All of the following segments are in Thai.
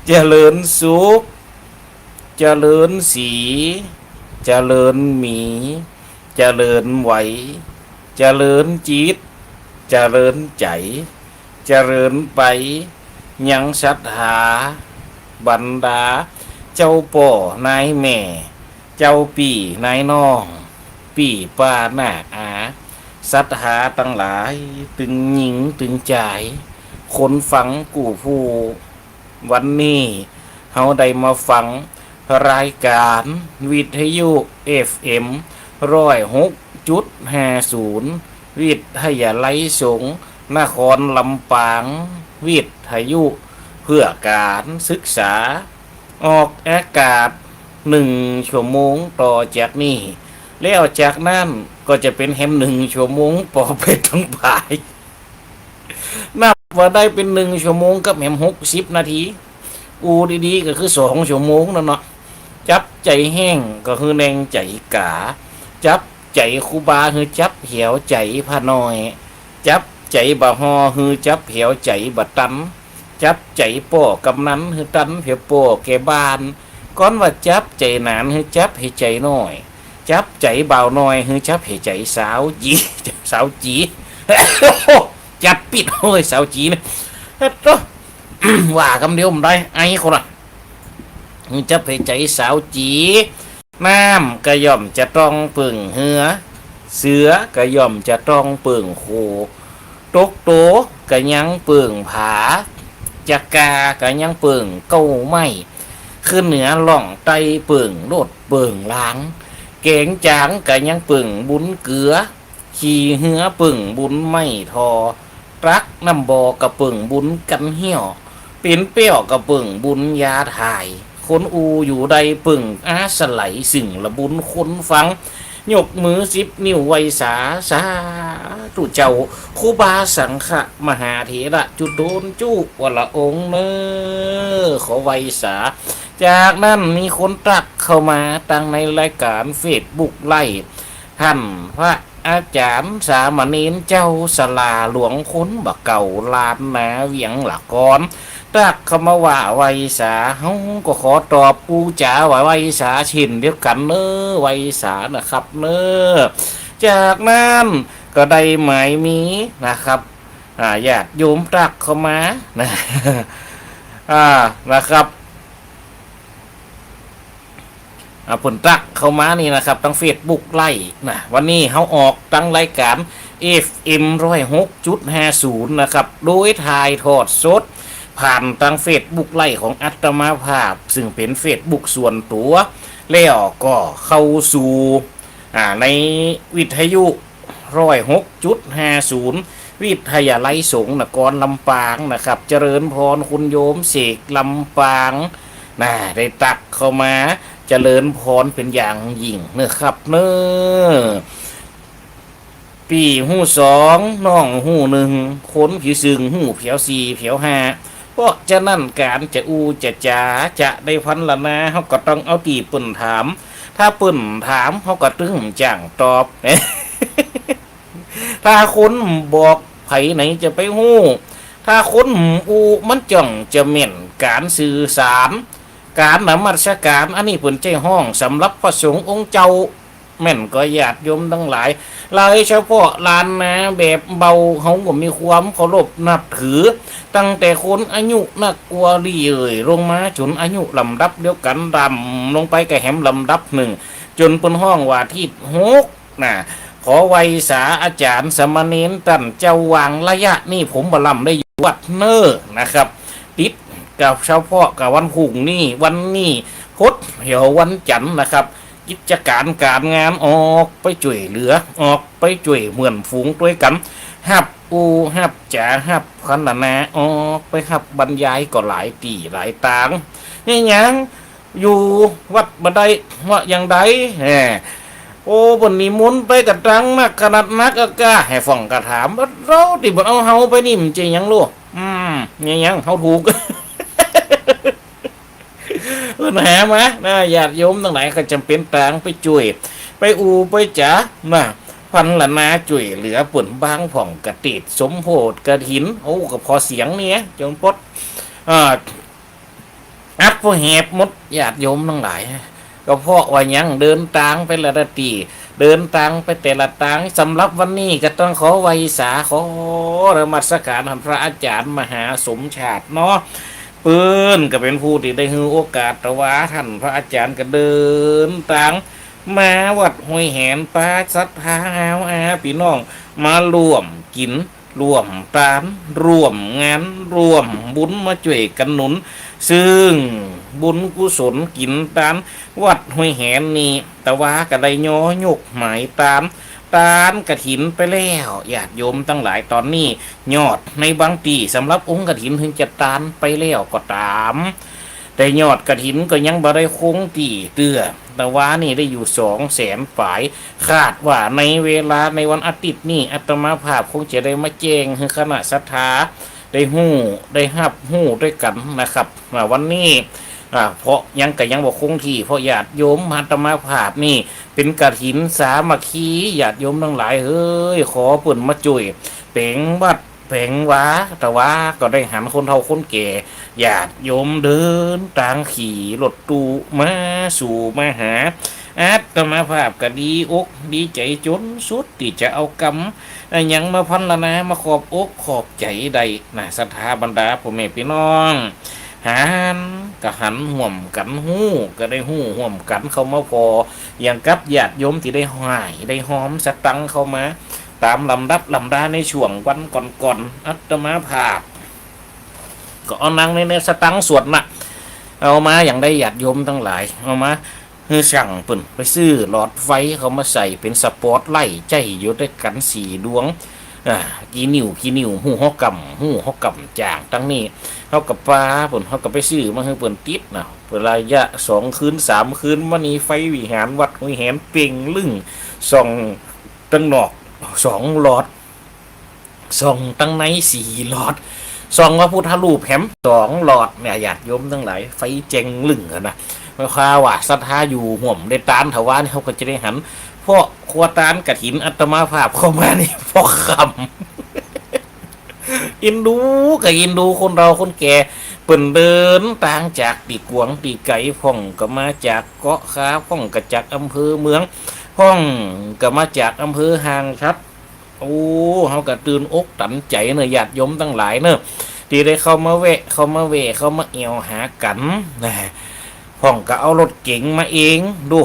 เจริญสุขเจริญสีเจริญหมีเจริญไหวเจริญจิตเจริญใจเจริญไปยังศรัทธาบรรดาเจ้าป่อนายแม่เจ้าปี่นายน้องปี่ป้าหน้าอาศรัทธาตั้งหลายตึงหญิงตึงใจคนฟังกูผู้วันนี้เฮาได้มาฟังรายการวิทยุ FM 106.50วิทยาลัยสงฆ์นครลำปางวิทยุเพื่อการศึกษาออกอากาศ1 ชั่วโมงต่อจากนี้แล้วจากนั้นก็จะเป็นแฮม1 ชั่วโมงต่อไปทั้งบ่ายนับว่าได้เป็น1 ชั่วโมงกับแฮม60 นาทีอูดีๆก็คือ2 ชั่วโมงนั่นเนาะจับใจแห้งก็คือแนงใจกาจับใจครูบาคือจับเหี่ยวใจพะน้อยจับใจบะฮอคือจับเหี่ยวใจบะตันจับใจป่อกำนันคือตันเหี่ยวป่อแกบ้านก้อนว่าจับใจหนานคือจับให้ใจน้อยจับใจเบาน้อยคือจับให้ใจสาวจีสาวจี จับปิดโอ้ยสาวจีนะเฮ้ยว่าคำเดียวมันได้ไอ้คนละจะไปใจสาวจีน้ำก็ย่อมจะต้องปึ่งเหือเสือก็ย่อมจะต้องปึ่งโคตกโตก็ยังปึ่งผาจักกาก็ยังปึ่งเก้าไม้ขึ้นเหนือล่องไตปึ่งโลดปึ่งล้างเก่งจางก็ยังปึ่งบุญเกลือขี่เหือปึ่งบุญไม่ทอรักน้ำบอกระปึ่งบุญกันเหี่ยวเป็นเปี้ยวกระปึ่งบุญยาถ่ายคนอูอยู่ใดปึ่งอาสไหลสิ่งละบุญคนฟังยกมือ10 นิ้วไวสาสาตุเจ้าครูบาสังฆมหาเถระจุดโดนจุวละองค์เนอขอไวสาจากนั้นมีคนตักเข้ามาตั้งในรายการเฟซบุ๊กไล่ท่านพระอาจารย์สามเณรเจ้าสลาหลวงค้นบะเก่าลานนาเวียงหลักกอนตักเข้ามาว่าไวสาเฮาก็ขอตอบปูจ๋าว่าไวสาชินเดียวกันเนอไวสานะครับเนอจากนั้นก็ได้หมายมีนะครับญาติโยมตักเข้ามานะนะครับผลตักเข้ามานี่นะครับตั้งเฟซบุ๊กไล่นะวันนี้เขาออกตั้งรายการ FM 106.50นะครับโดยถ่ายทอดสดผ่านตั้งเฟซบุ๊กไล่ของอัตมาภาพซึ่งเป็นเฟซบุ๊กส่วนตัวแล้วก็เข้าสู่ในวิทยุ106.50วิทยาลัยสงฆ์นครลำปางนะครับเจริญพรคุณโยมเสกลำปางได้ตักเข้ามาเจริญพรเป็นอย่างยิ่งเนอะครับเนอะปีหู2น้องหู1คนผีซึงหูเผียว4เผียว5เพราะจะนั่นการจะอูจะจ๋าจะได้พันละนะเขาก็ต้องเอาตีปุ่นถามถ้าปุ่นถามเขาก็ตึงจ่างตอบ ถ้าคนบอกไผไหนจะไปหู้ถ้าคนอูมันจ่องจะเหม็นการสื่อสารการนมัสการอันนี้เพิ่นใจห้องสำหรับพระสงฆ์องค์เจ้าแม่นก็ญาติโยมทั้งหลายลายเฉพาะลานนาแบบเบาเขาก็มีความเคารพนับถือตั้งแต่คนอายุนักกว่าลี่ลงมาจนอายุลำดับเดียวกันดำลงไปกับแหมลำดับ1จนเป็นห้องว่าที่6ขอไวสาอาจารย์สมณเณรตันเจ้าวางระยะนี่ผมบลำได้อยู่วัดเนอนะครับติดกับเฉพาะกับวันพุ่งนี่วันนี้พุธเหี่ยววันจันทร์นะครับกิจการงานออกไปช่วยเหลือออกไปช่วยเหมือนฝูงด้วยกันหับอูหับจ๋าหับพันนาออกไปหับบรรยายก็หลายตีหลายตางนี่ยังอยู่วัดบันไดว่าอย่างใดโอ้บนนี้มุนไปกระดังมากขนาดนักกะให้ฟังกระถามเราติบเอาเฮาไปนี่มันจะยังลูกยังเฮาถูกหามาญาติโยมทั้งหลายก็จำเป็นต่างไปช่วยไปอูไปจ๋าพันละนาช่วยเหลือปุ่นบางผ่องกระติดสมโพธิกระถินโอ้ก็พอเสียงเนี้ยจงปด อัดพวกแหบมดญาติโยมทั้งหลายก็เพราะว่ายังเดินทางไปละตีเดินทางไปแต่ละทางสำหรับวันนี้ก็ต้องขอไว้สาขอระมัสการท่านพระอาจารย์มหาสมชาติเนาะปืนก็เป็นผู้ที่ได้ให้โอกาสแต่ว่าท่านพระอาจารย์ก็เดินทางมาวัดห้วยแหนปาสัทธาอาพี่น้องมาร่วมกินร่วมตานร่วมงานร่วมบุญมาช่วยกันหนุนซึ่งบุญกุศลกินตานวัดห้วยแหนนี่แต่ว่าก็ได้ย้อยกหมายตามกระถินไปแล้วญาติโยมตั้งหลายตอนนี้ยอดในบางตีสำหรับองค์กระถินถึงจะตานไปแล้วก็ตามแต่ยอดกระถินก็ยังบ่ได้คงตีเตื้อแต่ว่านี่ได้อยู่200,000ฝ่ายคาดว่าในเวลาในวันอาทิตย์นี่อาตมาภาพคงจะได้มาแจ้งให้คณะศรัทธาได้หู้ได้หับหู้ด้วยกันนะครับวันนี้เพราะยังบอกคงที่เพราะญาติโยมอาตมาภาพนี่เป็นกฐินสามัคคีญาติโยมทั้งหลายเฮ้ยขอเปิ่นมาจุยเป่งวัดเป่งว้าแต่ว่าก็ได้หันคนเฒ่าคนแก่ญาติโยมเดินทางขี่รถตู้มาสู่มาหาอาตมาภาพก็ดีอกดีใจจนสุดที่จะเอากำยังมาพันละนะมาขอบอกขอบใจใดนะศรัทธาบรรดาพ่อแม่พี่น้องหันก็หันห่วมกันหู้ก็ได้หู้ห่วมกันเข้ามาพออย่างกับญาติโยมที่ได้หายได้หอมสตังเข้ามาตามลำดับลำดาในช่วงวันก่อนๆอาตมาภาพก็เอานางในสตังสวดน่ะเอามาอย่างได้ญาติโยมทั้งหลายเอามาสั่งเปิ่นไปซื้อหลอดไฟเขามาใส่เป็นสปอตไลท์ใจอยู่ด้วยกัน4 ดวงกี่นิ้วหู้กำจางตั้งนี้เขากับปลาเปิ่นเขากับไปซื้อมาให้เปิ่นติดนะเปิ่นระยะ2 คืน 3 คืนวันนี้ไฟวิหารวัดห้วยแหนเปล่งลึ่งส่องตั้งนอก2 หลอดส่องตั้งใน4 หลอดส่องว่าพุทธรูปแหม2 หลอดเนี่ยญาติโยมทั้งหลายไฟเจงลึ่งนะข้าว่าศรัทธาอยู่ห่วมได้ตานถวายเขาก็จะได้หันพวกครัวตานกฐินอาตมาภาพเข้ามานี่พอคำอินดูกับอินดูคนเราคนแก่เปิ่นเดินต่างจากตีกวงตีไก่พ่องก็มาจากเกาะค้าพ่องก็จากอำเภอเมืองพ่องก็มาจากอำเภอหางชัดโอ้เขาก็ตื่นอกตันใจเนอะญาติโยมตั้งหลายเนอะที่ได้เข้ามาเข้ามาเอวหากันนะพ่องก็เอารถเก๋งมาเองดู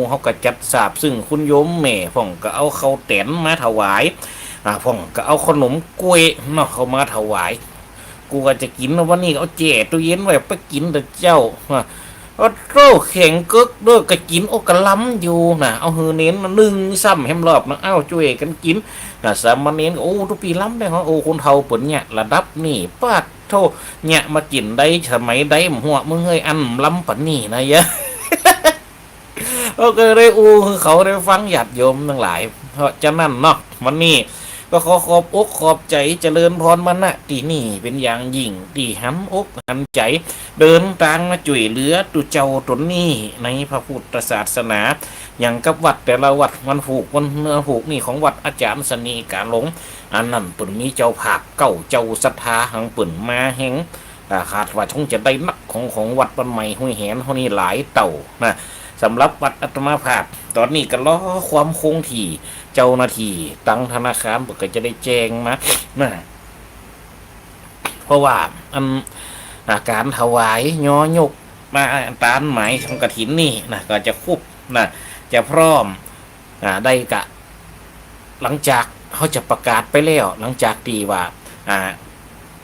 เขาก็จัดสาบซึ่งคุณโยมแม่พ่องก็เอาข้าวแตนมาถวายพ่องก็เอาขนมกล้วยเนาะเขามาถวายกูก็จะกินวันนี้เอาเจตู้เย็นไว้ไปกินแต่เจ้าโรแข็งกึกด้วยก็กินโอกะล้ำอยู่นะเอาหือเน้น1 ซ้ำแฮมรอบนะเอาช่วยกันกินสามเน้นโอ้ทุกปีล้ำได้เหรอโอ้คนเฒ่าเปิ่นเนี่ยระดับนี่ป้าโทเนี่ยมากินได้สมัยได้หัวมึงเฮ้ยอันล้ำปันนี่นะยะก็ได้เขาได้ฟังญาติโยมทั้งหลายเพราะฉะนั้นเนาะวันนี้ก็ขอบอกขอบใจเจริญพรมาณที่นี่เป็นอย่างยิ่งที่หันอกหันใจเดินทางมาช่วยเหลือตุเจ้าตนนี้ในพระพุทธศาสนาอย่างกับวัดแต่ละวัดวันผูกนี่ของวัดอาจารย์สนีกาหลงอันนั้นปุ่นมีเจ้าภาคเก่าเจ้าศรัทธาหังปุ่นมาแหงคาดว่าคงจะได้นักของวัดปันใหม่ห้วยแหนเขานี่หลายเต่านะสำหรับวัดอาตมาภาพตอนนี้ก็รอความคงที่เจ้าหน้าที่ตั้งธนาคารก็จะได้แจ้งมาเพราะว่าการถวายย้อยกมาตานหมายของกฐินนี่นะก็จะคุบจะพร้อมได้กะหลังจากเขาจะประกาศไปแล้วหลังจากที่ว่า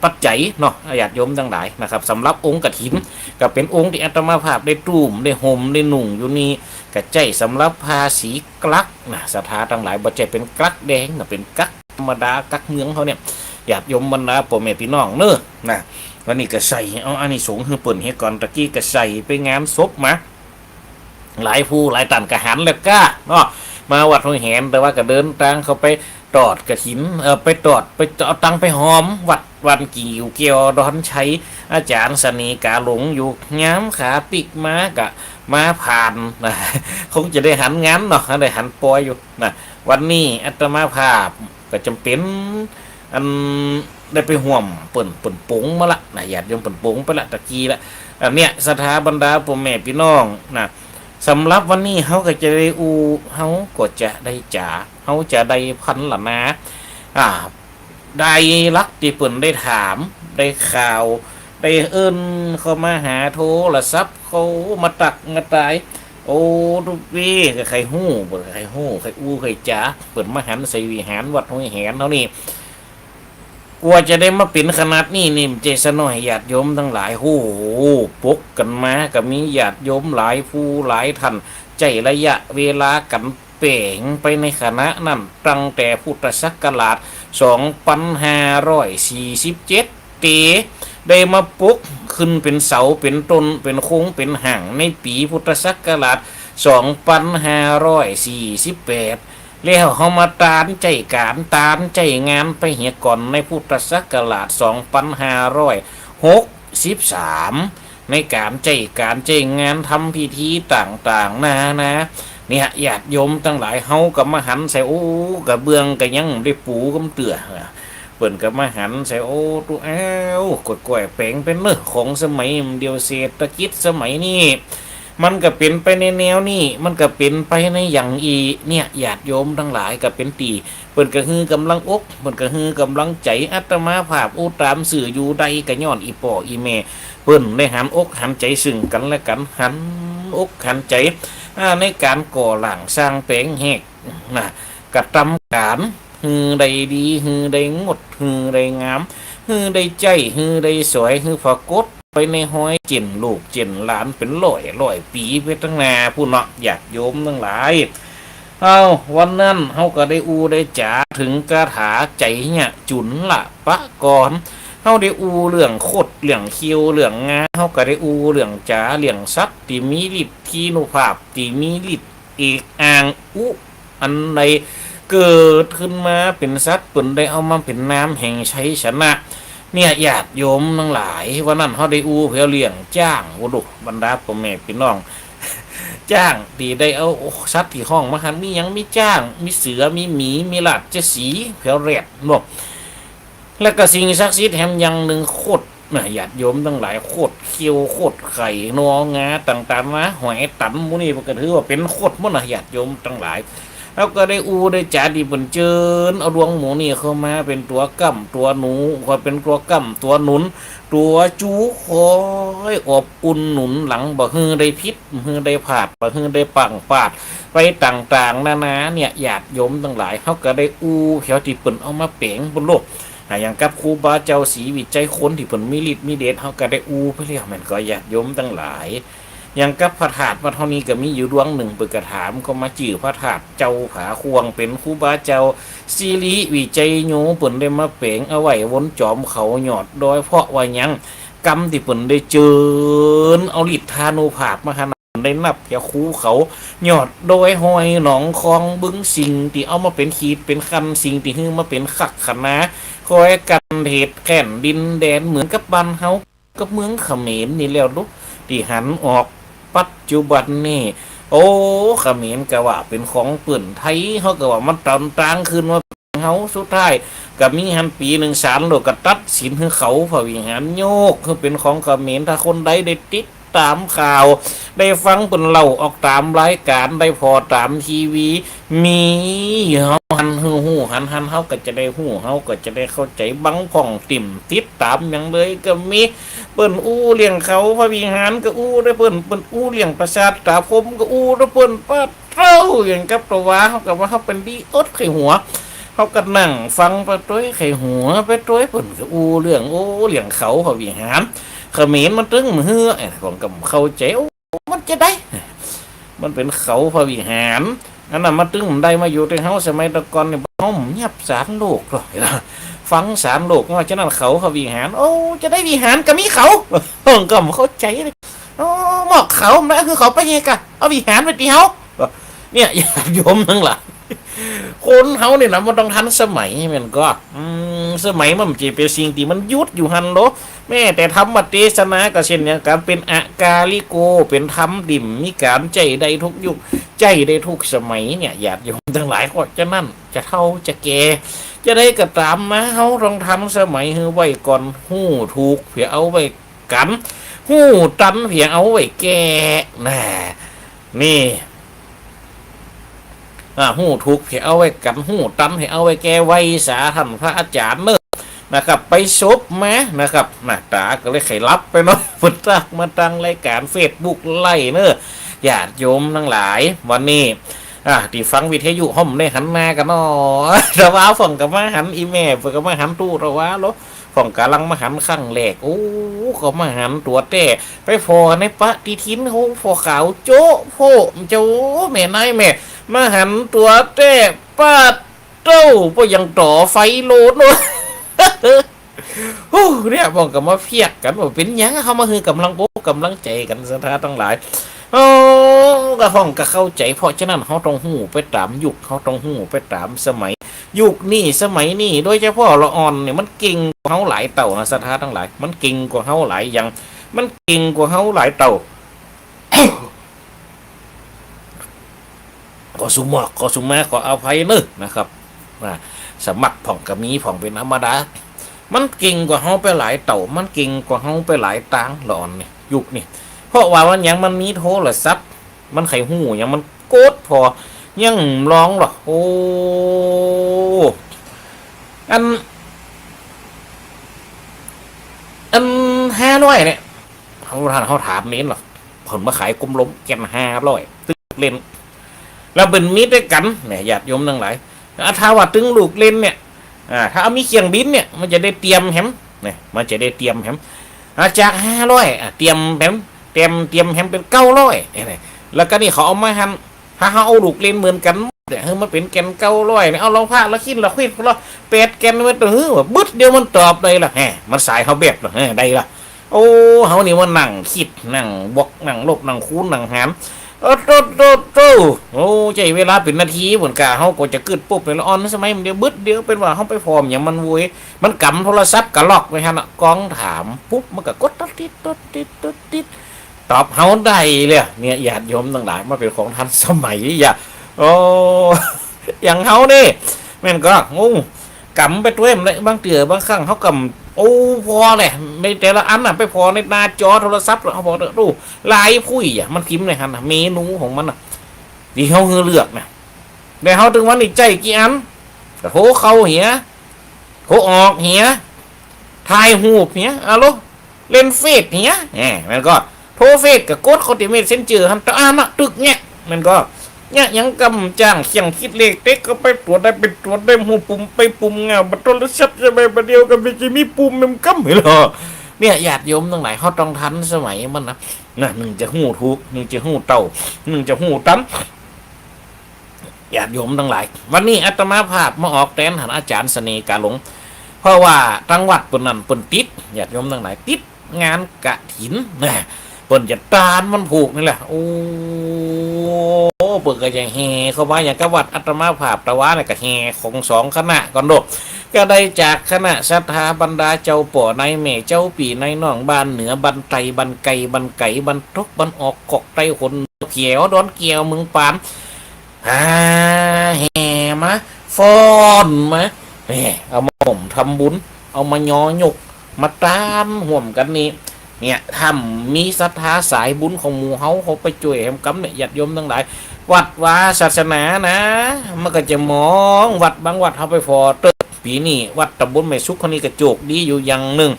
ปัจจัยเนาะญาติโยมทั้งหลายนะครับสำหรับองค์กฐินก็เป็นองค์ที่อาตมาภาพได้ตุ้มได้ห่มได้หนุ่งอยู่นี่กระใจสำหรับภาษีกลักนะศรัทธาทั้งหลายบ่ใจเป็นกลักแดงนะเป็นกลักธรรมดากลักเมืองเขาเนี่ยญาติโยมบรรดาพ่อแม่พี่น้องเนอะนะวันนี้ก็ใส่เอาอันนี้สงคือเปิ่นให้ก่อนตะกี้ก็ใส่ไปงานศพมาหลายผู้หลายตันกระหันแล้วก็เนาะมาวัดห้วยแหนแต่ว่าก็เดินทางเขาไปตอดกระถินไปตอดไปเอาตังไปหอมวัดวันกี่อยู่เกี่ยวดอนชัยอาจารย์สนีกาหลงอยู่ง้ามขาปิกมากะมาผ่านนะคงจะได้หันงานเนาะได้หันปอยอยู่นะวันนี้อาตมาภาพก็จำเป็น ได้ไปห่วมเปิ่นปุ๋งมาละนะญาติโยมเปิ่นปุ๋งไปละตะกี้ละอันเนี้ยสถาบรรดาพ่อแม่พี่น้องนะสำหรับวันนี้เฮาก็จะได้เฮาก็จะได้จ๋าเฮาจะได้พันละนะได้รักที่เปิ่นได้ถามได้ข่าวได้เอิ้นเขามาหาโทรศัพท์เขามาตักมาตายโอ้ทุกวีก็ใครฮู้บ่ใครฮู้ใครใครจ๋าเปิ่นมาหันใส่วิหารวัดห้วยแหนเท่านี้กว่าจะได้มาเป็นขนาดนี้นี่เจสน้อยญาติโยมทั้งหลายโอ้โหปกกันมาก็มีญาติโยมหลายผู้หลายท่านใจระยะเวลากันเป่งไปในคณะนั้นตั้งแต่พุทธศักราช2547ปีได้มาปุกขึ้นเป็นเสาเป็นต้นเป็นโค้งเป็นห่างในปีพุทธศักราช2548แล้วเฮามาตานใจการตานใจงานไปเหียก่อนในพุทธศักราช2563ในการใจการใจงานทำพิธีต่างๆนะเนี่ยญาติโยมทั้งหลายเฮากับมาหันใส่โอ้กระเบื้องก็ยังได้ปูกำเตือเปิ่นกับมาหันใส่โอ้ตัวกดกล้วยแปลงเป็นเนื้อของสมัยเดียวเศรษฐกิจสมัยนี้มันก็เป็นไปในแนวนี้มันก็เป็นไปในอย่างเนี่ยญาติโยมทั้งหลายก็เป็นตีเปิ่นก็ฮือกำลังอกเปิ่นก็ฮือกำลังใจอาตมาภาพตามสื่ออยู่ใดก็ย้อนอีป่ออีแม่เปิ่นได้หันอกหันใจซึ่งกันและกันหันอกหันใจในการก่อหลังสร้างแปลงแหกกระทำการฮือใดดีฮือใดงดฮือใดงามฮือใดใจฮือใดสวยฮือฝากดไปในห้อยเจนลูกเจนหลานเป็นร้อยปีไปตั้งนาผู้เนาะอยากโยมทั้งหลายวันนั้นเฮาก็ได้ได้จ๋าถึงคาถาใจเนี่ยจุนละปะก่อนเฮาได้เรื่องโคดเรื่องคิวเรื่องงาเฮาก็ได้เรื่องจ๋าเรื่องสัตว์ที่มีฤทธิ์ที่นุภาพที่มีฤทธิ์เอกอ่างอันใดเกิดขึ้นมาเป็นสัตว์ปุ่นได้เอามาเป็นน้ำแห่งชัยชนะเนี่ยญาติโยมทั้งหลายวันนั้นเขาได้เพื่อเลี้ยงจ้างวุดุบรรดาพ่อแม่พี่น้องจ้างตีได้เอาสัตว์ที่ห้องมาหันมียังมีจ้างมีเสือมีหมีมีหลาดเจสีเพื่อแรดเนาะและก็สิ่งศักดิ์สิทธิ์แถมยังหนึ่งโคตรญาติโยมทั้งหลายโคตรเคียวโคตรไข่นองาต่างๆนะหอยตันมูนี่มันก็ถือว่าเป็นโคตรมั้งญาติโยมทั้งหลายแล้วก็ได้ได้จ่าดีบนเจิญเอาดวงหมูนี่เข้ามาเป็นตัวกั่มตัวหนูคอยเป็นตัวกั่มตัวหนุนตัวจูคอยอบอุ่นหนุนหลังบ่ฮือได้พิษฮือได้ผาดบ่ฮือได้ปังปาดไปต่างๆนานาเนี่ยญาติโยมทั้งหลายเขาก็ได้แถวที่เปิ่นเอามาเป่งบนโลกอย่างกับครูบาเจ้าศรีวิจัยคนที่เปิ่นมีฤทธิ์มีเดชเขาก็ได้ไปเรียกมันก็ญาติโยมทั้งหลายอย่างกับพระธาตุวัดเท่านี้ก็มีอยู่ดวงหนึ่งเปิดกระถามก็มาจื่อพระธาตุเจ้าผาควงเป็นครูบาเจ้าสิริวิจัยโยเปิ่นได้มาเป่งเอาไว้วนจอมเขาหยอดโดยเพราะว่ายังกรรมที่เปิ่นได้เจิญเอาฤทธานุภาพมาขนาดได้นับแก่คูเขาหยอดโดยห้อยหนองคลองบึ้งสิ่งที่เอามาเป็นขีดเป็นคันสิ่งที่ฮื้อมาเป็นขักขนาคอยกันเหตุแก่นดินแดนเหมือนกับบ้านเฮากับเมืองเขมรนี่แล้วลูกที่หันออกปัจจุบันนี่เขมรก็ว่าเป็นของเปื่อนไทยเขาก็ว่ามันตอนต่างขึ้นว่าเฮาสุดท้ายก็มีหันปี1ศาลโลกก็ตัดสินให้เขาพระวิหารโยกคือเป็นของเขมรถ้าคนใดได้ติดตามข่าวได้ฟังเปิ้นเล่าออกตามรายการได้พอตามทีวีมีเฮาหันหูหันเฮาก็จะได้หูเฮาก็จะได้เข้าใจบังพ่องติ่มติดตามอย่างเลยก็มีเปิ้นเลี้ยงเขาพระวิหารก็ได้เปิ้นเลี้ยงประสาทตาพรมก็ได้เปิ้นป้าเต้าอย่างกับตัวว่าเฮาก็ว่าเฮาเป็นดีอดไข่หัวเขาก็นั่งฟังไปต้วยไข่หัวไปต้วยเปิ้นก็เรื่องเลี้ยงเขาพระวิหารเขมรมันตึงมือของกับเขาเจ้ามันจะได้มันเป็นเขาพระวิหารอันนั้นมาตึงได้มาอยู่ในเฮาสมัยตะกอนเนี่ยห้องเงียบสารโลกเลยฟังสารโลกว่าฉะนั้นเขาพระวิหารจะได้วิหารก็มีเขาก็เข้าใจเลยหมอกเขาแม่คือเขาไปไงกันเอาวิหารไปตีเฮาเนี่ยญาติโยมทั้งหลาย คนเฮาเนี่ยนะมันต้องทันสมัยแม่นก็สมัยมันจะเป็นสิ่งที่มันยุดอยู่หันโลแม่แต่ธรรมเทศนาก็เช่นอย่างการเป็นอากาลิโกเป็นธรรมดิ่มมีการใจได้ทุกยุคใจได้ทุกสมัยเนี่ยญาติโยมทั้งหลายก็จะนั่นจะเฒ่าจะแก่จะได้ก็ตามมาเฮาต้องทันสมัยฮือไว้ก่อนฮู้ถูกเพื่อเอาไว้กันฮู้ตันเพื่อเอาไว้แก่น่ะนี่หู้ถูกให้เอาไว้กันหู้ตันให้เอาไว้แก้ไว้สาท่านพระอาจารย์เนอะนะครับไปซบแม้นะครับหน้าตาก็เลยไขรับไปเนาะฝึกตั้งมาตั้งรายการเฟซบุ๊กไล่เนอะญาติโยมทั้งหลายวันนี้ที่ฟังวิทยุห้องได้หันหน้ากันเนาะระว้าฝั่งกับมาหันอีเมลฝั่งกับมาหันตู้ระว้าแล้วฝั่งกำลังมาหันข้างแหลกโอ้ก็มาหันตัวแต่ไปพอในปะติทินโหพอขาวโจ้โพโจ้แม่นายแม่มาหันตัวแต่ป้าเต้าพยังต่อไฟโลดเนาะโอ้เนี่ยบอกกับมาเพียกกันว่าเป็นยังเขามาคือกำลังโป๊กำลังใจกันสถาทั้งหลายโอ้กระห้องก็เข้าใจเพราะฉะนั้นเขาต้องหูไปตามยุคเขาต้องหูไปตามสมัยยุคนี้สมัยนี้โดยเฉพาะละอ่อนเนี่ยมันเก่งกว่าเขาหลายเต่านะสถาทั้งหลายมันเก่งกว่าเขาหลายอย่างมันเก่งกว่าเขาหลายเต่าขอสุมาขออภัยเนอะนะครับสมัครผ่องกระมีผ่องเป็นธรรมดามันเก่งกว่าเฮาไปหลายเต่ามันเก่งกว่าเฮาไปหลายตางหลอนเนี่ยยุคนี่เพราะว่ามันยังมันมีโทรศัพท์มันไขหูยังมันโกดพอยังร้องหรอโอ้อัน500เนี่ยเขาถามเน้นหรอผลมาขายกลมล้มแกน500ตึกเล่นแล้วเป็นมิตรด้วยกันเนี่ยญาติโยมทั้งหลายถ้าว่าตึงลูกเล่นเนี่ยถ้าเอามีเคียงบินเนี่ยมันจะได้เตรียมแฮมเนี่ยมันจะได้เตรียมแฮมจาก500เตรียมแฮมเตรียมแฮมเป็น900เนี่ยแล้วก็นี่เขาเอามาหันถ้าเขาเอาลูกเล่นเหมือนกันเนี่ยมันเป็นแกน900เนี่ยเอาลองผ้าแล้วคิดแล้วคิดแล้ว8แกนมันตัวบึ้ดเดียวมันตอบได้ละมันสายเขาเบ็ดละได้ละโอ้เขานี่มันนั่งคิดนั่งบวกนั่งลบนั่งคูณนั่งหารโอ้ใจเวลาเป็นนาทีเหมือนกันเขาก็จะกึดปุ๊บเลยละอ่อนสมัยมันเดียวบึ้ดเดียวเป็นว่าเขาไปฟอร์มอย่างมันวุ้ยมันกำโทรศัพท์กระลอกไปฮะนะกองถามปุ๊บมันก็กดติดตอบเขาได้เลยเนี่ยญาติโยมต่างๆมาเป็นของทันสมัยอย่าโอ้อย่างเขาเนี่ยแม่นก็กำไปด้วยมันเลยบางเตือบางครั้งเขากำโอ้พอเลยในแต่ละอันน่ะไปพอในหน้าจอโทรศัพท์เขาบอกดูลายผู้อ่ะมันพิมพ์เลยฮะเมนูของมันอ่ะที่เขาเลือกนะแต่เขาถึงวันนี้ใจกี่อันโหเขาเหี้ยโหออกเหี้ยทายหูเหี้ยอะโลเล่นเฟซเหี้ยมันก็โทรเฟซกับกดคอนติเมตเซนเจอร์ฮันตะอานะตึกเนี่ยมันก็เนี่ยยังกำจ้างเขียงคิดเลขเต็กก็ไปตรวจได้หูปุ่มไปปุ่มเงาบัตรโทรศัพท์จะไปประเดียวกันไปจะมีปุ่มมันกำไม่หรอเนี่ยญาติโยมทั้งหลายเขาต้องทันสมัยมันนะหนึ่งจะหูทุกหนึ่งจะหูเต่าหนึ่งจะหูตั้มญาติโยมทั้งหลายวันนี้อาตมาภาพมาออกแทนท่านอาจารย์เสน่ห์กาหลงเพราะว่าจังหวัดปนนั้นปนติดญาติโยมทั้งหลายติดงานกฐินนะเปิ่นจะตานมันผูกนี่แหละโอ้เปิ่นก็จะแห่เข้ามาอย่างกับวัดอัตมาภาพตะวันเนี่ยก็แห่ของ2คณะก่อนโดก็ได้จากคณะศรัทธาบรรดาเจ้าป่อในแม่เจ้าปีในน้องบ้านเหนือบันไตบันไก่บันไก่บันทกบันออกกอกไตคนเขียวดอนเกี่ยวเมืองปานแห่มาฟ้อนมาเอามาห่มทำบุญเอามายอยกมาตามห่วมกันนี่เนี่ยทำมีศรัทธาสายบุญของหมู่เฮาเขาไปช่วยแหมกำเนี่ยญาติโยมทั้งหลายวัดวาศาสนานะมันก็จะมองวัดบางวัดเขาไปฟอเตอร์ปีนี้วัดตำบลแม่สุขคนนี้กระโจกดีอยู่อย่างหนึ่ง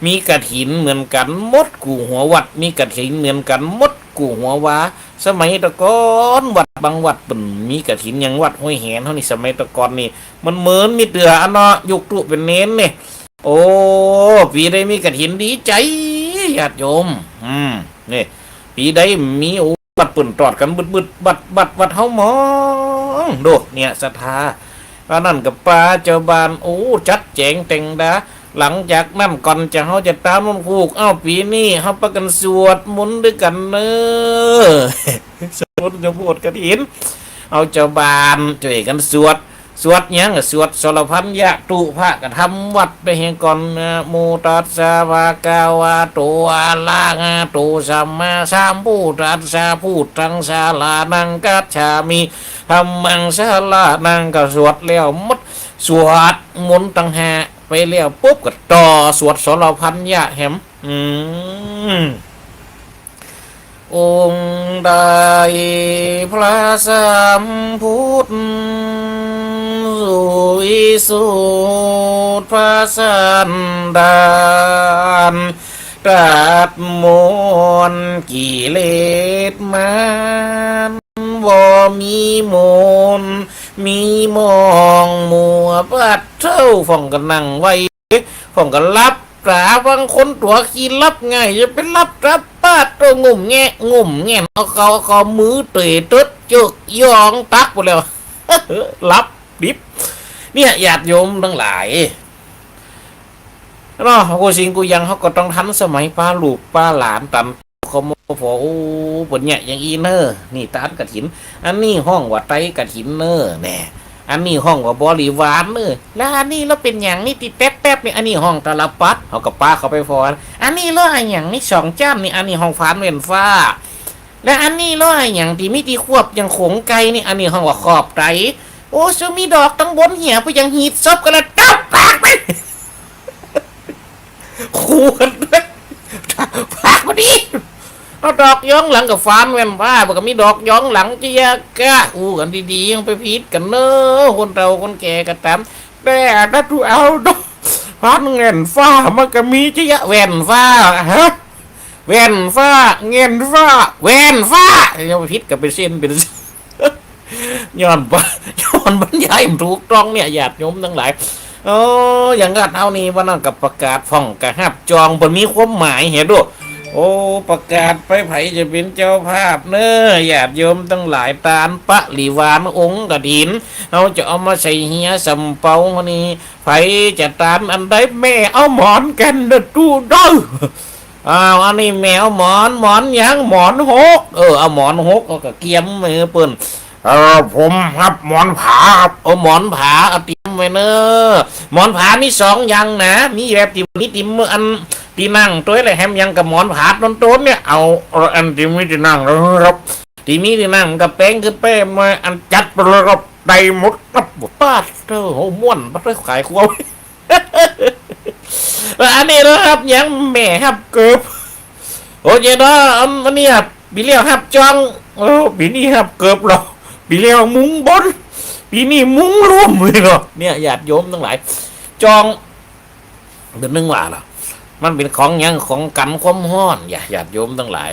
มีกฐินเหมือนกันมดกูหัววัดมีกฐินเหมือนกันมดกูหัววาสมัยตะกอนวัดบางวัดเป็นมีกฐินอย่างวัดห้วยแหนเท่านี้สมัยตะกอนนี่มันเหมือนมีเตืออันเนาะยุกตุเป็นเน้นเนี่ยโอ้ปีได้มีกฐินดีใจญาติโยมนี่ปีได้มีบัดปุ่นตอดกันบึดบัดเฮามองโดดเนี่ยศรัทธาอันนั้นกับป้าเจ้าบ้านโอ้จัดแจงแต่งดาหลังจากนั่นก่อนจะเขาจะตามมันผูกปีนี้เขาประกันสวดมนต์ด้วยกันเนอะสวดจะบวชกฐิน เอาเจ้าบานช่วยกันสวดหยังก็สวดสรพันยะตุพระก็ทำวัดไปให้ก่อนนะโมตัสสะภะคะวะโตอะระหะโตสัมมาสัมพุทธัสสะพุทธังสารานังกัจฉามิธัมมังสารานังก็สวดแล้วหมดสวดมนต์ต่างหากไปแล้วปุ๊บก็ต่อสวดสรพันยะแหมองค์ใดพระสัมพุทธวิสุทธิพระสันดานตรัสมนกิเลสมันบ่มีมนมีมองมัวปัดเท่าฟ่องกันนั่งไว้ฟ่องกันรับตราบางคนตัวขี้รับง่ายจะเป็นรับตราป้าตัวงุ่มแงะเอามือเตะตึ๊ดจึกยองตักไปแล้ว รับดิบเนี่ยญาติโยมทั้งหลายเนาะกูสิงกูยังเขาก็ต้องทันสมัยป้าลูกป้าหลานตันเขาโมโหโอ้ปนเนี่ยอย่างอีเนอร์นี่ตานกระถินอันนี้ห้องว่าไตกระถินเนอร์แน่อันนี้ห้องว่าบริวารเนอร์แล้วอันนี้เราเป็นอย่างนี่ติแป๊บนี่อันนี้ห้องตาลปัดเขากับป้าเขาไปฟอนอันนี้เราอะไรอย่างนี่สองจ้ามนี่อันนี้ห้องฟ้านเวนฟ้าและอันนี้เราอะไรอย่างที่มิติควบอย่างขงไก่นี่อันนี้ห้องว่าขอบไตโอ้จะมีดอกตั้งบนเหี่ยไปยังหีดซบกันแล้วจับปากไปขู่กันด้วยปากมาดิเอาดอกย้องหลังกับฟานแว่นผ้าบอกก็มีดอกย้องหลังจะยากกะอู้กันดีๆยังไปพีดกันเนอะคนเราคนแก่กันตามแต่ถ้าดูเอาดอกฟานเงินฟ้ามันก็มีจะยะแว่นฟ้าฮะแว่นฟ้าเงินฟ้าแว่นฟ้ายังไปพีดกันเป็นเส้นเป็นย้อนบรรยายถูกต้องเนี่ยญาติโยมทั้งหลายโอ้อย่างกัดเอานี่วันนั้นกับประกาศฟ้องกระหับจองบนมีความหมายเห็นด้วยโอ้ประกาศไปไผจะเป็นเจ้าภาพเนอะญาติโยมทั้งหลายตานปะลิวานองค์กระถินเราจะเอามาใส่เฮียสำเปานี่ไผจะตานอันใดแม่เอาหมอนกันเด้อดูเด้ออันนี้แมวหมอนยังหมอนหกเอาหมอนหกเอากระเกียมมือเปิ้นผมครับหมอนผาเอาหมอนผาเอาติมไว้เนอะหมอนผามีสองอย่างนะมีแบบติมนี่ติมอันที่นั่งตัวอะไรแฮมยังกับหมอนผาต้นเนี่ยเอาอันที่มีที่นั่งแล้วครับที่มีที่นั่งกับแป้งคือแป้งมาอันจัดไปเลยครับได้หมดครับหมดป้าเธอโหม้วนป้าเธอขายควายอันนี้นะครับยังแม่ครับเกือบโอ้ยเนาะอันนี้ครับปีเลี้ยวครับจังปีนี้ครับเกือบหรอปีเลี้ยวมุ้งบนปีนี้มุ้งร่วมเลยเหรอเนี่ยญาติโยมทั้งหลายจองเป็นนึงว่าล่ะมันเป็นของยังของกันความห้อนญาติโยมทั้งหลาย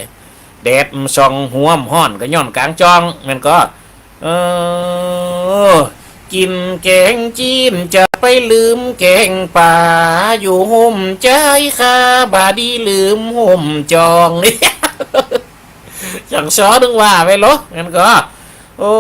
แดดส่องหัวห้อนก็ย้อนกลางจองมันก็กินแกงจีนจะไปลืมแกงป่าอยู่ห่มใจคาบาดีลืมห่มจองนี่อย่างซอดึงว่าไปหรอมันก็โอ้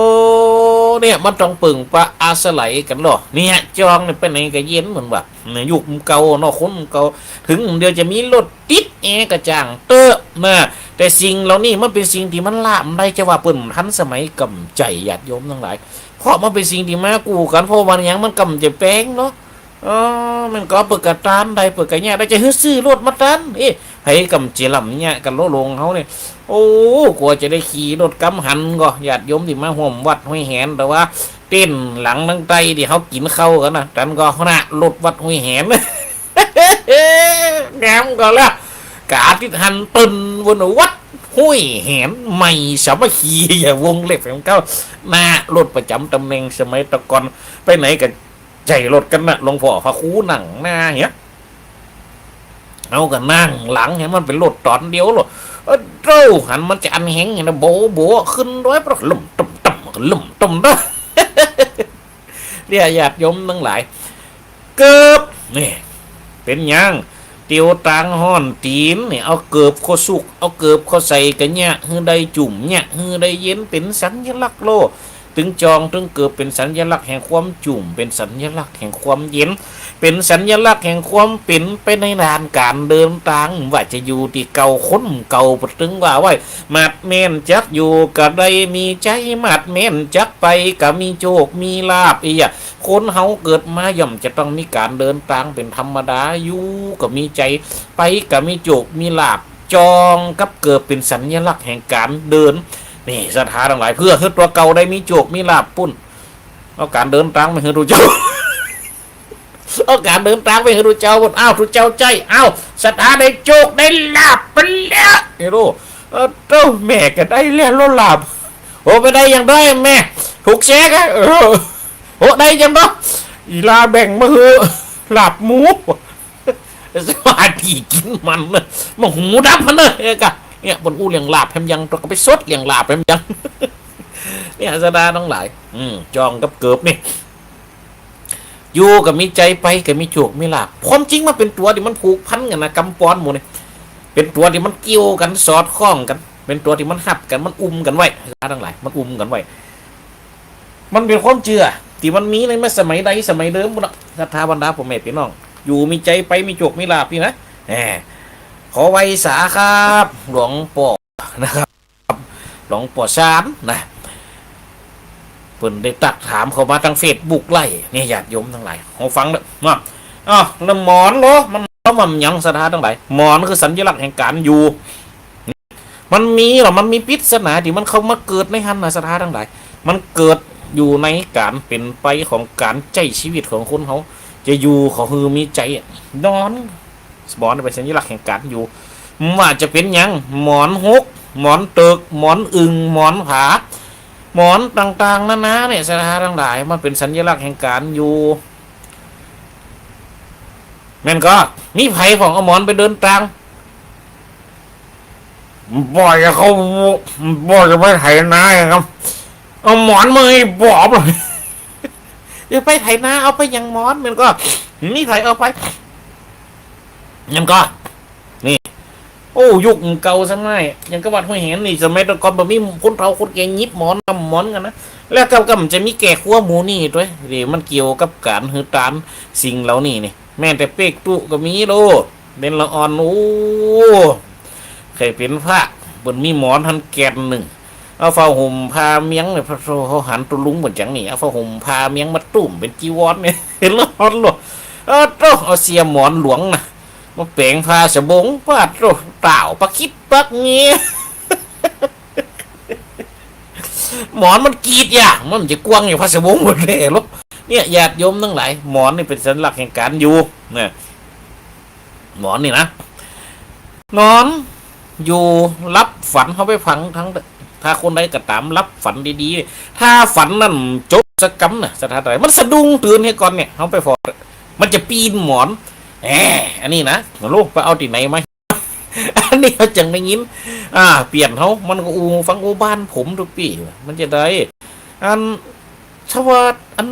เนี่ยมันต้องปึงปะอาสไหลกันหรอเนี่ยจองเนี่ยเป็นไงก็เย็นเหมือนแบบยุคเก่าเนาะคนเก่าถึงเดี๋ยวจะมีรถติดกระจ่างเตอะนะแต่สิ่งเหล่านี้มันเป็นสิ่งที่มันละมันได้จะว่าเปิ่นทันสมัยกำใจญาติโยมทั้งหลายเพราะมันเป็นสิ่งที่มากูกันเพราะวันยังมันกำจะแป้งเนาะมันก็เปิดกระตานได้เปิดกระเนี่ยได้จะซื้อรถมาตันให้กำเจริญเนี่ยกันโลงเขาเนี่ยโอ้กลัวจะได้ขี่รถกำหันก็ญาติโยมที่มาห่มวัดห้วยแหนแต่ว่าเต้นหลังทั้งไตที่เขากินเข้ากันนะกันก็ขณะรถวัดห้วยแหนแหนมก็แล้วกาทิหันตึนวนวัดห้วยแหนใหม่สามัคคีอย่าวงเล็บของเขาหน้ารถประจำตำแหน่งสมัยตะกอนไปไหนกันใจรถกันนะหลวงพ่อพระคูหนังหน้าเนี้ยเอากันนั่งหลังเห็นมันเป็นรถตอนเดียวหรอเจ้าหันมันจะอันแห้งอย่างนั้นโบขึ้นด้วยปะลุ่มตุ่มด้วยเรียญาติโยมทั้งหลายเกือบนี่เป็นยังเตียวตางห่อนตีนเนี่ยเอาเกือบข้อสุกเอาเกือบข้อใส่กันเนี่ยฮือได้จุ่มเนี่ยฮือได้เย็นเป็นสัญลักษณ์โล ถึงจองถึงเกิดเป็นสัญลักษณ์แห่งความจุ่มเป็นสัญลักษณ์แห่งความเย็นเป็นสัญลักษณ์แห่งความเป็นไปในนานการเดินทางว่าจะอยู่ที่เก่าคนเก่าปถึงว่าไว้มาดเมนจักอยู่ก็ได้มีใจมาดเมนจักไปก็มีโชคมีลาภอีกคนเฮาเกิดมาย่อมจะต้องมีการเดินทางเป็นธรรมดาอยู่ก็มีใจไปก็มีโชคมีลาภจองกับเกิดเป็นสัญลักษณ์แห่งการเดินนี่สถานทั้งหลายเพื่อให้ตัวเก่าได้มีโชคมีลาภปุ้นเอาการเดินทางไปให้รู้เจ้าเอาการเดินทางไปให้รู้เจ้าอ้าวรู้เจ้าใจอ้าวสถานได้โชคได้ลาภไปแล้วไอ้รู้เจ้าแม่ก็ได้แล้วลาภโอ้ไปได้ยังได้แม่ถูกแชกอ่ะโอ้ได้ยังบ่อีลาแบ่งมาเหอะลาบหมูสวัสดีกินมันเลยมาหูดับมันเลยเอกะเนี่ยบนอู้เลี้ยงลาบแฮมยังตัวก็ไปซดเลี้ยงลาบแฮมยังเนี่ยสดาต้องหลายจองกับเกิบนี่อยู่กับมีใจไปกับมีโชคมีลาบความจริงมันเป็นตัวที่มันผูกพันกันนะกำปอนหมูนี่เป็นตัวที่มันเกี่ยวกันสอดคล้องกันเป็นตัวที่มันหับกันมันอุ้มกันไว้สดาทั้งหลายมันอุ้มกันไว้มันเป็นความเชื่อที่มันมีในเมื่อสมัยใดสมัยเดิมบุญศรัทธาบรรดาผมแม่พี่น้องอยู่มีใจไปมีโชคมีลาภนี่นะขอไว้สาครับหลวงปู่นะครับหลวงปู่สามนะเพิ่นได้ตักถามเขามาทางเฟซบุ๊กไล่นี่ญาติโยมทั้งหลายเขาฟังเด้อมาแล้วหมอนเหรอมันยังศรัทธาทั้งหลายหมอนคือสัญลักษณ์แห่งการอยู่มันมีหรอมันมีปริศนาที่มันเข้ามาเกิดในหันนะศรัทธาทั้งหลายมันเกิดอยู่ในการเป็นไปของการใจชีวิตของคนเขาจะอยู่เขาคือมีใจนอนหมอนเป็นสัญลักษณ์แห่งการอยู่ว่าจะเป็นยังหมอนหกหมอนเติกหมอนอึงหมอนผาหมอนต่างๆนาเนี่ยสถานทั้งหลายมันเป็นสัญลักษณ์แห่งการอยู่แม่นก็มีไผ่ของเอาหมอนไปเดินทางบ่อยเขาบ่อยจะไปไถนาครับเอาหมอนมาให้บอบเลยเดี๋ยวไปไถนาเอาไปยังหมอนมันก็นี่ไถเอาไปยังก็นี่โอ้ยุคเก่าสมัยยังก็วัดห้วยเห็นนี่สมัยตะกอนแบบมีคนเฒ่าคนแก่ยิบหมอนนำหมอนกันนะแล้วก็มันจะมีแก่ขั้วหมูนี่ด้วยเดี๋ยวมันเกี่ยวกับการหือตานสิ่งเหล่านี้นี่แม่แต่เป๊กตุก็มีโลเด่นละอ่อนโอ้เคยเป็นพระบนมีหมอนทันแกนหนึ่งเอาฝ้าห่มพาเมียงเนี่ยพระเขาหันตุลุงเหมือนจังนี่เอาฝ้าห่มพาเมียงมาตุ่มเป็นจีวรเนี่ยเห็นแล้วฮอนหรอเอาเสียหมอนหลวงนะมาแปลงพาสบงปาดโตเต่าปะคิดปักเงี้ยหมอนมันกีดอย่างมันจะกว้างอย่างพาสบงหมดเลยลูกเนี่ยญาติโยมทั้งหลายหมอนนี่เป็นสัญลักษณ์แห่งการอยู่เนี่ยหมอนนี่นะนอนอยู่รับฝันเขาไปฟังทั้งถ้าคนใดก็ตามรับฝันดีๆถ้าฝันนั่นจบสกรรมน่ะสถานใดมันสะดุ้งตื่นให้ก่อนเนี่ยเขาไปฟอดมันจะปีนหมอนอันนี้นะลูกไปเอาที่ไหนไหมอันนี้เขาจังได้ยินเปลี่ยนเขามันก็ฟังบ้านผมทุกปีมันจะได้อันชาวอัน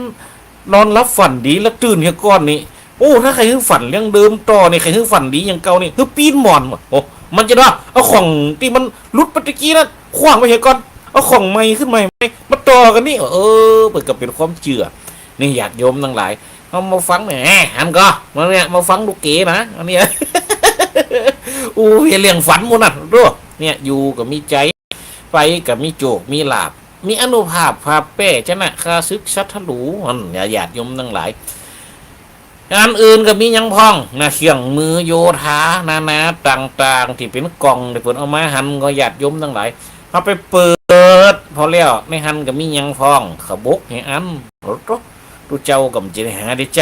นอนรับฝันดีแล้วตื่นให้ก่อนนี่โอ้ถ้าใครคือฝันเรื่องเดิมต่อนี่ใครคือฝันดีอย่างเก่านี่คือปีนหมอนโอ้มันจะได้เอาของที่มันลุดปฏิกี้นะขว้างไปเห็นก่อนเอาของใหม่ขึ้นใหม่มาต่อกันนี่เปิดกับเป็นความเชื่อนี่อยากโยมทั้งหลายเอามาฟังแหมอันก็มาเนี่ยมาฟังดูเก๋นะอันนี้เรื่องฝันมันน่ะด้วยเนี่ยอยู่กับมีใจไปกับมีโจกมีลาบมีอนุภาพภาพแป้ชนะคาซึกชัดทะลุมันอยากโยมทั้งหลายงานอื่นก็มียังพองนะเครื่องมือโยธานาต่างๆที่เป็นกล่องที่เปิดเอามาหันก็หยาดยมทั้งหลายเอาไปเปิดพอแล้วในหันก็มียังพองขบกแห่อันตุเจ้ากับจะหาได้ใจ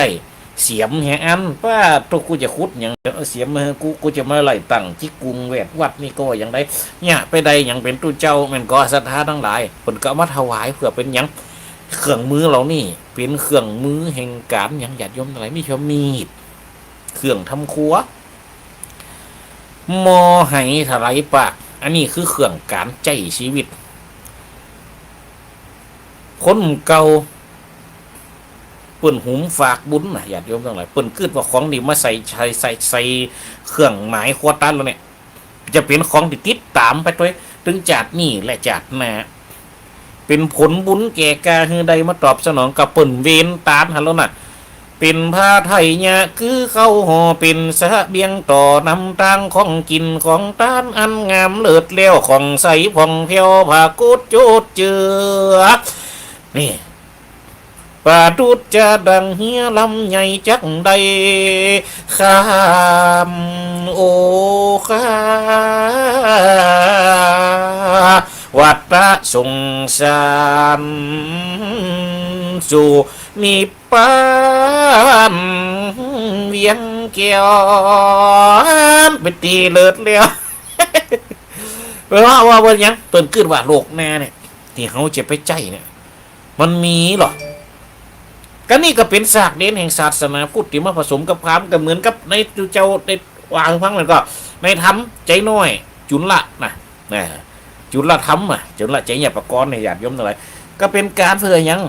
เสียมแห่อันป้าตุกูจะคุดอย่างเสียมมากูจะมาไล่ตั้งที่กรุงแวดวัดนี่ก็อย่างไรเนี่ยไปใดอย่างเป็นตุเจ้ามันก็ศรัทธาทั้งหลายผลก็มาถวายเพื่อเป็นยังเครื่องมือเรานี่เป็นเครื่องมือแห่งการอย่างหยาดยมอะไรไม่ใช่มีดเครื่องทำครัวมอไหถลายปากอันนี้คือเครื่องการใจชีวิตคนเก่าเปิ่นหุมฝากบุญนะหยาดยมทั้งหลายเปิ่นคืดว่าของดีมาใส่เครื่องหมายควตันแล้วเนี่ยจะเป็นของที่ติดตามไปด้วยถึงจัดนี่และจัดนา เป็นผลบุญแก่กาฮือใดมาตอบสนองกับเปิ่นเวนตานฮัลโหลน่ะเป็นผ้าไทยเนี่ยคือเข้าห่อเป็นสะเบียงต่อนำตังของกินของตานอันงามเลิศเลี้ยวของใสผ่องเพียวผ้ากุดโจดเจือนี่ปาดุดจะดังเฮียลำใหญ่จักใดข้ามโอข้าวัดประสงสารสู่นิพพานเวียงเกี่ยวเป็นตีเลิศเลี้ยวเพราะว่าวันยังเปิดขึ้นว่าโลกแน่เนี่ยที่เขาจะไปใจเนี่ยมันมีหรอก็นี่ก็เป็นศาสตร์เด่นแห่งศาสนาพุทธที่มาผสมกับพราหมณ์ก็เหมือนกับในเจ้าในวางพังมันก็ในธรรมใจน้อยจุลละนะจุลธรรมจุลละใจหยาบประกรณ์ในญาติโยมทั้งหลายก็เป็นการเพื่อยัง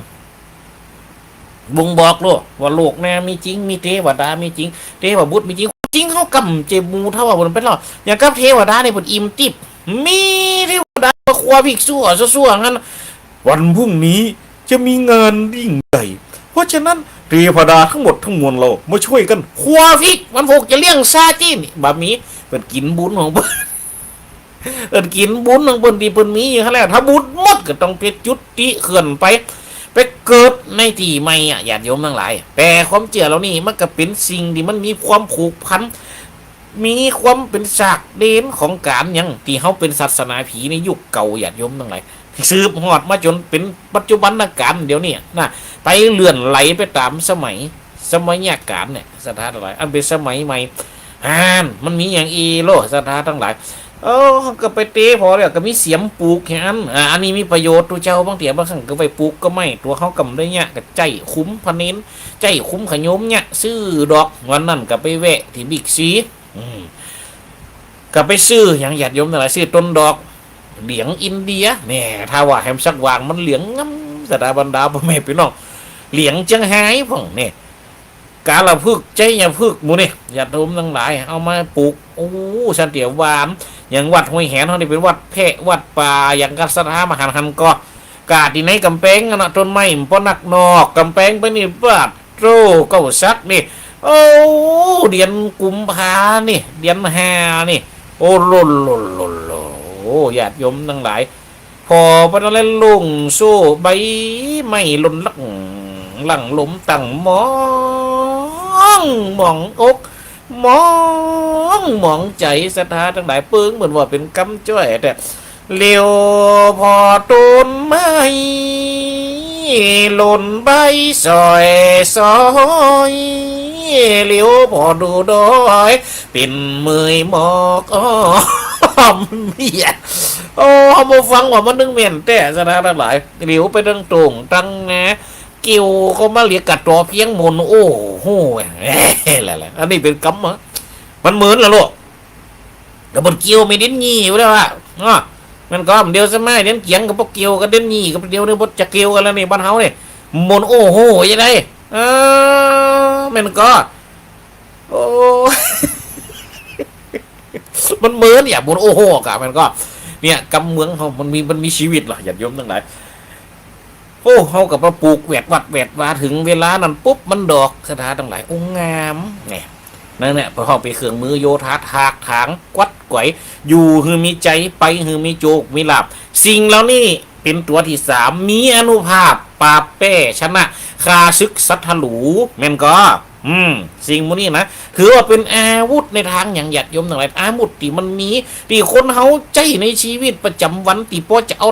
บ่งบอกโลกว่าโลกแน่มีจริงมีเทวดามีจริงเทวบุตรมีจริงจริงเขากำเจมูเท่าว่าบนเป็นหรออย่างกับเทวดาในบนอิ่มติบมีเทวดาควาพิกซั่วงั้นวันพรุ่งนี้จะมีงานยิ่งใหญ่เพราะฉะนั้นเทวดาทั้งหมดทั้งมวลเรามาช่วยกันควาพิกวันพกจะเลี้ยงซาจีนแบบนี้เป็นกินบุญของเปิ้นกินบุญของเปิ้นที่เปิ้นมีอย่างนั้นแหละถ้าบุญหมดก็ต้องไปจุดติเขื่อนไปเกิดในที่ใหม่ญาติโยมทั้งหลายแต่ความเชื่อเรานี่มันก็เป็นสิ่งที่มันมีความผูกพันมีความเป็นฉากเด่นของการยังที่เขาเป็นศาสนาผีในยุคเก่าญาติโยมทั้งหลายสืบหอดมาจนเป็นปัจจุบันการเดี๋ยวนี้นะไปเลื่อนไหลไปตามสมัยการเนี่ยสถานทั้งหลายอันเป็นสมัยใหม่มันมีอย่างโลสถานทั้งหลายก็ไปเตะพอแล้วก็มีเสียมปลูกแค่นั้นอันนี้มีประโยชน์ตัวเจ้าบางเถียบางครั้งก็ไปปลูกก็ไม่ตัวเขากำได้เนี่ยก็ใจคุ้มพะเน้นใจคุ้มขยมเนี่ยซื้อดอกวันนั้นก็ไปแวะที่บิ๊กซีก็ไปซื้ออย่างหยาดยมอะไรซื้อต้นดอกเหลียงอินเดียเนี่ยถ้าว่าแฮมสักวางมันเหลียงงั้มสถาบันดาพ่อแม่พี่น้องเหลียงจังหายพ่องเนี่ยกาละพึกใจอย่าพึกมูนี่อย่าทมทั้งหลายเอามาปลูกโอ้สันเตียวหวานอย่างวัดห้วยแหนเขานี่เป็นวัดแพะวัดป่าอย่างกัสถามหาหันก็กาดีในกำแพงนะต้นไม้ป้อนักนอกกำแพงไปนี่ปาดโตเก้าซักนี่โอ้เดือนกุมภานี่เดือนห้านี่โอ้โลโอ้ญาติโยมทั้งหลายพอพระเล่นลุงสู้ใบไม่หล่นหลังหลุมตั้งมองอกมองใจศรัทธาทั้งหลายปึ้งเหมือนว่าเป็นกำจ้อยแต่เลี้ยวพอต้นไม้หล่นใบซอยเลี้ยวพอดูดอยเป็นมือหมอกเมียโอ้มาฟังว่ามันนึงเมียนแต่ศรัทธาทั้งหลายเลี้ยวไปตั้งตรงตั้งนะเกี่ยวก็มาเรียกกัดตัวเพียงมนโอ้โหอะไรอันนี้เป็นกรรมมันเหมือนละลูกแต่บนเกี่ยวไม่เด่นยี่อยู่แล้วว่ามันก็เดียวสมัยเด่นเกียงกับพวกเกี่ยวกับเด่นยี่กับเดียวเนี่ยบดจะเกี่ยวกันแล้วนี่บ้านเฮาเนี่ยมนโอ้โหยังไงมันก็โอ้มันเหมือนอย่างบนโอ้โหกะมันก็เนี่ยกำเมืองเขามันมีชีวิตหรออย่าโยมทั้งหลายโอ้เขากับมาปลูกแวดว่าถึงเวลานั้นปุ๊บมันดอกสถานทั้งหลายองงามเนี่ยนั่นแหละพอเขาไปเครื่องมือโยธาถางกวัดไกวอยู่คือมีใจไปคือมีโจกมีหลับสิ่งเหล่านี้เป็นตัวที่สามมีอนุภาพปราบแป้ชนะคาซึกสัทธลูแม่นก็สิ่งพวกนี้นะถือว่าเป็นอาวุธในทางอย่างหยัดยมทั้งหลายอาวุธที่มันมีที่คนเขาใจในชีวิตประจำวันที่พอจะเอา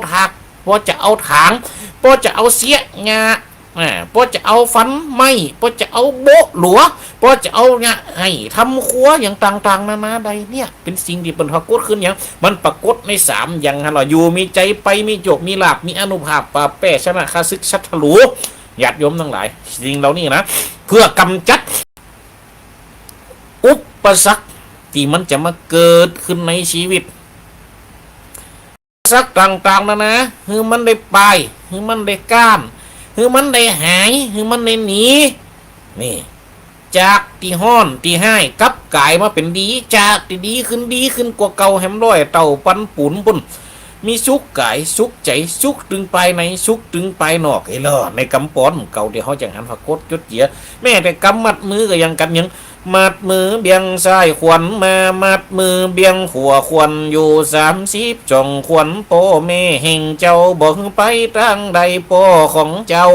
พอจะเอาถางพอจะเอาเสียงาพอจะเอาฟันไม้พอจะเอาโบะหลัวพอจะเอาเนี่ยให้ทำครัวอย่างต่างๆนานาใดเนี่ยเป็นสิ่งที่เป็นปรากฏขึ้นอย่างมันปรากฏในสามอย่างฮะเราอยู่มีใจไปมีโจกมีลาบมีอนุภาพปราบแป้ชนะคาซึกชัตถลูญาติโยมทั้งหลายสิ่งเหล่านี้นะเพื่อกำจัดอุปสรรคที่มันจะมาเกิดขึ้นในชีวิตสักต่างๆนะคือมันได้ไปคือมันได้ก้ามคือมันได้หายคือมันได้หนีนี่จากที่ห้อนที่ให้กับกายมาเป็นดีจากที่ดีขึ้นกว่าเก่าแฮมร้อยเต่าปันปุ่นปุ่น มีสุขกายสุขใจสุขถึงไปในสุขถึงไปนอกไอ้ล่อในกำปอนเก่าเดี๋ยวเขาจังหันผักกดจุดเจียแม่แต่กำมัดมือก็ยังกันยังมัดมือเบียงซ้ายขวัญมามัดมือเบียงขัวขวัญอยู่30จ่องขวัญโปแม่แห่งเจ้าบอกไปตั้งใดโปของเจ้า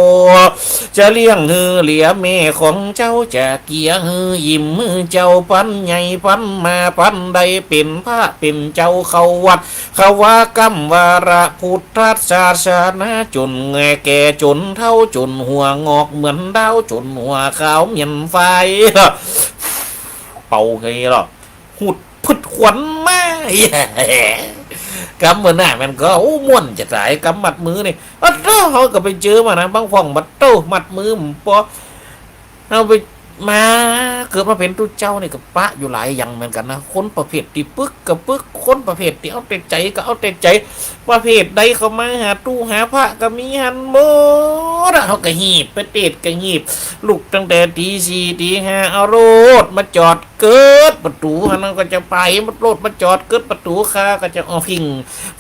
จะเลี้ยงฮือเหลียแม่ของเจ้าจะเกียฮือยิ้มมือเจ้าปันใหญ่ปันมาปันใดเป็นพระเป็นเจ้าเข้าวัดเขาว่ากำวาระพุทธศาสนาจนแง่แก่จนเท่าจนหัวงอกเหมือนดาวจนหัวขาวเหมียนไฟเป่าไงหรอหุดพุดขวัญมากำมือหน้ามันก็โอ้ม่วนจะตายกำมัดมือนี่อัดเต้าเขาก็ไปเจอมานะบางฟ่องมัดเต้ามัดมือมปอเอาไปมาเกิดมาเป็นตู้เจ้านี่กับปะอยู่หลายอย่างเหมือนกันนะคนประเภทที่ปึกกับปึกคนประเภทที่เอาแต่ใจก็เอาแต่ใจประเภทใดเขามาหาตู้หาพระก็มีหันหมดเขาก็หีบไปเตดก็หีบลุกตั้งแต่ตี 4ตี 5เอารถมาจอดเกิดประตูหันก็จะไปมันรถมาจอดเกิดประตูค่ะก็จะออกพิง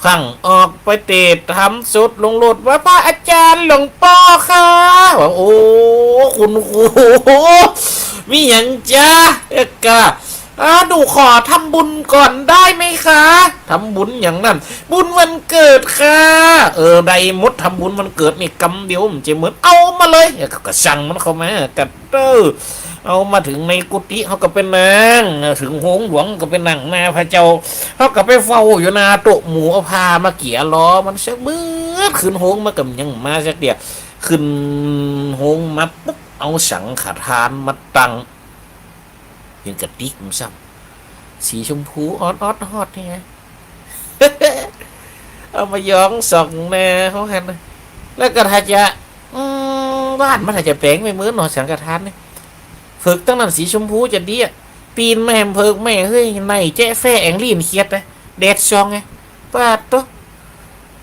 พังออกไปเตดทำสุดลงรถว่าพระอาจารย์หลวงพ่อค่ะว่าโอ้คุณครูมีอย่างจ้าเอกะดูขอทำบุญก่อนได้ไหมคะทำบุญอย่างนั้นบุญวันเกิดค่ะใดมดทำบุญวันเกิดนี่กำเดียวมันจะเหมือนเอามาเลยก็สั่งมันเข้ามากัดเอามาถึงในกุฏิเขาก็เป็นนางถึงหงหลวงก็เป็นนางนาพระเจ้าเขาก็ไปเฝ้าอยู่นาโตะหมูเอาพามาเกี่ยล้อมันเสียมืดขึ้นหงมากับยังมาสักเดียวขึ้นหงมาปุ๊บเอาสังขทานมาตั้งยังกระติกมันซ้ำสีชมพูออดฮอดนี่ไง เอามาย้องส่องแม่เขาเห็นแล้วก็ถ้าจะบ้านมันอาจจะแปลงไม่เหมือนหนอสังขทานนี่ฝึกตั้งนั้นสีชมพูจะดีปีนแม่เพิกแม่เฮ้ยในแจ๊แฟ่แองลีนเคียดนะเด็ดซองไงป้าตุ๊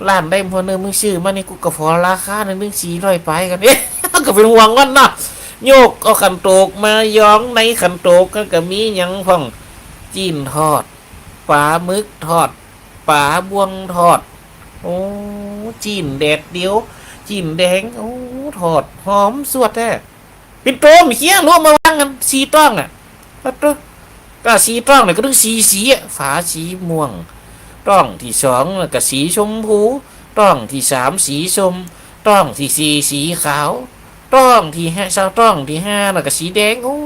ร้านได้พอเนื้อมึงซื้อมานี่กูก็พอราคาหนึ่ง400ไปกันเอ๊ะก็เป็นห่วงวันเนาะโยกเอาขันโตกมาย้องในขันโตกก็มียังพ่องจีนทอดปลาหมึกทอดปลาบวงทอดโอ้จีนแดดเดียวจีนแดงโอ้ทอดหอมสวดแท้เป็นโตมีเขี้ยรวมมาวางกันสีต้องก็สีต้องเลยก็ต้องสีฝาสีม่วงต้องที่2แล้วก็สีชมพูต้องที่3สีส้มต้องที่4สีขาวต้องที่5ต้องที่5แล้วก็สีแดงโอ้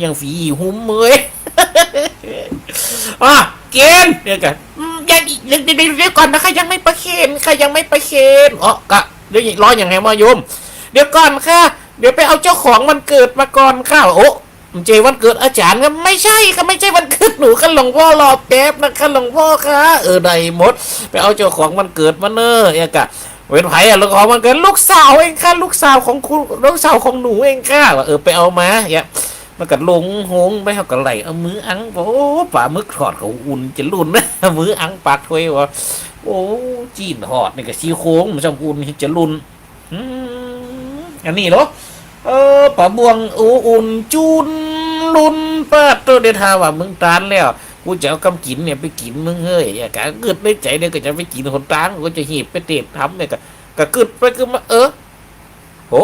ยังฝีหุ้มเมยเกณฑ์เดี๋ยวกันเดี๋ยวก่อนนะใครยังไม่ประเคนก็เดี๋ยวรออย่างไรมาโยมเดี๋ยวก่อนค่ะเดี๋ยวไปเอาเจ้าของวันเกิดมาก่อนค่ะโอ้เจวันเกิดอาจารย์ก็ไม่ใช่ค่ะไม่ใช่วันเกิดหนูค่ะหลวงพ่อรอแป๊บนะคะหลวงพ่อค่ะได้หมดไปเอาเจ้าของวันเกิดมาเนอะกะเว้นไผ่ลูกของมันเกิดลูกสาวเองค่ะลูกสาวของคุณลูกสาวของหนูเองค่ะว่าไปเอามามันกัดลงหงไปเขาก็ไหลเอามืออังโอ้ปลาหมึกทอดเขาอุ่นจะลุ่นนะมืออังปากถ้วยว่าโอ้จีนทอดนี่ก็ซี่โค้งมันจะอุ่นจะลุ่นอันนี้เหรอปลาบวงอุ่นจูนลุ่นป้าตัวเดทาว่ามึงตานแล้วกูจะเอากำกินเนี่ยไปกินมึงเฮ้ยกะเกิดในใจเนี่ยก็จะไปกินคนตานก็จะหีบไปเตะทำเนี่ยก็เกิดไปคือมาโห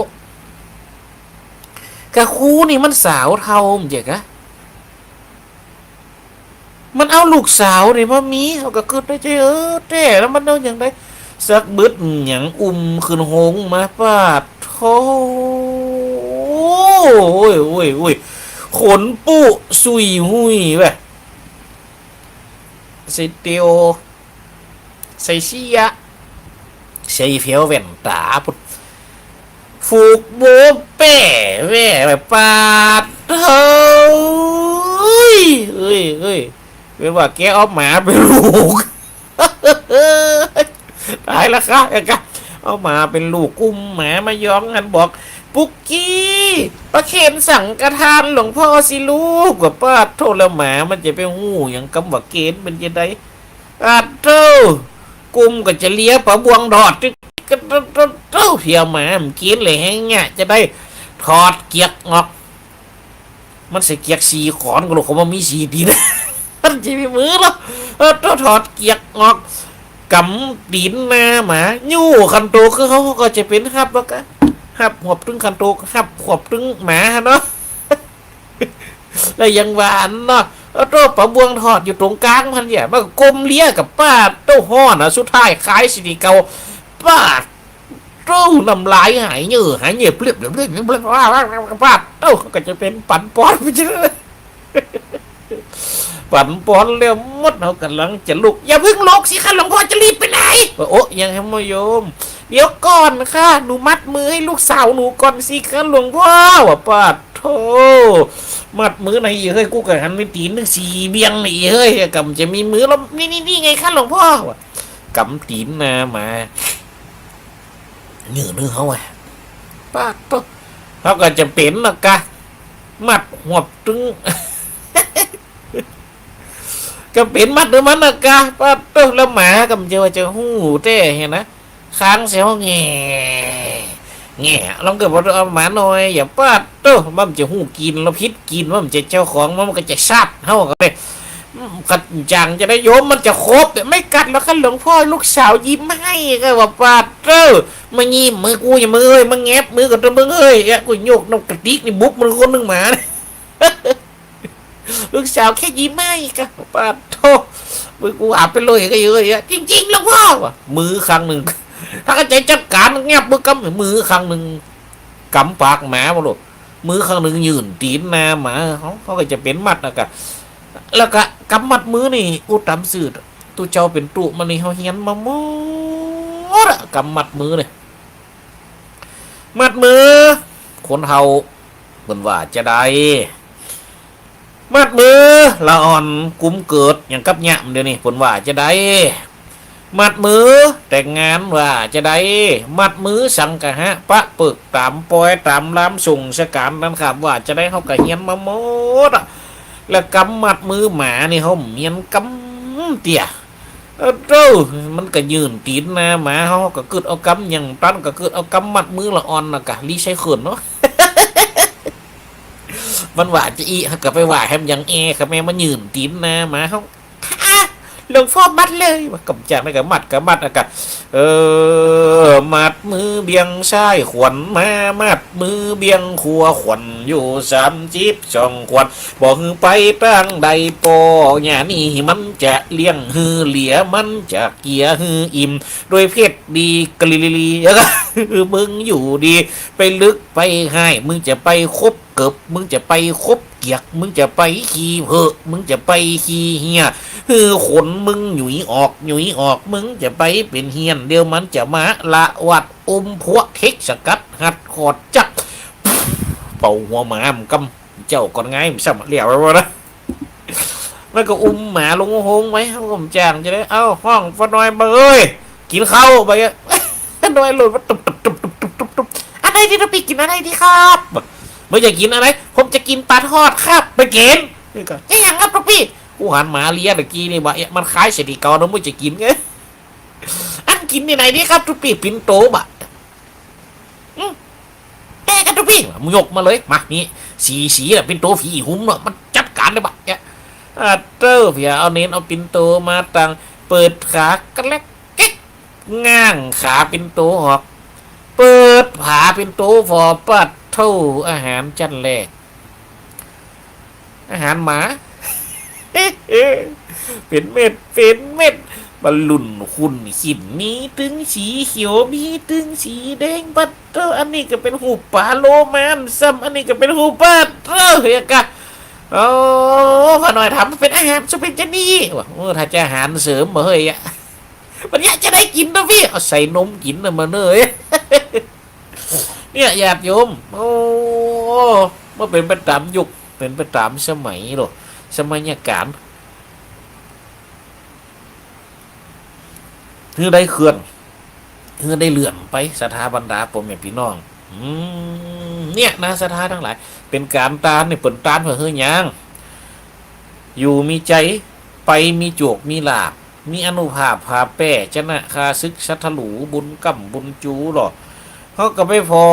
กะคูนี่มันสาวเท่ามั้งจ๊ะมันเอาลูกสาวนี่มามีเขาก็เกิดได้ใจแต่แล้วมันเอาอย่างไรสักบึดอย่างขึ้นหงมาปาดโธ่โอ้ยขนปุสุยหุยแบบใส่เตียวใส่เสียใส่เฟียวแว่นตาปุ๊บฟูกโบเป้แว่แบบปาดเฮ้ยเป็นว่าแกเอาหมาไปลูกตายแล้วค่ะเอาหมาเป็นลูกอุ้มหมามาย้องกันบอกปุกกี้ประเคนสั่งกระทานหลวงพ่อสิลูกกับป้าโทษแล้วหมามันจะไปหูอย่างกำว่าเกณฑ์เป็นยังไงเท่ากุมก็จะเลี้ยปลาบวงดอดก็เท่าเพียวหมามันกินเลยให้เงี้ยจะได้ถอดเกียกงอกมันใส่เกียกสีขอนก็ลูกเขามามีสีดีนะมันจะมีมือแล้วถอดเกียกงอก กำตีนหน้าหมายู่คันโตคือเขาก็จะเป็นฮับแล้วก็ฮับหัวตึงคันโตฮับหัวตึงหมาเนาะแล้วยังหวานเนาะโต้ปลาบวงทอดอยู่ตรงกลางมันเนี่ยมันกลมเลี้ยกับป้าโต้ห่อนะสุดท้ายขายสิริเกาป้าโต้น้ำลายหายเหยื่อเปลือกเปลือกเปลือกป้าโต้ก็จะเป็นปั่นปอนไปเจอปั่นปอนเร็วมดเขากำลังจะลุกอย่าเพิ่งลุกสิค่ะหลวงพ่อจะรีบไปไหนโอ้ยังให้โยมเดี๋ยวก่อนค่ะหนูมัดมือให้ลูกสาวหนูก่อนสิค่ะหลวงพ่อว่าป้าโธ่มัดมือไหนเฮ้ยกูกับหันไปตีนนึงสี่เบียงนี่เฮ้ยกำจะมีมือแล้วนี่ไงค่ะหลวงพ่อกำตีนนะมาเนื้อเขาไงป้าโธ่เขาก็จะเป็นนะกะมัดหัวตึงก็เป็นมัดหรือมันนะกะป้าโต้แล้วหมากำจะหูเต้เห็นนะค้างเสียวแง่ลองเกิดว่าเอาหมาหน่อยอย่าป้าโต้มันจะหูกินแล้วพิษกินมันจะเจ้าของมันก็จะชัดเท่ากันเลยกัดจังจะได้โยมมันจะครบแต่ไม่กัดแล้วค่ะหลวงพ่อลูกสาวยิ้มให้ก็ว่าป้าโต้มายิ้มมือกูอย่ามือเอ้ยมาแงบมือกับตัวมึงเอ้ยกูโยกนกกระดิกนี่บุกมันคนหนึ่งหมาลูกสาวแค่ยิ้มให้ก็ป้าโต้มือกูอาบไปเลยก็เยอะจริงๆหลวงพ่อมือครั้งหนึ่งถ้าก็ใจจัดการเงียบมือกำมือครั้งหนึ่งกำปากหมาบ่ลูกมือครั้งหนึ่งยืนตีนหน้าหมาเขาก็จะเป็นมัดนะกะแล้วก็กำมัดมือนี่อุตามสื่อตัวเจ้าเป็นตุมันนี่เขาเฮียนมาหมดกำมัดมือเลยมัดมือคนเฮาเหมือนว่าจะได้มัดมือละอ่อนกุ้มเกิดอย่างกับหยำเดี๋ยวนี้ผลว่าจะได้มัดมือแต่งงานว่าจะได้มัดมือสังกะฮะปะปึกตามปอยตามล้ำส่งสการนั่นครับว่าจะได้เขากะเฮียนมาหมดแล้วกำมัดมือหมานี่เขาเมียนกำเตี่ยมันก็ยืนตีนนะหมาเขาก็เกิดเอากำอย่างตั้นก็เกิดเอากำมัดมือละอ่อนนะกะรีใช้เขินเนาะมันว่าจะอีกับไปว่าแฮมยังครับแม่มันยืนตีนนะหมาเขาหลวงพ่อมัดเลยว่ากำจัดไม่กับมัดอากาศมัดมือเบียงซ้ายขวัญมามัดมือเบียงขัวขวัญอยู่32 ขวัญบอกคือไปตั้งใดปอเนี่ยนี่มันจะเลี้ยงฮือเหลียมันจะเกียฮืออิ่มโดยเพศดีกลิลีมึงอยู่ดีไปลึกไปให้มึงจะไปคบเกิบมึงจะไปคบเกียกมึงจะไปขี้เหอะมึงจะไปขี้เหี้ยขนมึงหยุยออกมึงจะไปเป็นเฮียนเดี๋ยวมันจะมาละวัดพวกเทคสกัดหัดขอดจักเป่าหัวหมามกำเจ้าก่อนไงมันสมัครเรียกว่านะแล้วก็หมาลงหงไหมเขาก็จางจะได้เอาห้องฟน้อยมาเอ้ยกินข้าวไปอ่ะน้อยหลุดมาตุบอะไรที่เราไปกินอะไรดีครับไม่อยากกินอะไรผมจะกินปลาทอดครับไปกินนี่ก็ยังครับพี่กูหันหมาเลี้ยตะกี้นี่ว่ามันคล้ายเสดีเกาแล้วมึงจะกินไงอันกินที่ไหนนี่ครับทุกปีปินโตบะแกกันทุกปีมึงยกมาเลยมานี่สีอะปินโตผีหุ้มเนาะมันจัดการเลยบะเนี่ยเต้าเพียเอาเน้นเอาปินโตมาตั้งเปิดขากระเล็กเก๊กง้างขาปินโตออกเปิดผาปินโตฟอปัดเท่าอาหารจันแรกอาหารหมาเป็นเม็ดบอลลุ่นคุณหินมีตึงสีเขียวมีตึงสีแดงปัดเตอร์อันนี้ก็เป็นหูปลาโลมันซ้ำอันนี้ก็เป็นหูปลาเตอร์เฮียกะโอ้พอหน่อยทำเป็นอาหารจะเป็นจะนี่วะถ้าจะอาหารเสริมมาเฮ้ยอะวันนี้จะได้กินนะพี่เอาใส่นมกินนะมาเนยเนี่ยญาติโยมโอ้เมื่อเป็นไปตามยุคเป็นไปตามสมัยหรอสมัยการคือได้เคลื่อนคือได้เลื่อนไปสถาบรรดาผมแม่พี่น้องเนี่ยนะสถาทั้งหลายเป็นการตานเนี่ยเปิดตานเพื่อเฮือยางอยู่มีใจไปมีโจกมีลาบมีอนุภาพพาแป้ชนะคาซึกชัทลูบุญกัมบุญจูหรอเขาก็ไปพอ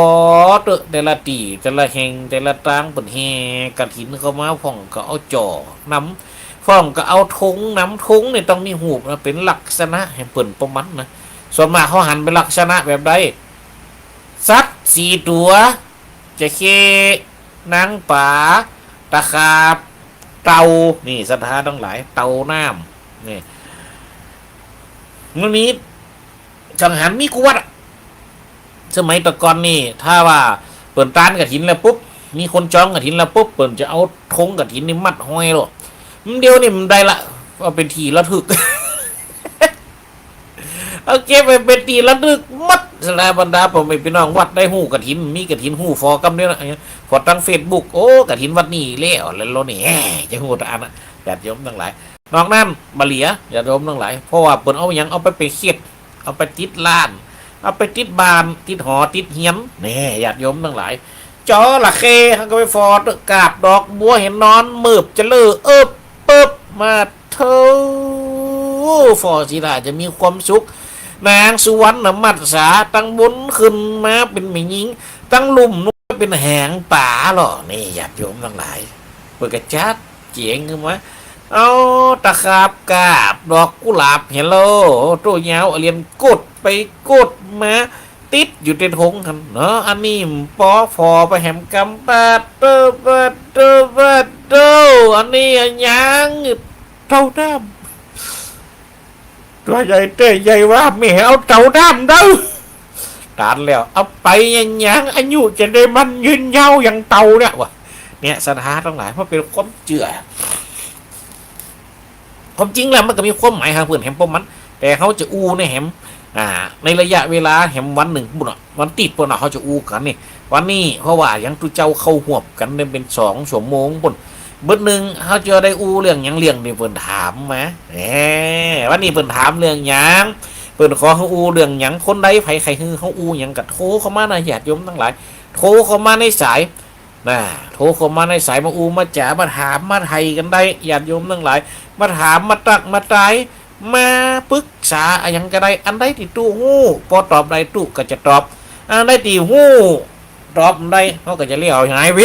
แต่ละตีแต่ละแห่งแต่ละตางเปิดแห่กระถินเขามาพ่องก็เอาจ่อนำ พร้อมก็เอาธงน้ำธงเนี่ยต้องมีหูบนะเป็นลักษณะแห่งเปิ่นประมันนะส่วนมากเขาหันเป็นลักษณะแบบใดสัตว์สี่ตัวจะเคนางป่าตะขาบเต่านี่ศรัทธาทั้งหลายเต่าน้ำนี่วันนี้จังหันมีกวัดสมัยตะกอนนี่ถ้าว่าเปิ่นตานกระถินแล้วปุ๊บมีคนจองกระถินแล้วปุ๊บเปิ่นจะเอาธงกระถินนี่มัดห้อยหรอกเดียวนี่มันได้ละว่าเป็นทีละถึก เอาเก็บไปเป็นทีละถึกมัดสลาบรรดาผมไม่พี่น้องวัดได้หูกระถินมีกระถินหูฟอกำเนี่ยนะพอตั้งเฟซบุ๊กโอ้กระถินวัดนี่แล้วแล้วนี่จะหูตาอันนะญาติโยมทั้งหลายนอกนั้นบาเลียญาติโยมทั้งหลายเพราะว่าเปิ่นเอาอย่างเอาไปเขียดเอาไปติดล้านเอาไปติดบานติดหอติดเฮียนนี่ญาติโยมทั้งหลายจอละเคเขาก็ไปฟอดกาบดอกบัวเห็นนอนมืบจะเลือเปิบมาเธอฟอสิล่ะจะมีความสุขนางสุวรรณมัดสาตั้งบุญขึ้นมาเป็นแม่หญิงตั้งลุ่มนู้นเป็นแหงป่าหรอนี่ญาติโยมทั้งหลายเปิดกระจัดเจียงขึ้นมาเอาตะขาบกาบดอกกุหลาบเฮลโลตัวยาวเรียนกดไปกดมาติดอยู่ในธงกันเนาะอันนี้ปอฟอไปแหมกำปัดเตออันนี้ยังเท่าน้ำตัวใหญ่เต้ใหญ่ว่าไม่เอาเท่าน้ำเด้อตานแล้วเอาไปยังอายุจะได้มันยืนยาวอย่างเต่าเนี่ยวะเนี่ยศรัทธาทั้งหลายเพราะเป็นความเชื่อความจริงแล้วมันก็มีความหมายหาเพื่อนแหมปมมันแต่เขาจะอูในแหมในระยะเวลาแหมวันหนึ่งบุญวันติดปุ่นเขาจะอูกันนี่วันนี้เพราะว่ายังตุเจ้าเข้าหวบกันเป็น2 ชั่วโมงปุ่นเบิดหนึ่งเขาจะได้อูเรื่องยังเรื่องนี่เปิ่นถามมาวันนี้เปิ่นถามเรื่องยังเปิ่นขอเขาอูเรื่องยังคนใดไผใครคือเขาอูยังกัดโทรเข้ามานะญาติโยมทั้งหลายโทรเข้ามาในสายโทรเข้ามาในสายมาอูมาจ๋ามาถามมาไทยกันได้ญาติโยมทั้งหลายมาถามมาตักมาตายมาปรึกษาอย่างก็ได้อันใดที่ตู้หู้พอตอบได้ตู้ก็จะตอบอันใดที่หู้ตอบได้เขาก็จะเลี้ยวหายไป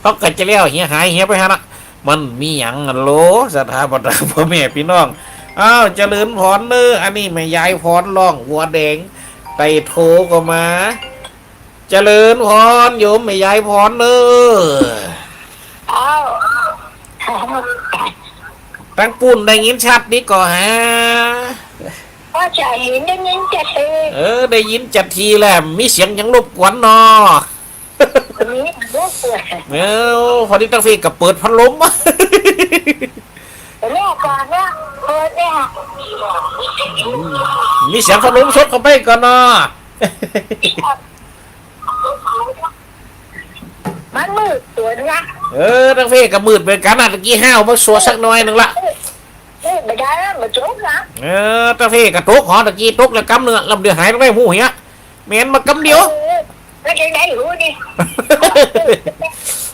เขาก็จะเลี้ยวหายไปฮะนะมันมีอย่างโลสถาบันพ่อแม่พี่น้องอ้าวเจริญพรเนออันนี้แม่ยายพรร้องวัวแดงไต่โทก็มาเจริญพรโยมแม่ยายพรเนอตั้งปุ่นได้ยินชัดนี่ก่อฮะว่าจะเห็นได้ยินจัดทีได้ยินจัดทีแหละมีเสียงยังรบกวนนอพอดีตั้งฟีกับเปิดพัดลมแม่ก่อนนะเปิดเนี่ยมีเสียงพัดลมชดเข้าไปก่อนนอมันมืดตัวนะตั้งฟีกับมืดเป็นกันตะกี้ห้าวมาสัวสักหน่อยนึงละไม่ได้แล้วมาจุกนะตั้งฟีกับตุกหอตะกี้ตุกแล้วกำเนื้อลำเดือดหายไปหูเหี้ยเมียนมากำเดียวแล้วจะได้รู้ดิ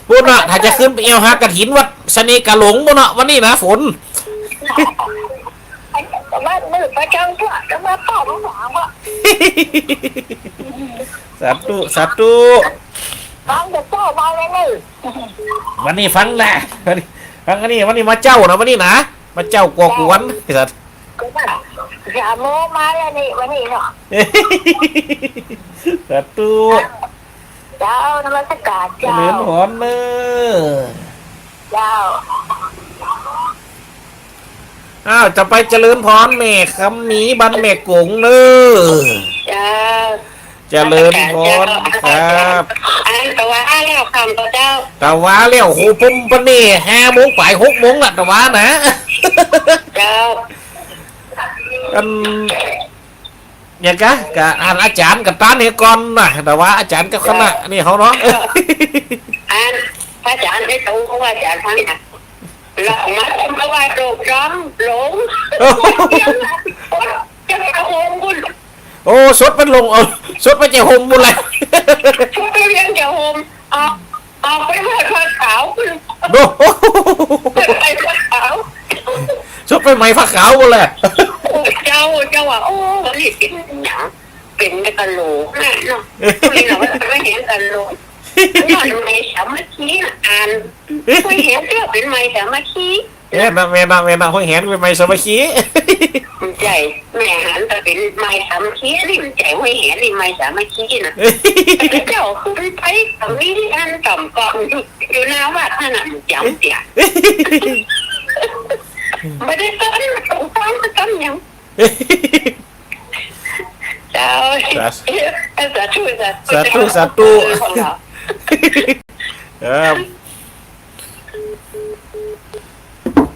พูดนะถ้าจะขึ้นไปเอวหากระถินวัดสนีกะหลงบ่เนาะวันนี้นะฝนมามืดประจังเถอะจะมาตอบคำถามว่าสาธุฟังจะโตมาเลยวันนี้ฟังแหละฟังอันนี้วันนี้มาเจ้านะวันนี้นะมาเจ้ากอกวนสัตว์อย่าโมมาเลยนี่วันนี้เนาะสาธุเจ้านมัสการเจ้าเลื่อนหอนเลยเจ้าจะไปเจริญพรแม่คำมีบันแม่กงเนอเจ้าเจริญพรครับตะวันแล้วคำเจ้าตะวันแล้วโหปุ่มปนนี่5 โมงไป6 โมงละตะวันนะเจ้ากันอย่างกะอาจารย์กับตาเนี่ยก่อนนะแต่ว่าอาจารย์กับคณะนี่เขาเนาะอาจารย์ได้ตู้เขาว่าอาจารย์ฟังนะหลอกมาเพราะว่าโดดร้องหลงจะไปโฮมบุญโอ้สดมันลงสดมันจะโฮมบุญเลยชุดไปเรียนจะโฮมเอาไปเพื่อผ้าขาวโอ้ไปผ้าขาวสดไปไหมผ้าขาวบุญเลยเจ้าว่าโอ้รีบกินหนังเป็นกันโหลกแน่เนาะนี่เราไม่เห็นกันโหลก ย้อนไม่สามัคคีน่ะอ่านคุยเห็นเรื่องเป็นไม่สามัคคี แม่นะห้อยแหนไปไม่สมัคคี ใจแม่หันแต่เป็นไม่สามัคคีนี่มันใจคุยเห็นนี่ไม่สามัคคีนะเจ้าคุณไปตรงนี้อันต่ำก่อนอยู่หน้าวัดนั่นน่ะจำเสียไม่ได้ต้นถูกต้องต้นยังเจ้าสาธุ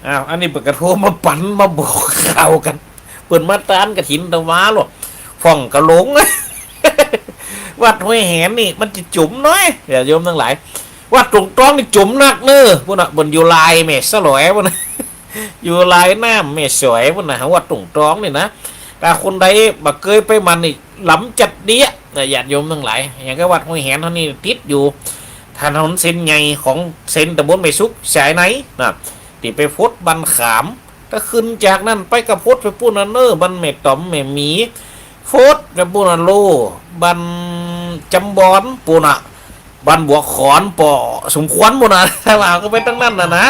อ้าวอันนี้เปิดกระโทรมาปั่นมาบอกข่าวกันเปิดมาตานกระถินตะว้าหรอฟ่องกระหลงวัดห้วยแหนนี่มันจะจุ่มน้อยอย่าโยมทั้งหลายวัดตรงต้องนี่จุ่มนักเนอะพวกน่ะบนอยู่ลายแม่สลอยพวกน่ะอยู่ลายน้ำแม่สวยพวกน่ะวัดตรงต้องนี่นะแต่คนใดบักเคยไปมันนี่หล้ำจัดเดี้ยอย่าโยมทั้งหลายอย่างก็วัดห้วยแหนเท่านี้ติดอยู่ถนนเส้นใหญ่ของเส้นตะบนไม่ซุกสายไหนนะที่ไปพดบันขามถ้าขึ้นจากนั้นไปกับพดไปปูนันเนอร์บันเมตอมเมหมีโฟดไปปูนันโลบันจำบอนปูนะบันบวกขอนปอสมควรปูนะถ้าว่าก็ไปตั้งนั้นนะ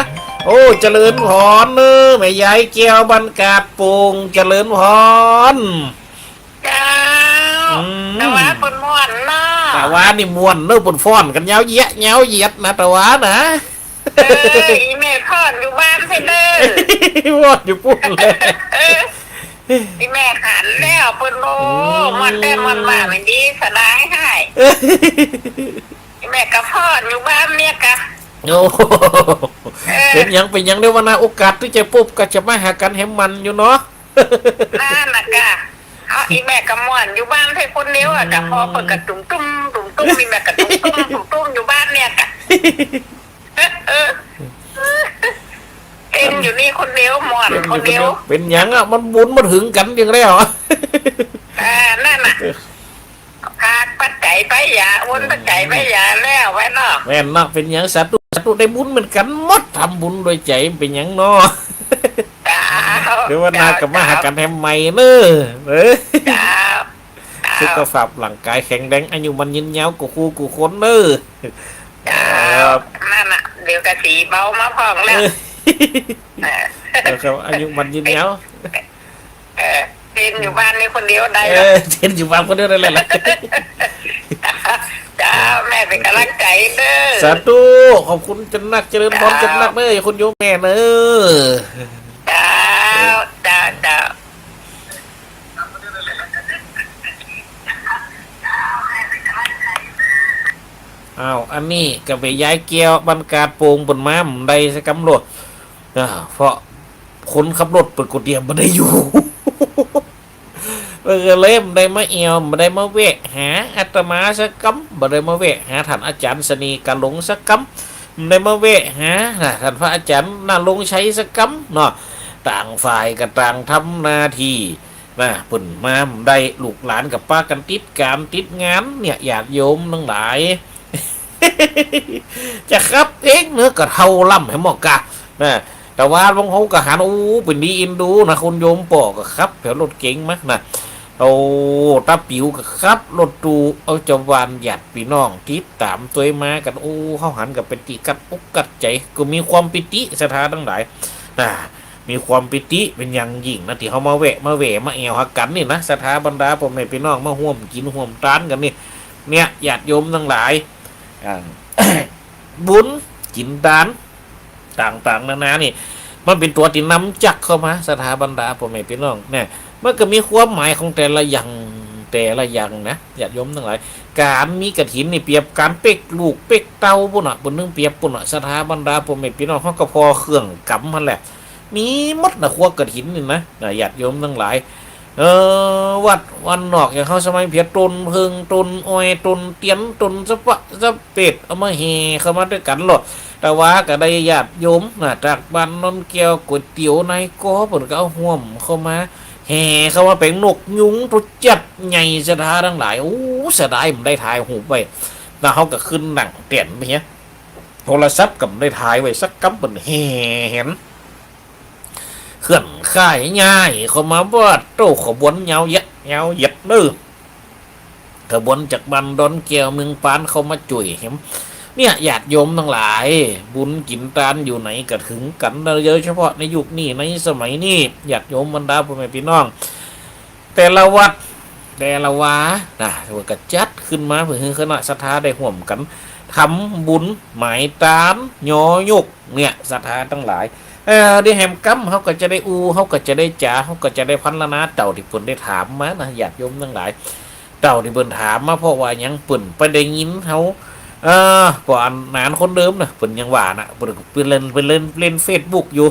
โอ้เจริญพรเนอแม่ยายแก้วบันกาดโป่งเจริญพรเจ้าแต่ว่าคนม่วนเนาะแต่ว่านี่ม่วนเนอปนฟ้อนกันเย้าเยะเย้าเยียดนะแต่ว่านะอีแม่พ่อนอยู่บ้านไปเลยม่วนอยู่ปุ่นเลยอีแม่หันแล้วปุ่นโอ้มันได้มันมาไม่ดีสลายให้อีแม่กับพ่อนอยู่บ้านเมียกะโอ้เป็นยังได้วันนาโอกาสที่จะปุ๊บก็จะมาหากันให้มันอยู่เนาะนั่นน่ะกะเอาอีแม่กับม่วนอยู่บ้านให้คนเดียวอ่ะกะพอเปิดกระตุ้มอีแม่กระตุ้มอยู่บ้านเนี่ยกะเป็นอยู่นี่คนเดียวหมอนคนเดียวเป็นยังอ่ะมันบุญมันหึงกันอย่างไรเหรอนั่นน่ะขาดปัจจัยไปอย่าวนปัจจัยไปอย่าแล้วไว้เนาะแม่นเนาะเป็นยังสาธุได้บุญเหมือนกันหมดทำบุญโดยใจเป็นยังเนาะเดี๋ยววันนากับมาหากันแฮมใหม่เนอะสุขภาพร่างกายแข็งแรงอายุมันยืนยาวกูคู่กูคนเนอะนั่นน่ะเดี๋ยวกะสีเบามาพองแล้วครับอายุมันยืนยาวเต้นอยู่บ้านนี่คนเดียวได้เต้นอยู่บ้านคนเดียวได้เลยล่ะจ้าแม่เป็นกำลังใจเด้อสาธุขอบคุณจันนักเจริญพรจันนักเนอะคุณโยมแม่เนอะจ้าอ้าวอันนี้ก็ไปย้ายแก้วบรรกาดโป่งบนม้ามได้สักกำรถเพราะคนขับรถเปิดกดเดียมมาได้อยู่เล่มได้มาเอวมาได้มาเวะหาอาตมาสักกำมาได้มาเวะหาท่านอาจารย์สนีกาหลงสักกำได้มาเวะหาท่านพระอาจารย์น่าลงใช้สักกำเนาะต่างฝ่ายกับต่างทำหน้าที่นะปุ่นมาได้ลูกหลานกับป้ากันติดการติดงานเนี่ยญาติโยมทั้งหลายจะครับเองเนื้อก็เท่าล่ำให้หมอกกะนะแต่ว่าบางเขาก็หันเป็นดีอินดูนะคนโยมปอกก็ครับแถวรถเก๋งมั้งนะเอาตาปิวก็ครับรถตูเอาจวานหยัดพี่น้องติดตามตัวมากันเขาหันกับเป็นติกัดอกกัดใจก็มีความปิติศรัทธาทั้งหลายนะมีความปิติเป็นอย่างยิ่งนะที่เขามาแวะมาแอวหักกันนี่นะศรัทธาบรรดาพ่อแม่พี่น้องมาห่วมกินห่วมตานกันนี่เนี่ยญาติโยมทั้งหลายบุญกินดานต่างๆนานานี่มันเป็นตัวที่นำจักเข้ามาสถาบันดาพ่อแม่พี่น้องเนี่ยมันก็มีความหมายของแต่ละอย่างนะญาติโยมทั้งหลายการมีกฐินนี่เปรียบการเป๊กลูกเป๊กเต้าปุ่นอ่ะบนนึงเปรียบปุ่นอ่ะสถาบันดาพ่อแม่พี่น้องเขาก็พอเครื่องกำมันแหละมีมดนะครัวกฐินนี่นะญาติโยมทั้งหลายวัดวันนอกอย่างเขาสมัยเพียรตนเพิงตนอ้อยตนเตียนตนสะปะสะเป็ดเอามาเฮเข้ามาด้วยกันหรอกแต่ว่าก็ได้ญาติโยมนะจากบ้านนนเกียวก๋วยเตี๋ยวนายก้อผลก็เอาห่วมเข้ามาแห่เข้ามาเป็นนกยุงทุจัดใหญ่สะท้าทั้งหลายเสียดายผมได้ถ่ายหูไปแล้วเขาก็ขึ้นหนังเตียนไปเนี้ยโทรศัพท์กับได้ถ่ายไว้สักกำเป็นแห่เห็นเคลื่อนข่ายง่ายเขามาว่าโต้ขบวนเงาเย็ดเนื้อ กระบวนจากบันดอนแก้วเมืองปานเขามาจุ่ยเห็นเนี่ยญาติโยมทั้งหลายบุญกินตานอยู่ไหนก็ถึงกันโดยเฉพาะในยุคนี้ในสมัยนี้ญาติโยมบรรดาพ่อแม่พี่น้องแต่ละวัดแต่ละวานะก็จัดขึ้นมาเพื่อให้คณะศรัทธาได้ร่วมกันทำบุญหมายตามยอยกเนี่ยศรัทธาทั้งหลายได้แหมกัมเขาก็จะได้เขาก็จะได้จ่าเขาก็จะได้พันละนาเต่าที่เพิ่นได้ถามมานะญาติโยมทั้งหลายเต่าที่เพิ่นถามมาเพราะว่ายังเพิ่นไปได้ยินเขาก่อนนานคนเดิมนะเพิ่นยังว่านะเพิ่นเล่น Facebook อยู่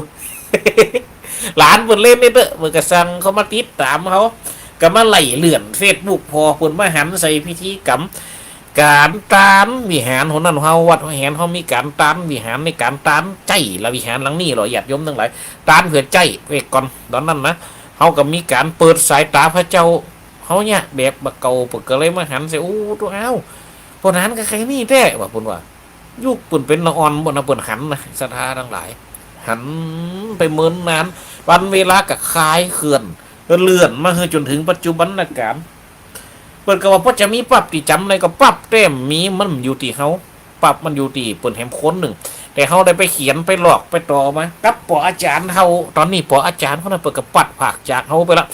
หลานเพิ่นเล่นนี่เด้อเพิ่นก็สั่งเขามาติดตามเขาก็มาไล่เลื่อน Facebook พอเพิ่นมาหันใส่พิธีกรรมการตานวิหารของนั้นเฮาวัดแหนเฮามีการตานวิหารในการตานใจละวิหารหลังนี้หรอญาติโยมทั้งหลายตานเพื่อใจไว้ก่อนตอนนั้นนะเฮาก็มีการเปิดสายตาพระเจ้าเฮาเนี่ยแบบบักเก่าเพิ่นก็เลยมาหันใส่ตัวเอ้าพวกนั้นก็ใครนี่แท้ว่าเพิ่นว่ายุคเพิ่นเป็นละอ่อนบ่นะเพิ่นหันนะศรัทธาทั้งหลายหันไปเหมือนนั้นวันเวลาก็คลายเคลื่อนเลื่อนมาจนถึงปัจจุบันการเปิดก็ว่าพอจะมีปรับตีจำอะไรก็ปรับเต็มมีมันอยู่ที่เขาปรับมันอยู่ที่เปิดแหมคนหนึ่งแต่เขาได้ไปเขียนไปหลอกไปต่อมากับปออาจารย์เขาตอนนี้ปออาจารย์เขาน่ะเปิดกับปัดผักจากเขาไปละ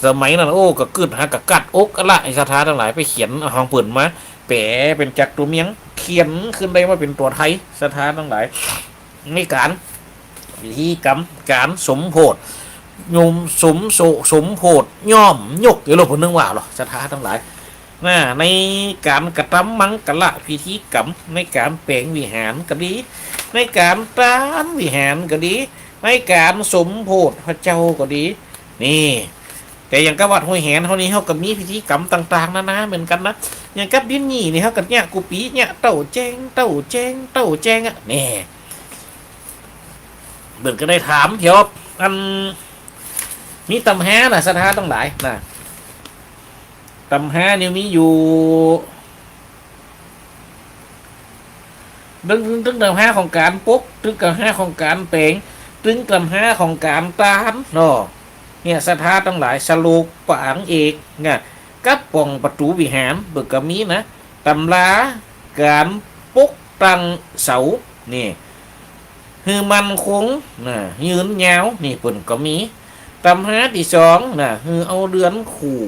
สมัยนั้นโอ้ก็กึดหากับกัดอกอะไรไอ้ศรัทธาทั้งหลายไปเขียนห้องเปิดมาแปะเป็นจักรตัวเมียงเขียนขึ้นได้มาเป็นตัวไทยศรัทธาทั้งหลายในการวิธีกรรมการสมโพธิยมสมโพธิย่อมยกเดี๋ยวเราพูดนึงว่าหรอศรัทธาทั้งหลายในการกระทำมังกรพิธีกรรมในการแปลงวิหารก็ดีในการตานวิหารก็ดีในการสมโพธิพระเจ้าก็ดีนี่แต่อย่างกับวัดห้วยแหนเท่านี้เขาก็มีพิธีกรรมต่างๆนะเหมือนกันนะอย่างกับดิ้นนี่นี่เขาก็เนี่ยกูปีเนี่ยเต่าแจ้งอ่ะนี่เบิร์ก็ได้ถามเดี๋ยวอันมีตำแหน่ะศรัทธาต้องหลายนะตำแหเนี่ยมีอยู่ตึงตำแหของการปุ๊กตึงตำแหของการเป่งตึงตำแหของการตานเนาะเนี่ยศรัทธาต้องหลายสลูกปางเอกเนี่ยกับป่องประตูวิหารเบิกก็มีนะตำราการปุ๊กตังเสานี่คือมันคงนะยืนยาวนี่ปุ่นก็มีตำหาที่สองนะคือเอาเดือนขู่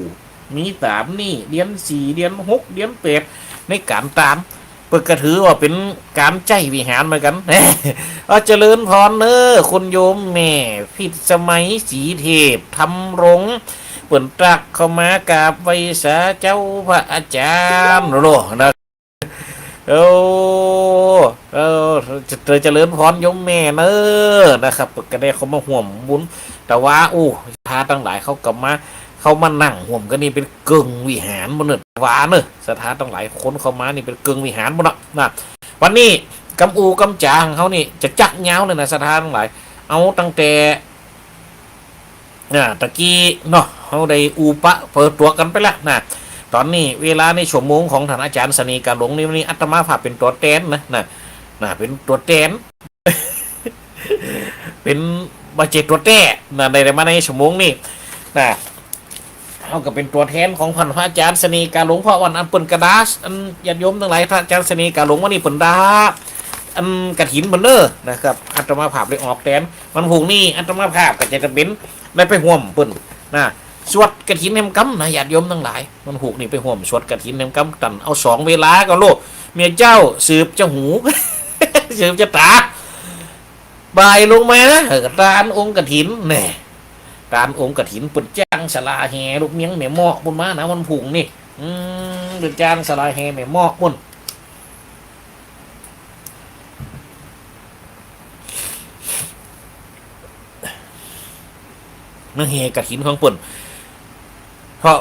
มีสามนี่เดือนสี่เดือนหกเดือนเป็ดในการตามเปิดกระถือว่าเป็นการใจวิหารเหมือนกันเอาเจริญพรเนอคนโยมแม่พิสมัยสีเทพทำรงเปิดตรักเข้ามากราบไว้สาเจ้าพระอาจารย์โลนะเจริญพรโยมแม่เนอนะครับก็ได้เขามาห่วมบุญแต่ว่าพาตั้งหลายเขากลับมาเขามานั่งห่วมกันนี่เป็นเกิงวิหารบนเนิดวาเนอะสถานตั้งหลายคนเขามานี่เป็นเกิงวิหารบนนะวันนี้กำจ่าของเขานี่จะจักเงาเลยนะสถานตั้งหลายเอาตั้งแต่ตะกี้เนาะเขาได้ปะเปิดตัวกันไปแล้วนะตอนนี้เวลาในชั่วโมงของท่านอาจารย์สนีการหลงนี่วันนี้อาตมาภาพเป็นตัวแทนนะเป็นตัวแทน เป็นบาเจตัวแท้ได้มาในชั่วโมงนี้นะเขาก็เป็นตัวแทนของพันพระอาจารย์สนีการหลงเพราะวันอันเปิ่นกระดาษอันญาติโยมทั้งหลายพระอาจารย์สนีการหลงวันนี้เปิ่นดาอันกระถินเปิ่นเนอนะครับอาตมาภาพเลยออกแทนวันพรุ่งนี้อาตมาภาพก็จะเป็นได้ไปห่วมเปิ่นนะสวดกฐินแห่งกรรมนะญาติโยมทั้งหลายมันผูกนี่ไปห่วมสวดกฐินแห่งกรรมตันเอา2เวลาก็โลกเมียเจ้าสืบเจ้าหู สืบเจ้าตาบายลงมาตาองค์กฐินแน่ตาองค์กฐินปุจจ้างสลาแห่ลูกเมียงแม่หม้อปุ่นมานะมันผูกนี่ปุจจ้างสลาแห่แม่หม้อปุ่นนั่งแห่กฐินของปุ่นเพราะ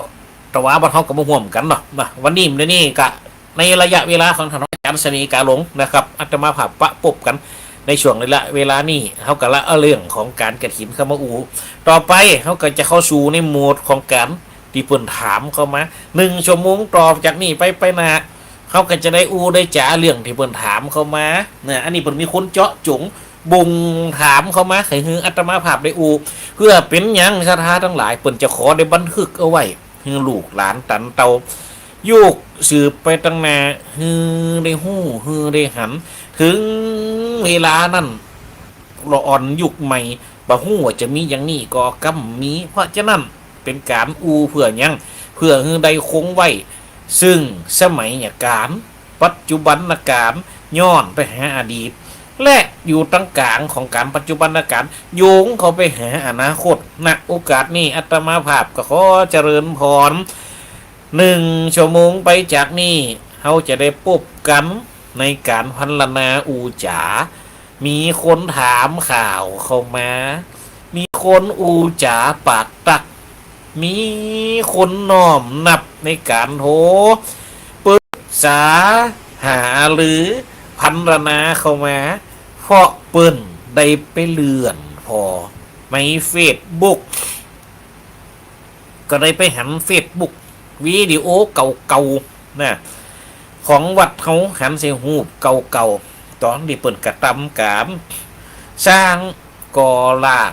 ตะวาบ้านเขาก็มาห่วมกันเนาะวันนี้ในนี่กะในระยะเวลาของท่านอาจารย์สนีกาหลงนะครับอาตมาภาพปะปบกันในช่วงระยะเวลานี้เขาก็ละเรื่องของการกฐินเข้ามาต่อไปเขาก็จะเข้าสู่ในโหมดของการที่เปิ่นถามเข้ามา1 ชั่วโมงต่อจากนี้ไปนะเขาก็จะได้ได้จ่าเรื่องที่เปิ่นถามเข้ามาเนี่ยอันนี้เปิ่นมีคนเจาะจงบุงถามเข้ามาให้คืออาตมาภาพได้เพื่อเป็นยังศรัทธาทั้งหลายเปิ่นจะขอได้บันทึกเอาไว้ให้ลูกหลานตันเตา โยกสืบไปตั้งนาฮือได้หู้ฮือได้หันถึงเวลานั้นเราอ่อนยุคใหม่บ่ฮู้ว่าจะมีอย่างนี้ก็กำมี เพราะฉะนั้นเป็นการเพื่อยังเพื่อฮือได้คงไว้ซึ่งสมัยการปัจจุบันการย้อนไปหาอดีตและอยู่ตรงกลางของการปัจจุบันการโยงเขาไปหาอนาคตณโอกาสนี้อาตมาภาพก็ขอเจริญพร1 ชั่วโมงไปจากนี้เขาจะได้พบกันในการพันลนาจ๋ามีคนถามข่าวเข้ามามีคนจ๋าปากตักมีคนน้อมนับในการโทรปรึกษาหาหรือพันรนาเข้ามาเพราะเปิ้นได้ไปเลื่อนพอในเฟซบุ๊กก็ได้ไปหันเฟซบุ๊กวิดีโอเก่าๆนะของวัดเขาหันเสียหูปเก่าๆตอนที่เปิ้นกระทำการสร้างก่อล่าง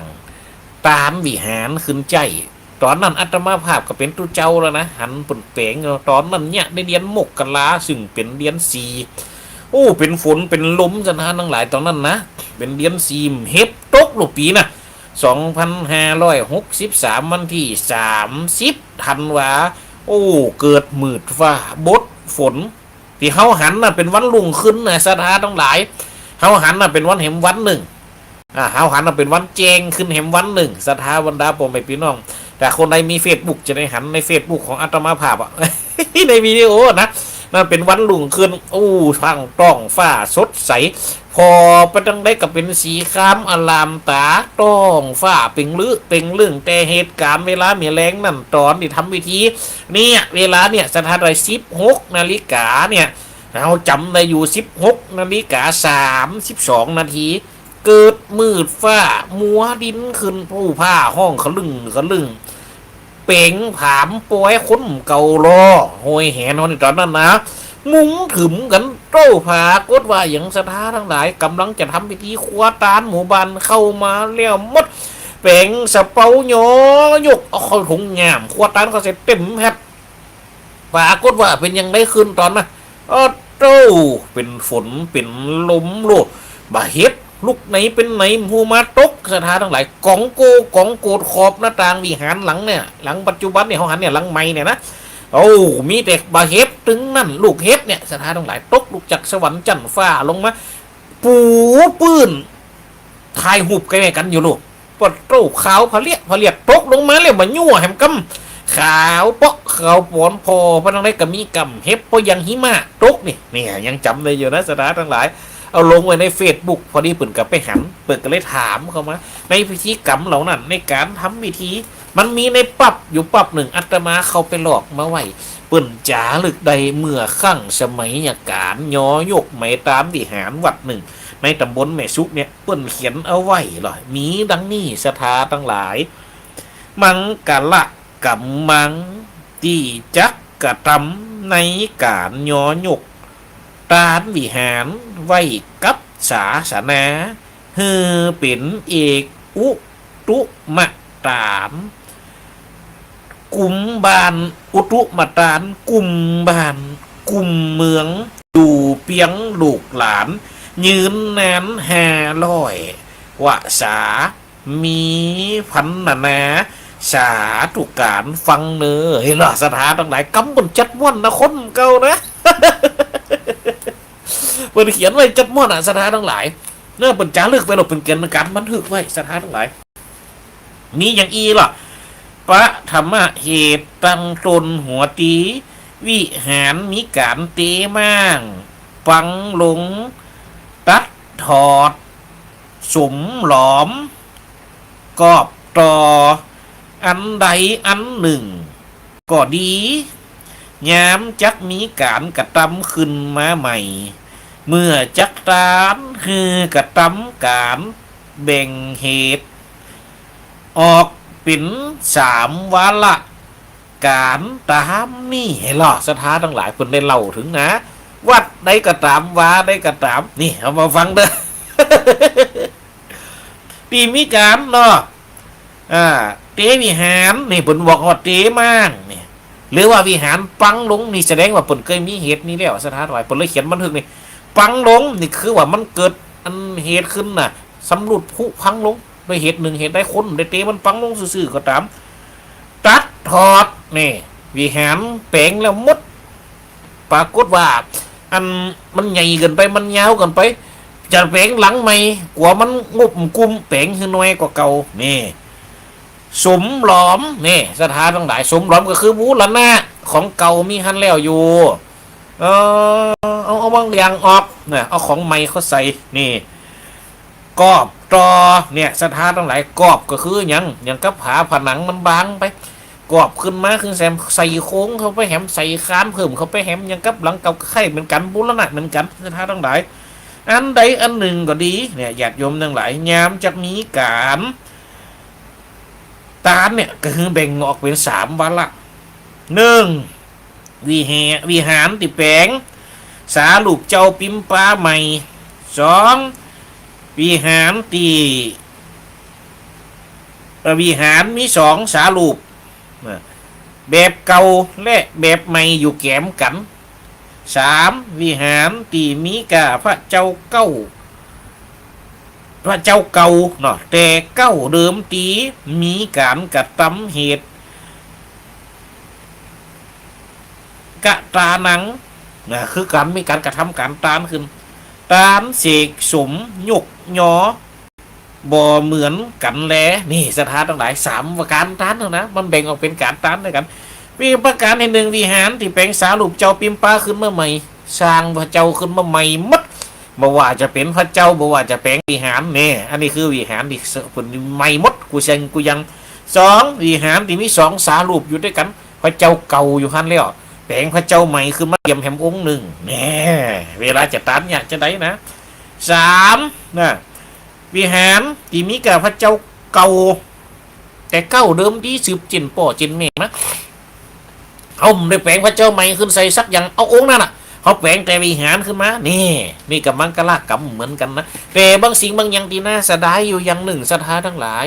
ตามวิหารขึ้นใจตอนนั้นอาตมาภาพก็เป็นตุเจ้าแล้วนะหันเปิ่นเป๋งตอนนั้นเนี่ยได้เรียนมกกะลาซึ่งเป็นเรียนซีเป็นฝนเป็นลมจะนะทั้งหลายตอนนั้นนะเป็นเรียนซีมเฮ็บตกลูกปีนะ2563วันที่30ธันวาเกิดมืดฟ้าบดฝนที่เฮาหันน่ะเป็นวันรุ่งขึ้นนะสถานทั้งหลายเฮาหันน่ะเป็นวันแห่งวันหนึ่งเฮาหันน่ะเป็นวันแจ้งขึ้นแห่งวันหนึ่งสถาบรรดาพ่อแม่พี่น้องแต่คนใดมีเฟซบุ๊กจะได้หันในเฟซบุ๊กของอาตมาภาพในวิดีโอนะนั่นเป็นวันรุ่งขึ้นทางต้องฟ้าสดใสพอไปตั้งได้กับเป็นสีครามอลามตาต้องฟ้าเป็นเรื่องแต่เหตุการณ์เวลามีแรงนั่นตอนที่ทำวิธีเนี่ยเวลาเนี่ยสถานใด16 นาฬิกาเนี่ยเราจำได้อยู่16 นาฬิกา32 นาทีเกิดมืดฟ้ามัวดินขึ้นผู้ผ้าห้องขลึงเป่งผามปวยคนเก่ารอโหยแหนในตอนนั้นนะมุ้งถึมกันโต้ผากดว่าอย่างสถานทั้งหลายกำลังจะทำพิธีคว้าตานหมู่บ้านเข้ามาแล้วมดเป่งสะเปาหยอยกเอาเข้าถุงงามคว้าตานเขาเสร็จเต็มแฮบปากดว่าเป็นยังได้ขึ้นตอนนะโต้เป็นฝนเป็นลมโลบาเฮ็ดลูกไหนเป็นไหนหูมาตกสถานทั้งหลายกองโกดขอบหน้าต่างวิหารหลังเนี่ยหลังปัจจุบันเนี่ยเขาหันเนี่ยหลังไม้เนี่ยนะมีเด็กบาเฮ็บถึงนั่นลูกเฮ็บเนี่ยสถานทั้งหลายตกลูกจากสวรรค์จันทร์ฟ้าลงมาปูปื้นทายหุบกันอยู่ลูกปดโต้ขาวพะเลียดตกลงมาเลยมายั่วแหมกำขาวเปาะขาวปอนพอพนังได้กับมีกำเฮ็บพอยังหิมะตกนี่ยังจำได้อยู่นะสถานทั้งหลายเอาลงไว้ในเฟซบุ๊กพอดีเปิ่นกับไปหันเปิดก็เลยถามเขามาในพิธีกรรมเหล่านั้นในการทำพิธีมันมีในปับอยู่ปับหนึ่งอาตมาเขาไปหลอกมาไว้เปิ่นจ๋าลึกใดเมื่อข้างสมัยการย้อยกไม่ตามที่หารวัดหนึ่งในตำบลแม่ซุกเนี่ยเปิ่นเขียนเอาไว้หรอมีดังนี้สถาทั้งหลายมังกะละกัมมังที่จักกะทำในการย้อยกตานวิหารไว้กับศาสนาฮือเป็นเอกอุตุมะตานกุมบานอุตุมะตานกุมบานกุมเมืองดูเปียงลูกหลานยืนนาน500วะสามีพันนาสาธุการฟังเนอเห็นหรอสถานทั้งหลายกำบนจัดม่วนนะคนเก่านะเปิดเขียนไว้จัดม่วนสถานทั้งหลายเนื่อเป็นจารึกไปหรอกเป็นเกณฑ์การบันทึกไว้สถานทั้งหลายมีอย่างอีล่ะปะธรรมะเหตุตั้งตนหัวตีวิหารมีการเตมั่งฟังหลงตัดถอดสมหลอมกอบต่ออันใดอันหนึ่งก็ดียามจักมีการกระทำขึ้นมาใหม่เมื่อจักตานคือกระทำการแบ่งเหตุออกเป็น3 วาระการตามนี่ให้หล่อสถานทั้งหลายเพิ่นได้เล่าถึงนะวัดได้กระตามวาได้กระตามนี่เอามาฟังเด้อ ปีมีการเนาะเตวิหารนี่เพิ่นบอกว่าเตมั่งนี่ หรือว่าวิหารปังหลงนี่แสดงว่าเปิ่นเคยมีเหตุนี้แล้วสถานไว้เปิ่นเลยเขียนบันทึกนี่ปังหลงนี่คือว่ามันเกิดอันเหตุขึ้นน่ะสำรุดผุพังลงด้วยเหตุหนึ่งเหตุใดคนได้เตะมันปังลงซื่อๆก็ตามตัดถอดนี่วิหารแปลงแล้วมดปรากฏว่าอันมันใหญ่เกินไปมันยาวเกินไปจะแปลงหลังใหม่กว่ามันงบกุมแปลงคือน้อยกว่าเก่านี่สมหลอมนี่สถานทั้งหลายสมหลอมก็คือบูรณะของเก่ามีหันแล้วอยู่เอาบางอย่างออกเนี่ยเอาของใหม่เขาใส่นี่กรอบตอเนี่ยสถานทั้งหลายกรอบก็คืออย่างกับผาผนังมันบางไปกรอบขึ้นมาคือแซมใส่โค้งเขาไปแหมใส่คานเพิ่มเขาไปแหมอย่างกับหลังเก่าไข่เหมือนกันบูรณะเหมือนกันสถานทั้งหลายอันใดอันหนึ่งก็ดีเนี่ยญาติโยมทั้งหลายยามจะมีการตานเนี่ยก็คือแบ่งออกเป็น3วันละ1วิหารติแปลงสาลูกเจ้าปิมปาใหม่2วิหารตีวิหารมี2สาลูกแบบเก่าและแบบใหม่อยู่แกมกัน3วิหารตีมีกาพระเจ้าเก่าเนาะแต่เก้าเดิมตีมีการกระทำเหตุกะตาหนังนะคือการมีการกระทำการตานขึ้นตานเสกสมหยกหยอบ่เหมือนกันแลนี่สถานทั้งหลาย3ประการตานเท่านะมันแบ่งออกเป็นการตานด้วยกันวิประการที่1วิหารที่แปลงสารูปเจ้าปิมปาขึ้นมาใหม่สร้างพระเจ้าขึ้นมาใหม่มัดบ่ว่าจะเป็นพระเจ้าบ่ว่าจะแปลงวิหารเนี่ยอันนี้คือวิหารที่ผลใหม่มดกูยัง2วิหารที่มี2สารูปอยู่ด้วยกันพระเจ้าเก่าอยู่หันแล้วแปลงพระเจ้าใหม่คือมาเตรียมแหมองค์หนึ่งเนี่ยเวลาจะตัดเนี่ยจะได้นะ3นะวิหารที่มีกับพระเจ้าเก่าแต่เก่าเดิมที่สืบจินป่อจินเมฆนะเขาได้แปลงพระเจ้าใหม่ขึ้นใส่สักอย่างเอาองค์นั่นน่ะเขาแปลงแต่วิหารขึ้นมานี่กับมังกรกรรมเหมือนกันนะแต่บางสิ่งบางอย่างที่น่าเสียดายอยู่อย่างหนึ่งศรัทธาทั้งหลาย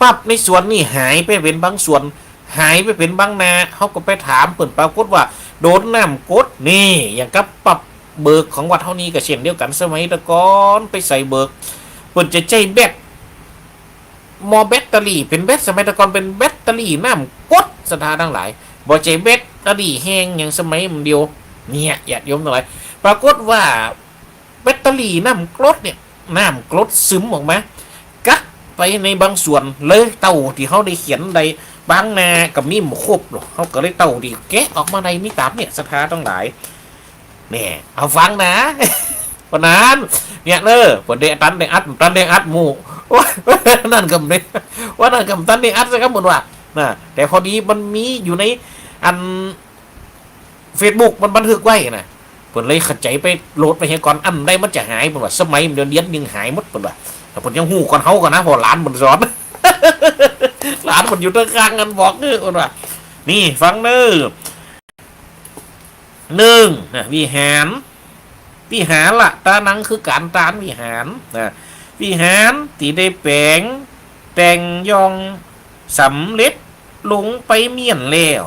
ปั๊บในส่วนนี่หายไปเป็นบางส่วนหายไปเป็นบางนาเขาก็ไปถามเปิดปรากฏว่าโดนน้ำกดนี่อย่างกับปรับเบิกของวัดเท่านี้ก็เช่นเดียวกันสมัยตะกอนไปใส่เบิกเปิดจะใจแบตแบตเตอรี่เป็นแบตสมัยตะกอนเป็นแบตเตอรี่น้ำกดศรัทธาทั้งหลายบ่ใจแบตเตอรี่แห้งอย่างสมัยมันเดียวเนี่ยญาติโยมทั้งหลายปรากฏว่าแบตเตอรี่น้ำกรดเนี่ยน้ำกรดซึมออกมากักไปในบางส่วนเลยเต่าที่เขาได้เขียนใดบางนากับมีหมครบหรอกเขาก็เลยเต่าที่แกะออกมาในมิตามเนี่ยศรัทธาทั้งหลายเนี่ยเอาฟังนะวันนั้นเนี่ยวันเดตันเดอัดหมู่นั่นกำเนี่ยว่านั่นกำตันเดอัดซะครับหมดว่านะแต่พอดีมันมีอยู่ในอันFacebook มันบันทึกไว้นะเพิ่นเลยเข้าใจไปโหลดไปให้ก่อนอันได้มันจะหายเพิ่นว่าสมัยมันเรียนยังหายหมดเพิ่นว่าแต่เพิ่นยังฮู้ก่อนเฮาก่อนนะพอหลานเพิ่นสอนหลานเพิ่นอยู่ตรงกลางกันบอกเพิ่นว่านี่ฟังเด้อ1นะวิหารล่ะตานังคือการตานวิหารนะวิหารที่ได้แปลงแต่งยองสำเร็จลงไปเมียนแล้ว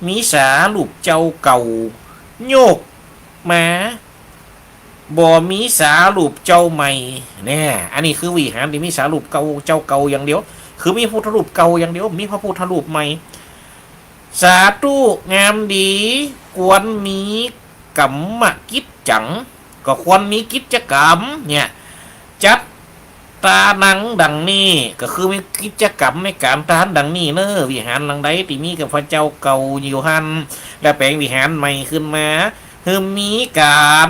มีสาลูกเจ้าเก่าโยกมาบ่มีสาลูกเจ้าใหม่เนี่ยอันนี้คือวิหารที่มีสาลูกเก่าเจ้าเก่าอย่างเดียวคือมีพระพุทธรูปเก่าอย่างเดียวมีพระพุทธรูปใหม่สาธุงามดีควรมีกรรมกิจจังก็ควรมีกิจกรรมเนี่ยจัดตาหนังดังนี้ก็คือมีกิจกรรมในการทานดังนี้เนอะวิหารหลังใดที่มีกับพระเจ้าเก่าอยู่หันและแปลงวิหารใหม่ขึ้นมาคือมีการ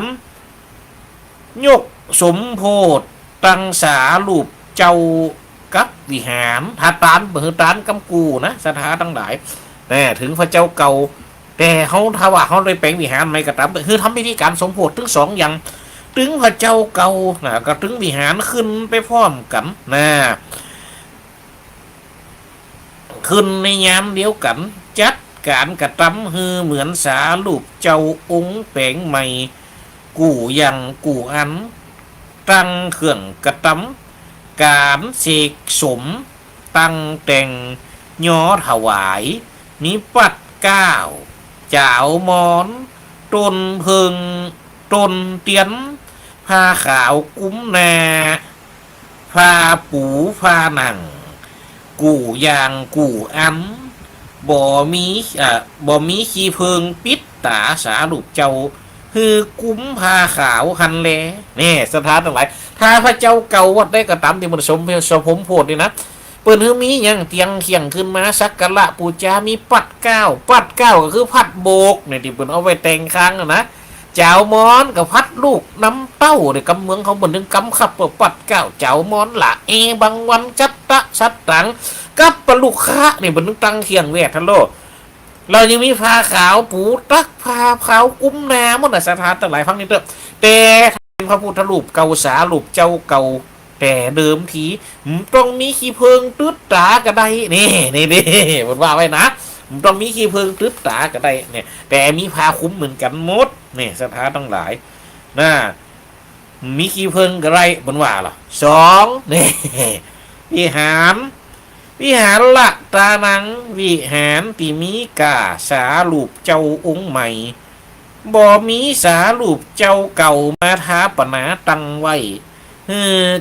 ยกสมโพธิตั้งสารูปเจ้ากับวิหารทาตานเบือตานกำกูนะสถานทั้งหลายแต่ถึงพระเจ้าเก่าแต่เขาถ้าว่าเขาเลยแปลงวิหารใหม่ก็ตามคือทำพิธีการสมโพธิถึง2อย่างถึงพระเจ้าเก่านะก็ถึงวิหารขึ้นไปพร้อมกันนะขึ้นในยามเดียวกันจัดการกระทำคือเหมือนสารูปเจ้าองค์แปลงใหม่กูยังกูอันตั้งเครื่องกระทำการเสกสมตั้งแต่งย้อถวายมีปัดก ก้าวเจ้ามอนต้นเพิงต้นเตียนผ้าขาวกุ้มนาผ้าปูผ้าหนังกู่ยางกู่อันบ่มีบ่มีขี้เพิงปิดตาสาลูกเจ้าคือกุ้มผ้าขาวหันแลนี่สถานทั้งหลายถ้าพระเจ้าเก่าวัดได้กระตำที่มันสมผมโพดนี่นะเปิ้นคือมีอย่างเตียงเขียงขึ้นมาสักกะละปูจามีปัดเก้าก็คือพัดโบกเนี่ยที่เปิ้นเอาไว้แต่งค้างนะเจ้ามอนกับพัดลูกน้ำเต้าเนี่ยกำเมืองเขาเหมือนถึงกำขับปัดเก้าเจ้ามอนละบางวันจัดตะชัดตังกับปลูกค้าเนี่ยเหมือนถึงตังเขียงแวดทันโลเรายังมีผ้าขาวปูตักผ้าขาวกุ้มน้ำมันสถานต่างหลายฟังนี่เถอะแต่พระพุทธรูปเก่าสารูปเจ้าเก่าแต่เดิมทีต้องมีขี้เพิงตึ๊ดตากระไดนี่ผมว่าไว้นะต้องมีขี้เพิงตึ๊ดตากระไดเนี่ยแต่มีผ้าคุ้มเหมือนกันหมดนี่สถานทั้งหลายนะมีขี้เพิงกระไรผมว่าหรอสองนี่วิหารละตานังวิหารที่มีกาสารูปเจ้าองค์ใหม่บ่มีสารูปเจ้าเก่ามาท้าปนาตั้งไว้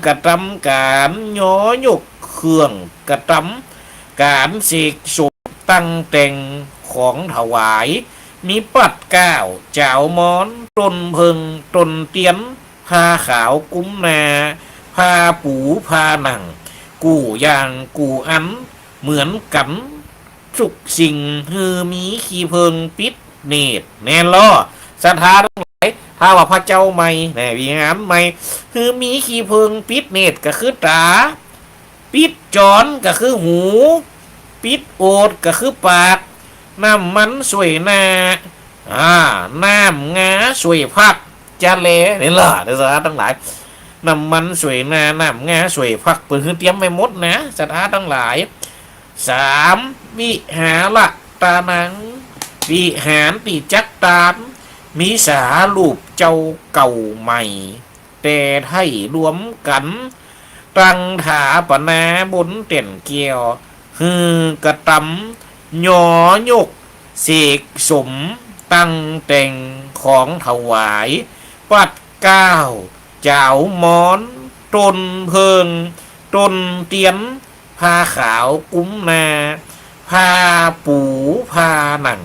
กระทำการย้อยกเครื่องกระทำการเสกสมตั้งแต่งของถวายมีปัดเก้าเจ้ามอนต้นเพิงต้นเตียนผ้าขาวกุ้มนาผ้าปูผ้าหนังกู่ยางกู่อันเหมือนกันทุกสิ่งมีขี้เพิงปิดเนตรแน่ล้อสถานทั้งหลายถ้าว่าพระเจ้าใหม่แน่วิหารใหม่มีขี้เพิงปิดเนตรก็คือตาปิดจอนก็คือหูปิดโอดก็คือปากน้ำมันสวยนาน้ำงาสวยพักจะเลนี่ล่ะเดี๋ยวสถานทั้งหลายน้ำมันสวยนาน้ำงาสวยพักเปิดเตรียมไม่หมดนะสถานทั้งหลายสามวิหารตานังวิหารปีจักตามมีสารูปเจ้าเก่าใหม่แต่ให้รวมกันตั้งถาปนาบนเต่นเกียวกระตำยอยกเสกสมตั้งแต่งของถวายปัดเก้าเจ้ามอนต้นเพิงต้นเตียนผ้าขาวกุ้มนาผ้าปูผ้าหนัง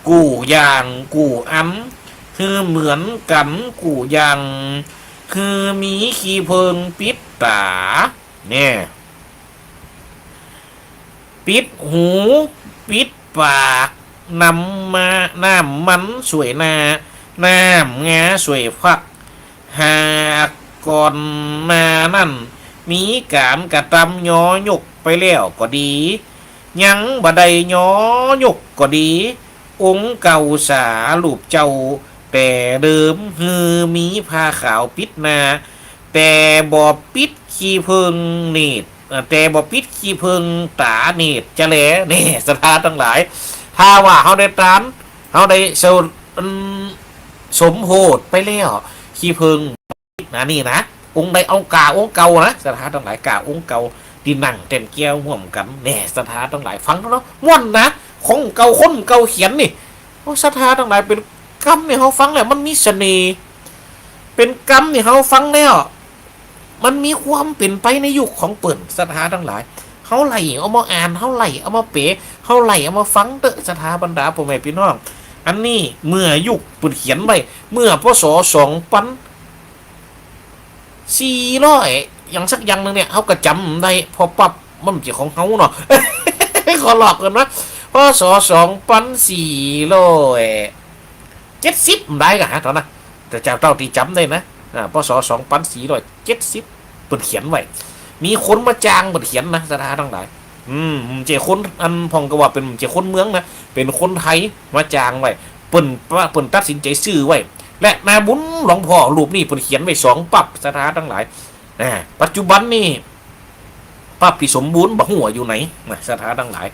กู่ยางกู่อันคือเหมือนกันกู่ยางคือมีขี้เพิงปิดตาเนี่ยปิดหูปิดปากนำมาน้ำมันสวยนาน้ำงาสวยพักหากก่อนมานั่นมีการกระทำย้อยกไปแล้วก็ดียังบ่ได้ย้อยกก็ดีองค์เก่าสารูปเจ้าแต่เดิมมีผ้าขาวปิดนาแต่บ่ปิดขี้เพิงเนตรแต่บ่ปิดขี้เพิงตาเนตรจะแลนี่สถานทั้งหลายถ้าว่าเฮาได้ตามเฮาได้สมโภชไปแล้วขี้เพิงนะนี่นะองค์ใดเอากาองค์เก่านะสถานทั้งหลายกาองค์เก่าที่นั่งเต็มแก้วห่วมกันแน่สถานทั้งหลายฟังแล้วเนาะม่วนนะของเก่าคนเก่าเขียนนี่สถานทั้งหลายเป็นกรรมเนี่ยเขาฟังแล้วมันมีเสน่ห์เป็นกรรมเนี่ยเขาฟังแล้วมันมีความเป็นไปในยุคของเปิ่นสถานทั้งหลายเขาไหลเอามาอ่านเขาไหลเอามาเป๋เขาไหลเอามาฟังเตอะสถาบรรดาพ่อแม่พี่น้องอันนี้เมื่อยุคเปิ่นเขียนไว้เมื่อพศ2400อย่างสักอย่างนึงเนี่ยเขาก็จำได้พอปั๊บมันเป็นของเขาเนาะ ขอหลอกกันนะพศ2470ได้กันฮะตอนนั้นแต่เจ้าเต้าที่จำได้นะพศ2470เปิดเขียนไว้มีคนมาจ้างเปิดเขียนนะสถานทั้งหลายเจ้าคนอันพองก็ว่าเป็นเจ้าคนเมืองนะเป็นคนไทยมาจ้างไว้เปิ่นตัดสินใจซื้อไว้และนาบุญหลวงพ่อรูปนี้เปิดเขียนไว้2ปับสถานทั้งหลายปัจจุบันนี่ปับที่สมบูรณ์บ่หัวอยู่ไหนสถานทั้งหลาย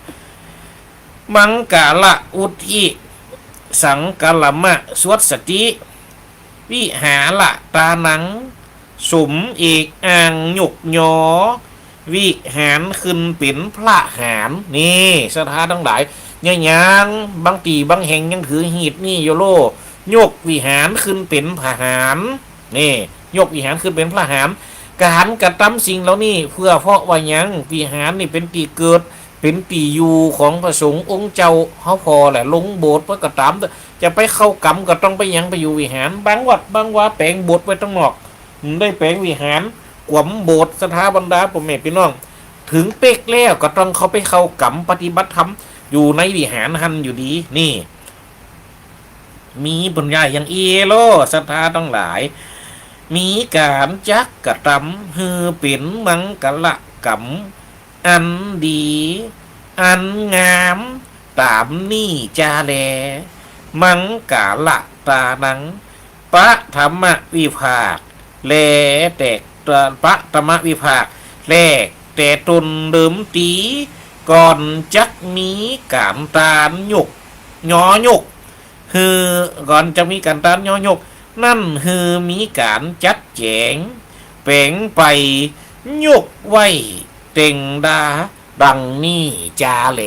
มังกาละอุทิสังกลมะสวดสติวิหาละตานังสมเอกอ่างหยกหยอ วิหารขึ้นเป็นพระหารนี่สถานทั้งหลายยังบางตีบางแห่งยังถือหีดนี่โยโลยกวิหารขึ้นเป็นพระหารนี่ยกวิหารขึ้นเป็นพระหารการกระทำสิ่งเหล่านี้เพื่อเพราะว่ายังวิหารนี่เป็นตีเกิดเป็นตีอยู่ของพระสงฆ์องค์เจ้าเขาพอแหละลงโบสถ์เพื่อกระทำจะไปเข้ากรรมก็ต้องไปยังไปอยู่วิหารบางวัดบางว่าแปลงโบสถ์ไว้ตั้งนอกได้แปลงวิหารกวมโบสถ์สถาบรรดาผมแม่พี่น้องถึงเป๊กแล้วก็ต้องเขาไปเข้ากรรมปฏิบัติธรรมอยู่ในวิหารหันอยู่ดีนี่มีปัญญาอย่างเอโลสถาต้องหลายมีการจักกระทำฮือเป็นมังกละกรรมอันดีอันงามตามนี่จาแลมังกะละตานังปะธรรมวิภาคแลแตกปะธรรมวิภาคแลกแต่ตนเดิมตีก่อนจักมีการตานยกย้อยกคือก่อนจะมีการตานย้อยกนั่นคือมีการจัดแจงแปลงไปยกไว้เต็งดาดังนี่จาแหล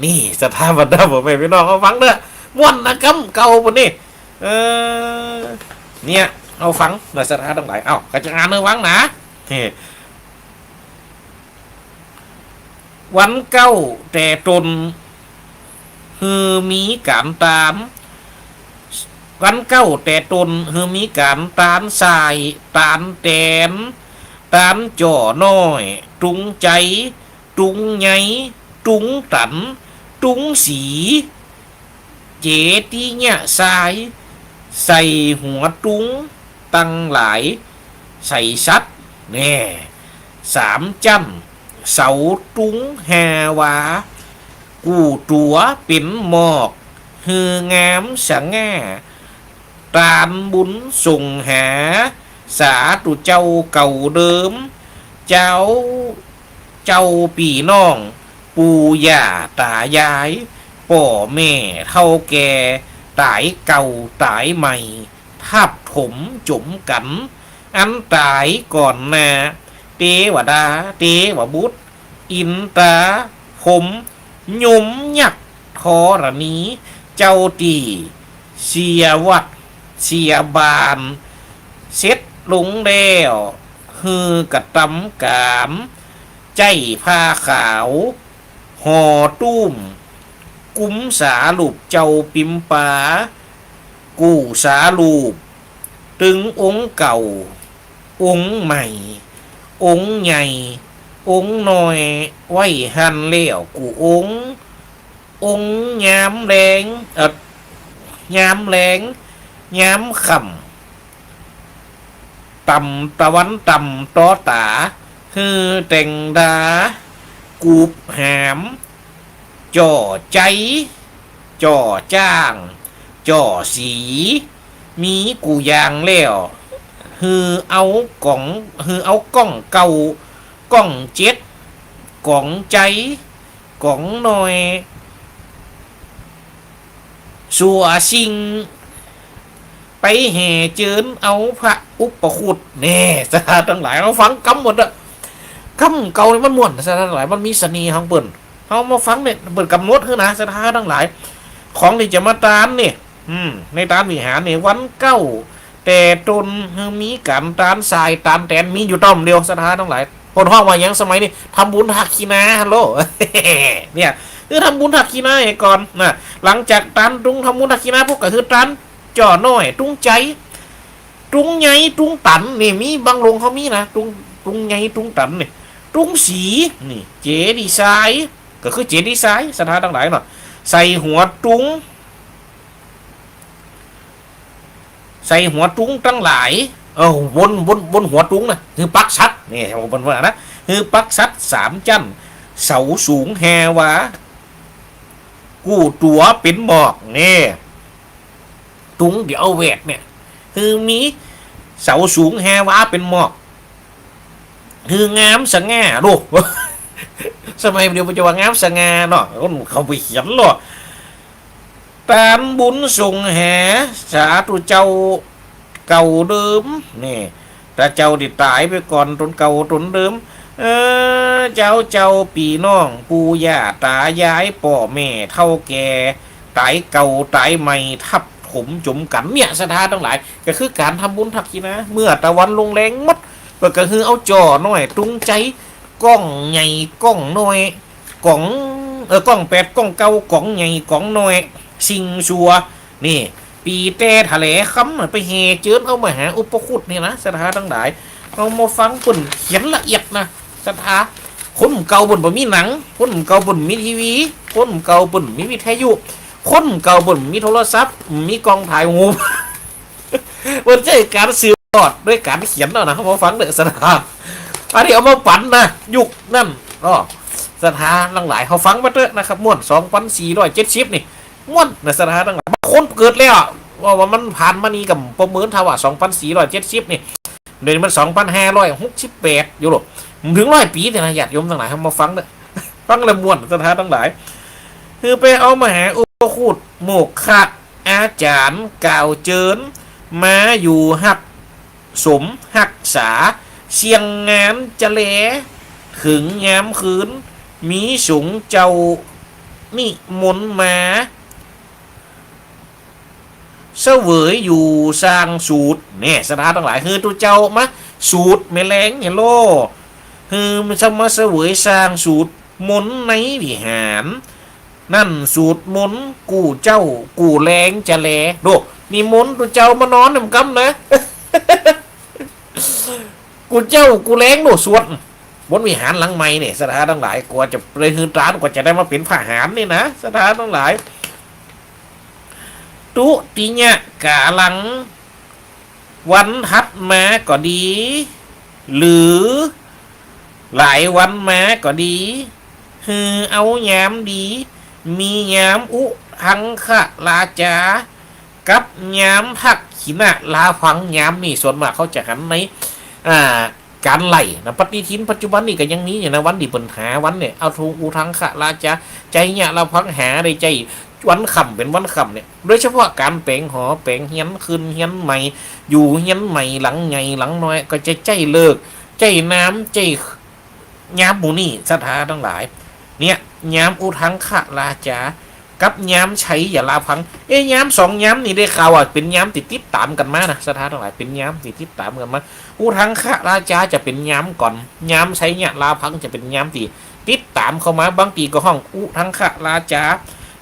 นี่สถาบันดาผมไม่น้องเอาฟังเด้อม่วนนะกำเก่าปนนี่เนี่ยเอาฟังในสถานทั้งหลายเอากระจายเนื้อวังนะวันเก้าแต่ตนคือมีการตามวันเก้าแต่ตนคือมีการตานสายตานแตนตานจ่อน้อยตุงใจตุงใหญ่ตุงตันตุงสีเจตีเนี่ยสายใส่หัวตุงตั้งหลายใส่ซัดแน่สามจันเสาตุงแฮวากูตัวเป็นหมอกฮืองามสง่าตานบุญส่งหาสาตุเจ้าเก่าเดิมเจ้าปีน้องปู่ย่าตายายพ่อแม่เท่าแก่ตายเก่าตายใหม่ทับถมจุ๋มกันอันตายก่อนนาเตวดาเตวบุตรอินตาผมยมยักทอรณีเจ้าตีเสียวัดเสียบานเซ็ตลงแล้วฮือกระตำกามใจผ้าขาวห่อตุ้มกุ้มสาลูบเจ้าปิมปากูสาลูบตึงองค์เก่าองค์ใหม่องค์ใหญ่องค์น้อยไว้หันเลี้ยวกูองค์ยามแรงยามแรงยามขำต่ำตะวันต่ำต่อตาคือแต่งดากูบหามจ่อใจจ่อจ้างจ่อสีมีกูยางแล้วคือเอากล่องเก่ากล่องเจ็ดกล่องใจกล่องหน่อยสัวสิงไปแห่เจิญเอาพระอุปคุตแน่สถานทั้งหลายเราฟังกำหมดอะกำเก่ามันม่วนสถานทั้งหลายมันมีเสน่ห์ของเปิ่นเอามาฟังเนี่ยเปิ่นกำหนดคือนะสถานทั้งหลายของที่จะมาตานเนี่ยในตานวิหารเนี่ยวันเก้าแต่ตนมีการตานทรายตานแตนมีอยู่ต้อมเดียวสถานทั้งหลายคนห้องว่ายังสมัยนี้ทำบุญหักขีนาฮัลโหลเนี่ยคือทำบุญหักขีนาก่อนนะหลังจากตานตุงทำบุญหักขีนาพวกก็คือตานจ่อน้อยตุงใจตุงใหญ่ตุงตันนี่มีบางโรงเขามีนะตุงใหญ่ตุงตันนี่ตุงสีนี่เจดีไซน์ก็คือเจดีไซน์สถานทั้งหลายเนาะใส่หัวตุงตั้งหลายบนหัวตุงนะคือปักชัดนี่บนว่านะคือปักชัดสามจันเสาสูงแฮวากูตัวเป็นหมอกนี่ตุงเดี๋ยวเอาแหวกเนี่ยคือมีเสาสูงแฮวาเป็นหมอกคืองามสง่าลูกสมัยเดียวปัจจุบันงามสง่าเนาะเขาไปเขียนหรอตามบุญส่งแห่สาธุเจ้าเก่าเดิมนี่แต่เจ้าที่ตายไปก่อนตนเก่าตนเดิม เอเจ้าปีน้องปู่ย่าตายายป่อแม่เท่าแก่ตายเก่าตายใหม่ทับถมจุ่มกันเนี่ยสถานทั้งหลายก็คือการทำบุญทักทีนะเมื่อตะวันลงแรงมัดก็คือเอาจ่อหน่อยตรุงใจกล้องใหญ่กล้องน้อยกล้องกล้องแปดกล้องเก่ากล้องใหญ่กล้องน้อยสิงชัวนี่ปีแต่ทะเลค้ำไปเฮเจิญเอามาหาอุปคุตนี่นะสถานทั้งหลายเอามาฟังปุ่นเขียนละเอียดนะสถานคนเก่าปุ่นบ่มีหนังคนเก่าปุ่นมีทีวีคนเก่าปุ่นมีวิทยุคนเก่าปุ่นมีโทรศัพท์มีกล้องถ่ายงูมันใช่การสื่อทอดด้วยการเขียนเอานะมาฟังเด้อสถานอันนี้เอามาปั่นนะยุคนั่นก็สถานทั้งหลายเขาฟังมาเถอะนะครับม่วน2470นี่ม่วนในสถานทั้งหลายคนเกิดแล้วว่ามันผ่านมานี่กับประเมินทว่า2470นี่เดี๋ยวมัน2568อยู่หรอกถึง100 ปีเนี่ยนะญาติโยมทั้งหลายเขามาฟังเด้อฟังแล้วม่วนสถานทั้งหลายคือไปเอามาหาอุปคุตโมกขะอาจารย์กล่าวเจิญมาอยู่หักสมหักษาเสียงงานจะแลถึงยามคืนมีสูงเจ้านิมนต์มาเสวยอยู่สร้างสูตรเนี่ยสถานทั้งหลายคือตัวเจ้ามาสูตรแมลงเนี่ยโลคือมันจะมาเสวยสร้างสูตรมนต์ในวิหารนั่นสูตรมนต์กูเจ้ากูแรงจะแลโดมีมนต์ตัวเจ้ามานอนนำกำนะ กูเจ้ากูแรงโดสวดบนวิหารหลังใหม่เนี่ยสถานทั้งหลายกว่าจะเลยฮือตรานกว่าจะได้มาเป็นทหารนี่นะสถานทั้งหลายตุติญะกาลังวันทัดมาก็ดี หรือหลายวันมาก็ดีคือเอายามดีมียามอุทังคะลาจากับยามทักขินะลาฟังยามนี่ส่วนมากเขาจะหันในการไล่นะปฏิทินปัจจุบันนี่ก็ยังนี้อยู่นะวันดีปัญหาวันเนี่ยเอาทูอุทังคะลาจาใจเนี่ยเราพังหาในใจวันค่ำเป็นวันค่ำเนี่ยโดยเฉพาะการแปลงหอแปลงเฮียนคืนเฮียนใหม่อยู่เฮียนใหม่หลังใหญ่หลังน้อยก็จะใจเลิกใจน้ำใจยามหมูนี่สถานทั้งหลายเนี่ยยามอุทังคะลาจากับยามใช้อย่าลาพังยาม2ยามนี่ได้ข่าวเป็นยามติดตามกันมานะสถานทั้งหลายเป็นยามติดตามกันมาอุทังคะราชาจะเป็นยามก่อนยามใช้เนี่ยลาพังจะเป็นยามติดตามเข้ามาบางทีก็ห้องอุทังคะราชา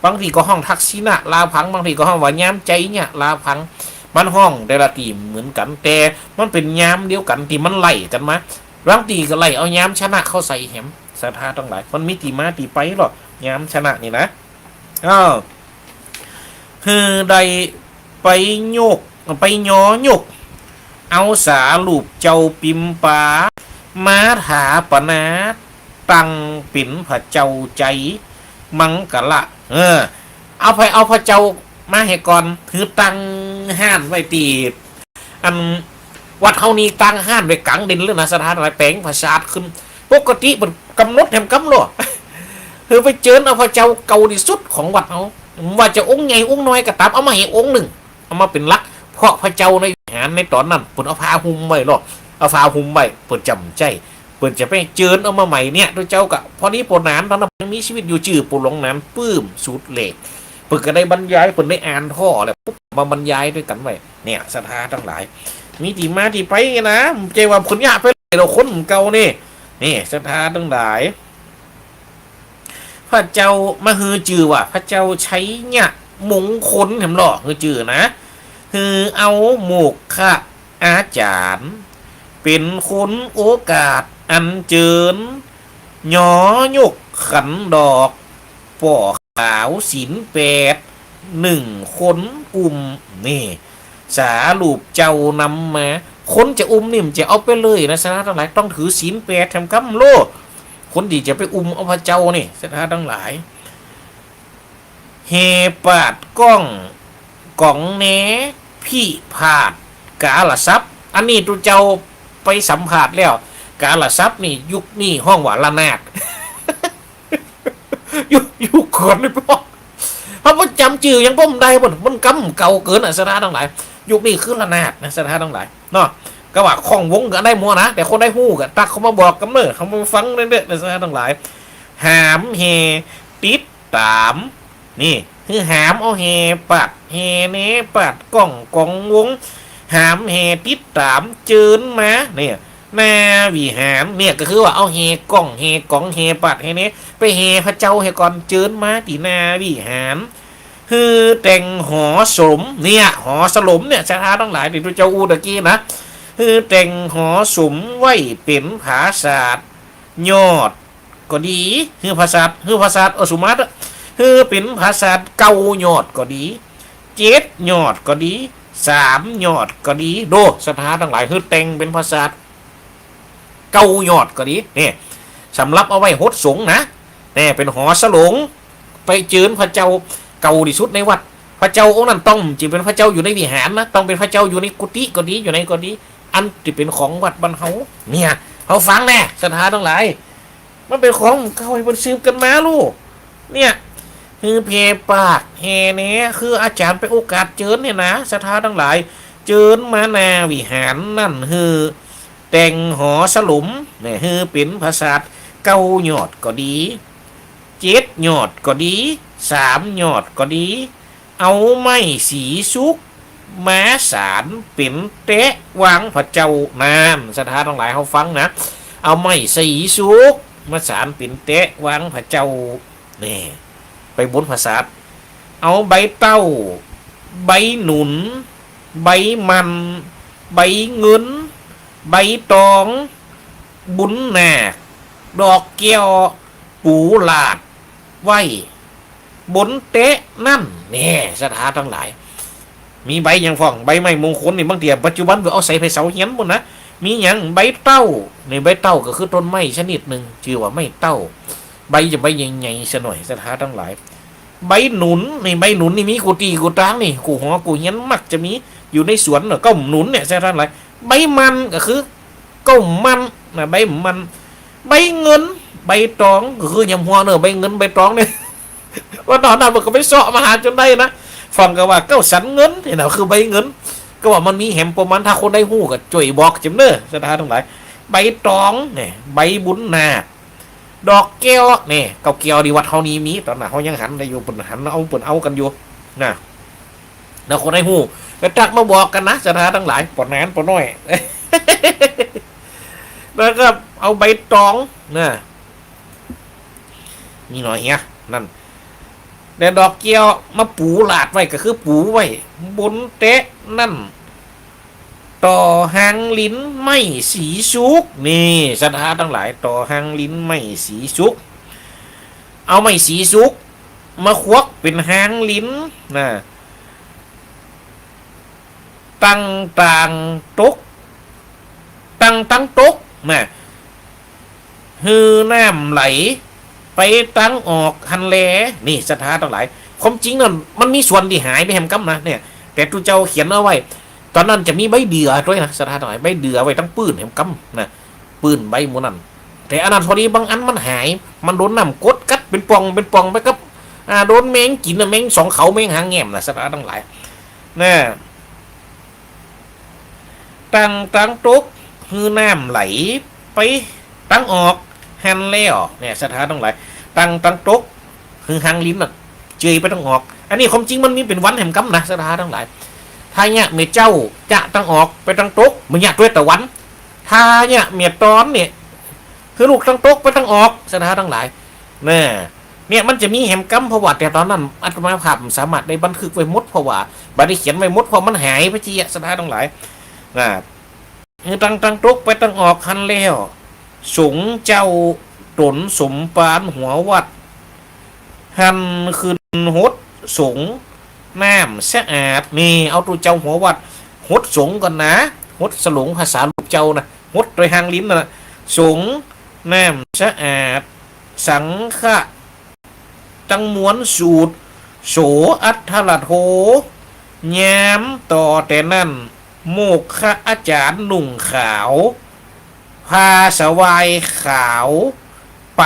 บางทีก็ห้องทักษิณะลาพังบางทีก็ห้องว่ายามใจเนี่ยลาพังมันห้องแต่ละทีเหมือนกันแต่มันเป็นยามเดียวกันที่มันไล่กันมาบางทีก็ไล่เอายามชนะเข้าใส่แหมสถานทั้งหลายมันมีตีมาตีไปหรอกยามชนะนี่นะคือได้ไปโยกไปย้อยกเอาสาลูกเจ้าปิมปามาถาปนาตังปิ่นพระเจ้าใจมังกะละเอาพระเจ้ามาให้ก่อนคือตังห้านไว้ตีอันวัดเฮานี้ตังห้านไว้กลางดินหรือนะสถานอะไรแปลงภาษาขึ้นปกติมันกำหนดแห่งกำหนดคือไปเจิญเอาพระเจ้าเก่าที่สุดของวัดเขาว่าจะองค์ใหญ่องค์น้อยก็ตามเอามาให้องค์หนึ่งเอามาเป็นลักเพราะพระเจ้าในวิหารในตอนนั้นเปิดเอาผ้าหุ้มไว้หรอกเอาผ้าหุ้มไว้เปิดจำใจเปิดจะไปเจิญเอามาใหม่เนี่ยตัวเจ้าก็พอนี้ปนานตอนนั้นยังมีชีวิตอยู่จื่อปูหลงนั้นปื้มสูตรเหล็กเปิดก็ได้บรรยายเปิดได้อ่านท่อแล้วปุ๊บมาบรรยายด้วยกันไว้เนี่ยศรัทธาทั้งหลายมีที่มาที่ไปนะเจว่าผลยาไปเราคนเก่านี่ศรัทธาทั้งหลายพระเจ้ามาฮือจือว่าพระเจ้าใช้เนี่ยมงคลเห็นหรอฮือจือนะคือเอาโมกขะอาจารย์เป็นคนโอกาสอันเจิญหยอยกขันดอกป่อขาวศีล8 1คนนี่สาลูปเจ้านำมาคนจะนิ่มจะเอาไปเลยนะสนะทั้งหลายต้องถือศีล8ทำกำโลคนดีจะไปเอาพระเจ้านี่สถานทั้งหลายเฮปาดก้องแหนพี่ผาดกาละซับอันนี้ตัวเจ้าไปสัมผัสแล้วกาละซับนี่ยุคนี่ห้องว่าละนาด ยุคก่อนเลยพ่อเพราะว่าจำจื่อยังป้มได้มันกำเก่าเกินสถานทั้งหลายยุคนี้คือละนาดนะสถานทั้งหลายเนาะ ก็ว่าข้องวงก็ได้มัวนะแต่คนได้หู้ก็ตักเขามาบอกกันเนอะเขามาฟังเรื่อยๆในสถานทั้งหลายหามเฮติดตามนี่คือหามเอาเฮปัดเฮเนปัดกล่องวงหามเฮติดตามเจินมาเนี่ยนาวิหารเนี่ยก็คือว่าเอาเฮกล่องเฮปัดเฮเนไปเฮพระเจ้าเฮก่อนเจินมาตีนาวิหารคือแต่งหอสมเนี่ยหอสลมเนี่ยสถานทั้งหลายที่พระเจ้าอูตะกี้นะคือแต่งหอสมไว้เป็นภาษาทยอดก็ดีคือภาษาอสุมาตคือเป็นภาษาเก่ายอดก็ดี7ยอดก็ดี3ยอดก็ดีโดสถานทั้งหลายคือแต่งเป็นภาษาเก่ายอดก็ดีเนี่ยสำหรับเอาไว้หดสงนะเนี่ยเป็นหอสลงไปเจิญพระเจ้าเก่าที่สุดในวัดพระเจ้าองค์นั้นต้องจะเป็นพระเจ้าอยู่ในวิหารนะต้องเป็นพระเจ้าอยู่ในกุฏิก็ดีอยู่ในก็ดีอันที่เป็นของวัดบรรเฮาเนี่ยเขาฟังแน่สถานทั้งหลายมันเป็นของเขาให้มันซื้อกันมาลูกเนี่ยคือเพปากแฮเนี้คืออาจารย์ไปโอกาสเจิญเนี่ยนะสถานทั้งหลายเจิญมานาวิหารนั่นคือแต่งหอสลุมเนี่ยคือเป็นภาษาเก้ายอดก็ดี7ยอดก็ดี3ยอดก็ดีเอาไม้สีสุกมาสารเป็นเตะวางพระเจ้านานสถานทั้งหลายเขาฟังนะเอาไม้สีสุกมาสารเป็นเตะวางพระเจ้านี่ไปบนภาษาเอาใบเต้าใบหนุนใบมันใบเงินใบตองบุญนาดอกเกี้ยวปูหลาดไว้บนเตะนั่นนี่สถานทั้งหลายมีใบอย่างฟ้องใบไม้มงคลนี่บางทีปัจจุบันก็เอาใส่ไปเสาเฮียนหมดนะมีอย่างใบเต้าในใบเต้าก็คือต้นไม้ชนิดหนึ่งชื่อว่าไม้เต้าใบจะใบใหญ่ๆซะหน่อยสถานทั้งหลายใบหนุนในใบหนุนนี่มีกูตีกูตางนี่กูหอกูเฮียนมักจะมีอยู่ในสวนเนาะก้มหนุนเนี่ยสถานทั้งหลายใบมันก็คือก้มมันนะใบมันใบเงินใบตองก็คือยำหัวเนอะใบเงินใบตองเนี่ยว่าตอนนั้นมันก็ไปเสาะมาหาจนได้นะฟังก็ว่าเก้าสันเงินเห็นไหมคือใบเงินก็ว่ามันมีแหมประมาณถ้าคนได้หู้ก็จ่วยบอกจำเนอะสถานทั้งหลายใบตองเนี่ยใบบุญนาดอกแก้วเนี่ยเก่าแก้วดีวัดเฮานี้มีตอนนั้นเขายังหันได้อยู่ปุ่นหันเอากันอยู่นะแล้วคนได้หู้ก็จักมาบอกกันนะสถานทั้งหลายปนนานปนน้อยแล้วก็เอาใบตองนะนี่หน่อยเฮียนั่นแต่ดอกเกี้ยวมาปูหลาดไว้ก็คือปูไว้บนเตะนั่นต่อหางลิ้นไม่สีสุกนี่สถานทั้งหลายต่อหางลิ้นไม่สีสุกเอาไม่สีสุกมาควักเป็นหางลิ้นนะต่างตกตั้งตกนะฮือน้ำไหลไปตั้งออกหันแลนี่สถานทั้งหลายความจริงนั่นมันมีส่วนที่หายไปแหมกัมนะเนี่ยแต่ตูเจ้าเขียนเอาไว้ตอนนั้นจะมีใบเดือด้วยนะสถานทั้งหลายใบเดือไว้ตั้งปืนแหมกัมนะปืนใบหมูนั่นแต่อันนั้นพอดีบางอันมันหายมันโดนน้ำกดกัดเป็นปองไปกับโดนแมงกินนะแมงสองเขาแมงหางแง่มนะสถานทั้งหลายนะตั้งตกคือน้ำไหลไปตั้งออกหันแล้วเนี่ยสถานทั้งหลายตั้งตกคือหางลิ้นน่ะเจยไปตั้งออกอันนี้ความจริงมันมีเป็นวันแห่งกำนะสถานทั้งหลายถ้าเนี่ยเมียเจ้าจะตั้งออกไปตั้งตกมันอยากด้วยแต่วันถ้าเนี่ยเมียตอนเนี่ยคือลูกตั้งตกไปตั้งออกสถานทั้งหลายเนี่ยมันจะมีแห่งกำเพราะว่าแต่ตอนนั้นอาตมาภาพสามารถได้บันทึกไว้หมดเพราะว่าบันทึกเขียนไว้หมดเพราะมันหายไปจีสถานทั้งหลายตั้งตกไปตั้งออกหันแล้วสงเจ้าตนสมปานหัววัดหันคืนหดสงน้ำสะอาดนี่เอาตัวเจ้าหัววัดหดสงก่อนนะหดสลงภาษาลูกเจ้านะหดโดยหางลิ้นนะสงน้ำสะอาดสังฆะตังม้วนสูตรโสอัฏฐละโทยามต่อแต่นั่นโมกขะอาจารย์หนุ่งขาวพาสวายขาวไป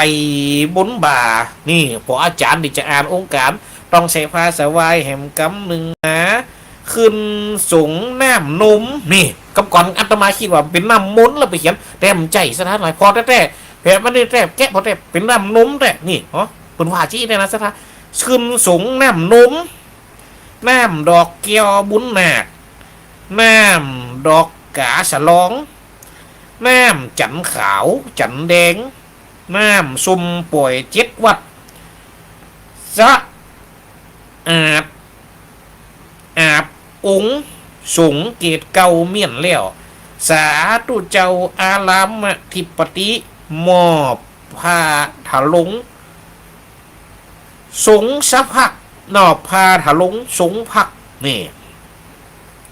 บนบ่านี่พออาจารย์ดิจะอ่านองค์การต้องใส่พาสวายแหมกำหนึ่งนะขึ้นสงน้ำนมนี่ กับก่อนอาตมาคิดว่าเป็นน้ำมนต์แล้วไปเขียนแต้มใจสถานหลายพอแต่แผลมันได้แต้มแกะพอแต่เป็นน้ำนมแต่นี่อ๋อเป็นว่าจี้ได้นะสถานขึ้นสงน้ำนมน้ำดอกเกียวบุญนาคน้ำดอกกาฉลองน้ำจันขาวจันแดงน้ำซุ่มป่วย7 วัดสะอาบองค์สงเกตเก่าเมียนแล้วสาธุเจ้าอารามธิปติมอบผ้าถลงสงสะพักนอบผ้าถลงสงพักนี่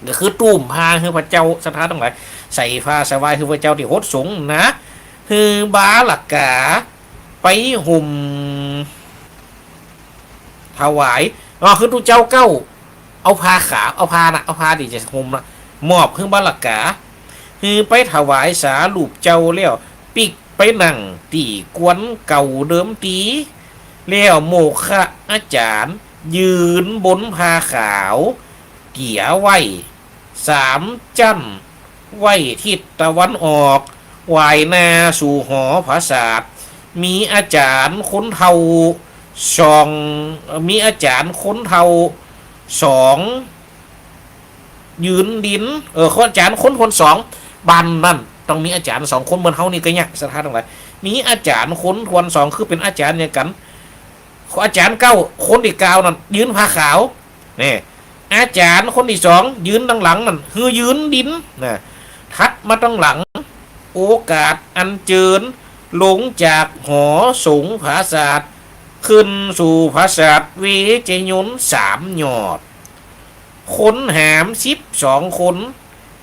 ก็คือตุ้มผ้าคือพระเจ้าสถานทั้งหลายใส่ผ้าสบายคือพระเจ้าที่โคตรสงนะคือบาหลักกาไปห่มถวายคือตุเจ้าเก้าเอาผ้าขาวเอาผ้านะเอาผ้าดิจะห่มนะมอบคือบาหลักกาคือไปถวายสาลูกเจ้าแล้วปิกไปนั่งตีกวนเก่าเดิมตีแล้วโมฆะอาจารย์ยืนบนผ้าขาวเกี่ยไว้3 จั่นไว้ทิศตะวันออกวายนาสู่หอภาษาทมีอาจารย์คนเทามีอาจารย์คนเทา2ยืนดินอาจารย์คน2บันนั่นต้องมีอาจารย์2 คนเหมือนเฮานี่ก็เนี่ยสถานตรงไหนมีอาจารย์คนทวน2คือเป็นอาจารย์เนี่ยกันอาจารย์9คนที่9นั่นยืนผ้าขาวนี่อาจารย์คนที่2ยืนดังหลังนั่นคือยืนดินนะทัดมาตั้งหลังโอกาสอันเจิญลงจากหอสงภาษาทขึ้นสู่ภาษาทเวเจยุน3 ยอดคนหาม12 คน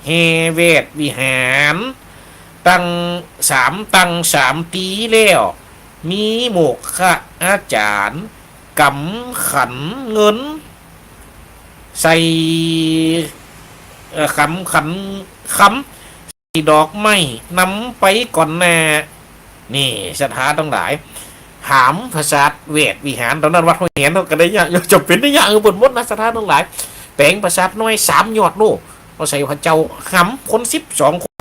เฮเวทวิหารตั้ง3 ตีแล้วมีโมกขะอาจารย์กำขันเงินใส่คำใส่ดอกไม้นำไปก่อนหน้านี่สถานทั้งหลายหามภาษาเวทวิหารตอนนั้นวัดหัวเห็นก็ได้ยากจะเป็นได้ยากบนมดนะสถานทั้งหลายแปลงภาษาน้อย3 ยอดโลเราใส่พระเจ้าหามคน12 คน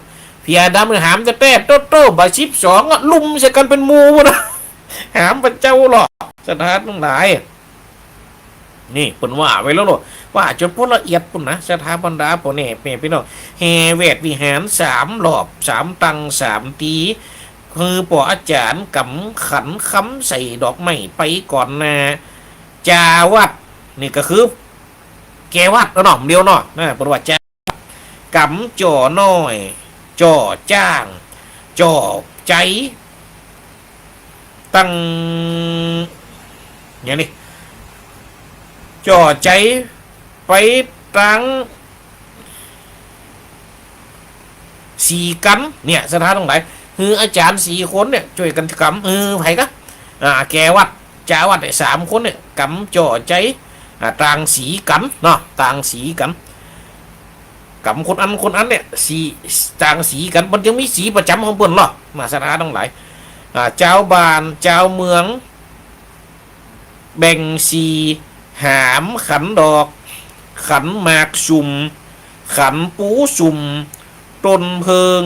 เพียดำหามจะแต้โตบา12ลุมใส่กันเป็นมูนะหามพระเจ้าหรอกสถานทั้งหลายนี่ปุ่นว่าไว้แล้วหรอว่าจนพวกละเอียดปุ่นนะสถาบันดาปุ่นเนี่ยเป็นพี่น้องเฮเวทวิหาร3 รอบ3 ตัง3 ตีคือปออาจารย์กำขันคำใส่ดอกไม้ไปก่อนนะจาวัดนี่ก็คือแกวัดแล้วหน่อมเดียวเนาะนะประวัติกำจ่อน้อยจ่อจ้างจ่อใจตั้งอย่างนี้จ่อใจไปตั้ง4 กันเนี่ยสถานตรงไหนคืออาจารย์4 คนเนี่ยช่วยกันกำไผ่ก็แกวัดจาวัด3 คนเนี่ยกำจ่อใจต่างสีกันเนาะต่างสีกันกำคนอันเนี่ยต่างสีกันมันยังมีสีประจำของเปิ้นหรอมาสถานทั้งหลายเจ้าบ้านเจ้าเมืองแบ่งสีหามขันดอกขันหมากสุ่มขันปูสุ่มต้นเพิง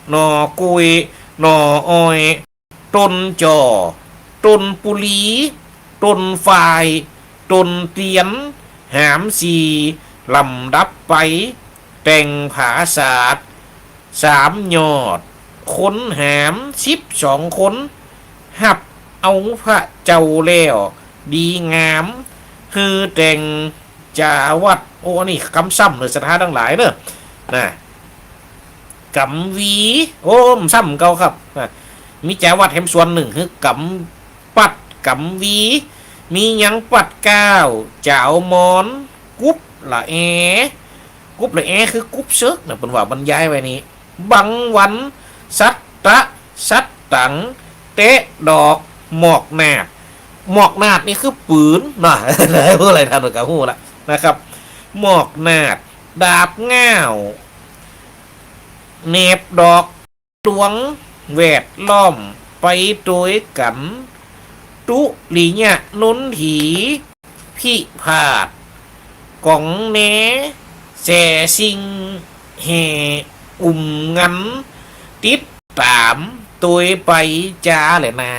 หน่อกุยหน่ออ้อยต้นจ่อต้นปุลีต้นฝายต้นเตียนหามสีลำดับไปแต่งผาศาสตร์3 ยอดคนหาม12 คนหับเอาพระเจ้าแล้วดีงามคือแต่งจาวัดโอ้นี่คำซ้ำเลยสถานทั้งหลายเนอะนะกำวีโอ้ซ้ำเก่าครับมีจาวัดแห่งส่วน1คือกำปัดกำวีมียังปัด9เจ้ามอนกุ๊บละแอกุ๊บละแอคือกุ๊บเซิกนะเป็นว่าบรรยายไว้นี้บังวันสัตตังเตะดอกหมอกนาดนี่คือปืนนะเพื่ออะไรท่านกับหูละนะครับหมอกนาดดาบง่าวเนบดอกดวงแวดล้อมไปโดยกันตุลีเนี่ยนุนถีพิพาทกองเนแสสิงเฮ งันติดตามตัวไปจ้าเลยนะ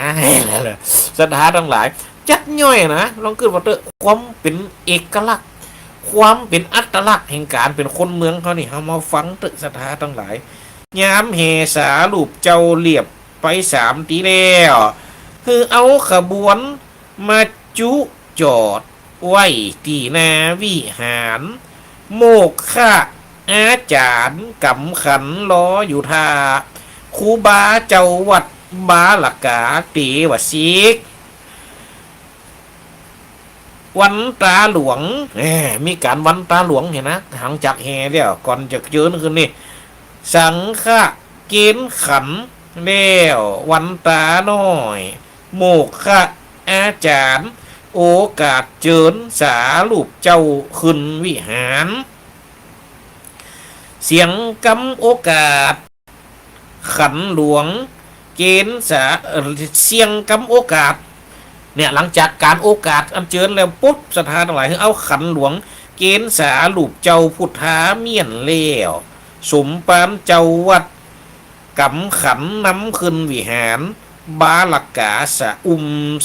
สถานทั้งหลายจัดย่อยนะลองขึ้นว่าเตอความเป็นเอกลักษณ์ความเป็นอัตลักษณ์แห่งการเป็นคนเมืองเขานี่เขามาฟังตึกสถานทั้งหลายยามเฮสาลูปเจ้าเรียบไป3 ตีแล้วคือเอาขบวนมาจุจอดไว้ตีนาวิหารโมกขะอาจารย์กำขันล้ออยู่ท่าครูบาเจ้าวัดบาหลักกาเตวสิกวันตาหลวงมีการวันตาหลวงเห็นนะหลังจากแห่เดี๋ยวก่อนจะเจอคืนนี่สังฆะเกณฑ์ขันแล้ววันตาน้อยโมกขะอาจารย์โอกาสเจิญสาลูปเจ้าขึ้นวิหารเสียงกำโอกาสขันหลวงเกณฑ์สาเสียงกำโอกาสเนี่ยหลังจากการโอกาสอันเจิญแล้วปุ๊บสถานทั้งหลายเอาขันหลวงเกณฑ์สาลูปเจ้าพุทธาเมียนเลี้ยวสมปานเจ้าวัดกำขันน้ำขึ้นวิหารบาลักกาสะ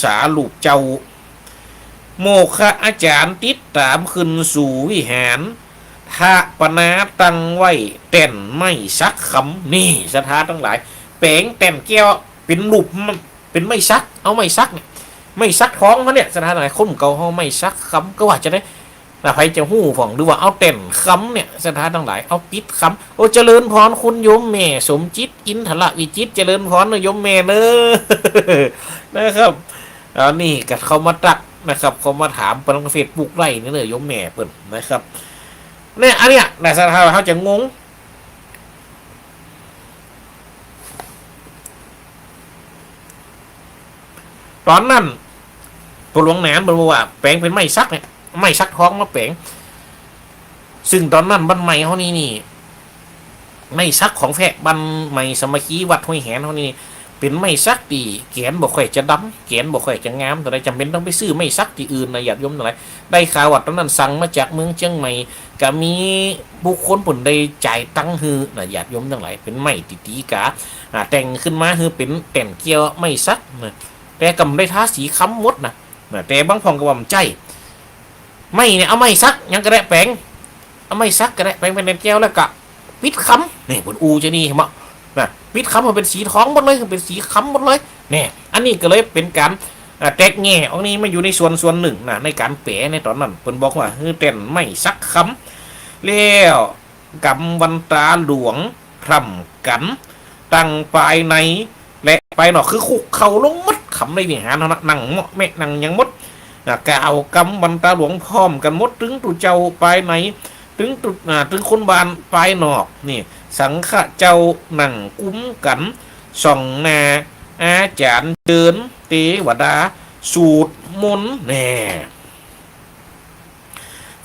สาลูปเจ้าโมฆะอาจารย์ติดตามขึ้นสู่วิหารทะปนาตั้งไว้แต่นไม่ซักคำนี่สถานทั้งหลายแปลงแต่นแก้วเป็นรูปเป็นไม่ซักเอาไม่ซักเนี่ยไม่ซักท้องเขาเนี่ยสถานทั้งหลายคนเก่าเขาไม่ซักคำก็ว่าจะได้ใครจะหู้ฝ่องหรือว่าเอาแต่นคำเนี่ยสถานทั้งหลายเอาปิดคำโอ้เจริญพรคุณโยมแม่สมจิตอินทละวิจิตเจริญพรโยมแม่เนอะนะครับนี่กับเขามาตักนะครับเขามาถามเปิดเฟซบุ๊กไล่นี่เลยโยมแม่เปิดนะครับเนี่ยอันเนี้ยในสถานเขาจะงงตอนนั้นตัวหลวงแหนมบอกว่าแปลงเป็นไม้ซักเนี่ยไม้ซักท้องมาแปลงซึ่งตอนนั้นบ้านใหม่เขานี่ไม้ซักของแฝกบ้านใหม่สมัครีวัดห้วยแหนเขานี่เป็นไม้ซักตีแขนบ่ค่อยจะดำแขนบ่ค่อยจะงามแต่ใดจำเป็นต้องไปซื้อไม้ซักที่อื่นนะญาติโยมอะไรได้ข่าวว่าตอนนั้นสั่งมาจากเมืองเชียงใหม่ก็มีบุคคลผลได้จ่ายตังค์ฮือนะญาติโยมทั้งหลายเป็นไม้ตีกาแต่งขึ้นมาคือเป็นแต่นเกี่ยวไม้ซักนะแต่กำได้ทาสีค้ำมดนะแต่บางพองก็ว่ามันใจไม่เนี่ยเอาไม้ซักยังกระแดะแปลงเอาไม้ซักกระแดะแปลงเป็นแก้วแล้วก็ปิดค้ำนี่บนอูจะนี่เหรอนะปิดค้ำมันเป็นสีทองหมดเลยเป็นสีค้ำหมดเลยเนี่ยอันนี้ก็เลยเป็นการแตกแง่อันนี้มาอยู่ในส่วนหนึ่งนะในการเป๋ในตอนนั้นเพิ่นบอกว่าเต้นไม่ซักค้ำแล้วกำวันตาหลวงพร่ำกันตั้งปลายในและไปหนอคือคุกเข่าลงมัดขำในวิหารนั่งเหมาะแม่นั่งยังมดกล่าวกำวันตาหลวงพร้อมกันมดถึงตุเจ้าปลายไหนถึงคนบานปลายนอกนี่สังฆะเจ้านั่งกุ้มกันส่องนาอาจารย์เดินเตวดาสูตรมนต์แน่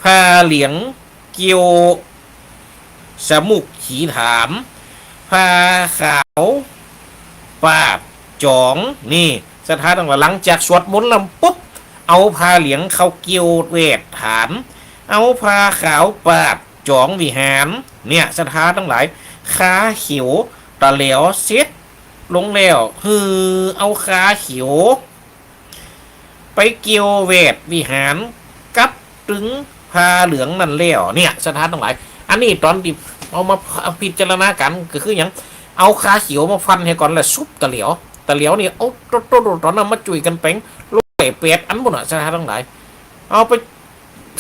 พาเหลียงเกียวสมุกขีถามพาขาวปาบจองนี่สถานต่างๆหลังจากสวดมนต์ลำปุ๊บเอาพาเหลียงเข้าเกี่ยวเวทฐานเอาพาขาวปาดจองวิหารเนี่ยสถานทั้งหลายขาเขียวตะเหลวเซ็ตลงแล้วเอาขาเขียวไปเกี่ยวเวทวิหารกับถึงพาเหลืองนั่นแล้วเนี่ยสถานทั้งหลายอันนี้ตอนที่เอามาพิจารณากันก็คืออย่างเอาขาเขียวมาฟันให้ก่อนแล้วซุปตะเหลียวนี่เอาตอนนั้นมาจุยกันแป้งลูกเป็ดอันบนอ่ะสถานทั้งหลายเอาไป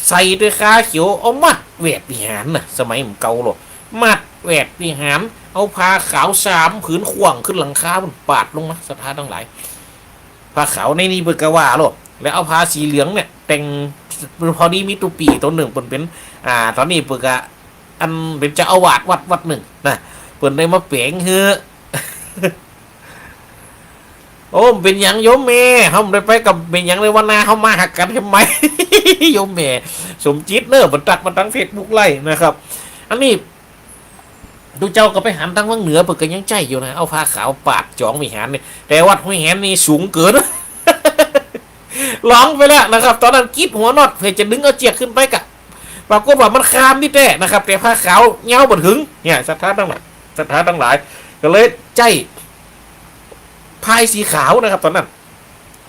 ใส่ด้วยขาเขียวเอามัดเวทวิหารน่ะสมัยผมเก่าหรอกมัดเวทวิหารเอาผ้าขาว3 ผืนขว่างขึ้นหลังคาบนปาดลงมาสถานทั้งหลายผ้าขาวในนี้เปิดกระว่าหรอกแล้วเอาผ้าสีเหลืองเนี่ยแต่งพอดีมีตุปีตัวหนึ่งเป็นตอนนี้เปิดกะอันเป็นเจ้าอาวาสวัดหนึ่งนะเปิดได้มาเปล่งเฮ้อ โอ้เป็นอย่างโยมแม่เขาได้ไปกับเป็นอย่างเลยวันนาเขามาหักกันทำไม โยมแม่สมจิตเนอะบันตัดมาตั้งเฟซบุ๊กไล่นะครับอันนี้ดูเจ้าก็ไปหันทางวังเหนือเปิดกันยังใจอยู่นะเอาผ้าขาวปาดจองวิหารนี่แต่วัดห้วยแหนนี่สูงเกิน ร้องไปแล้วนะครับตอนนั้นกิ๊บหัวนอดเพื่อจะดึงเอาเจียกขึ้นไปกะปรากฏว่ามันคามนี่แต่นะครับแต่ผ้าขาวเงาบนหึงเนี่ยสถานทั้งหลาย ศรัทธาทั้งหลายก็เลยใจพายสีขาวนะครับตอนนั้น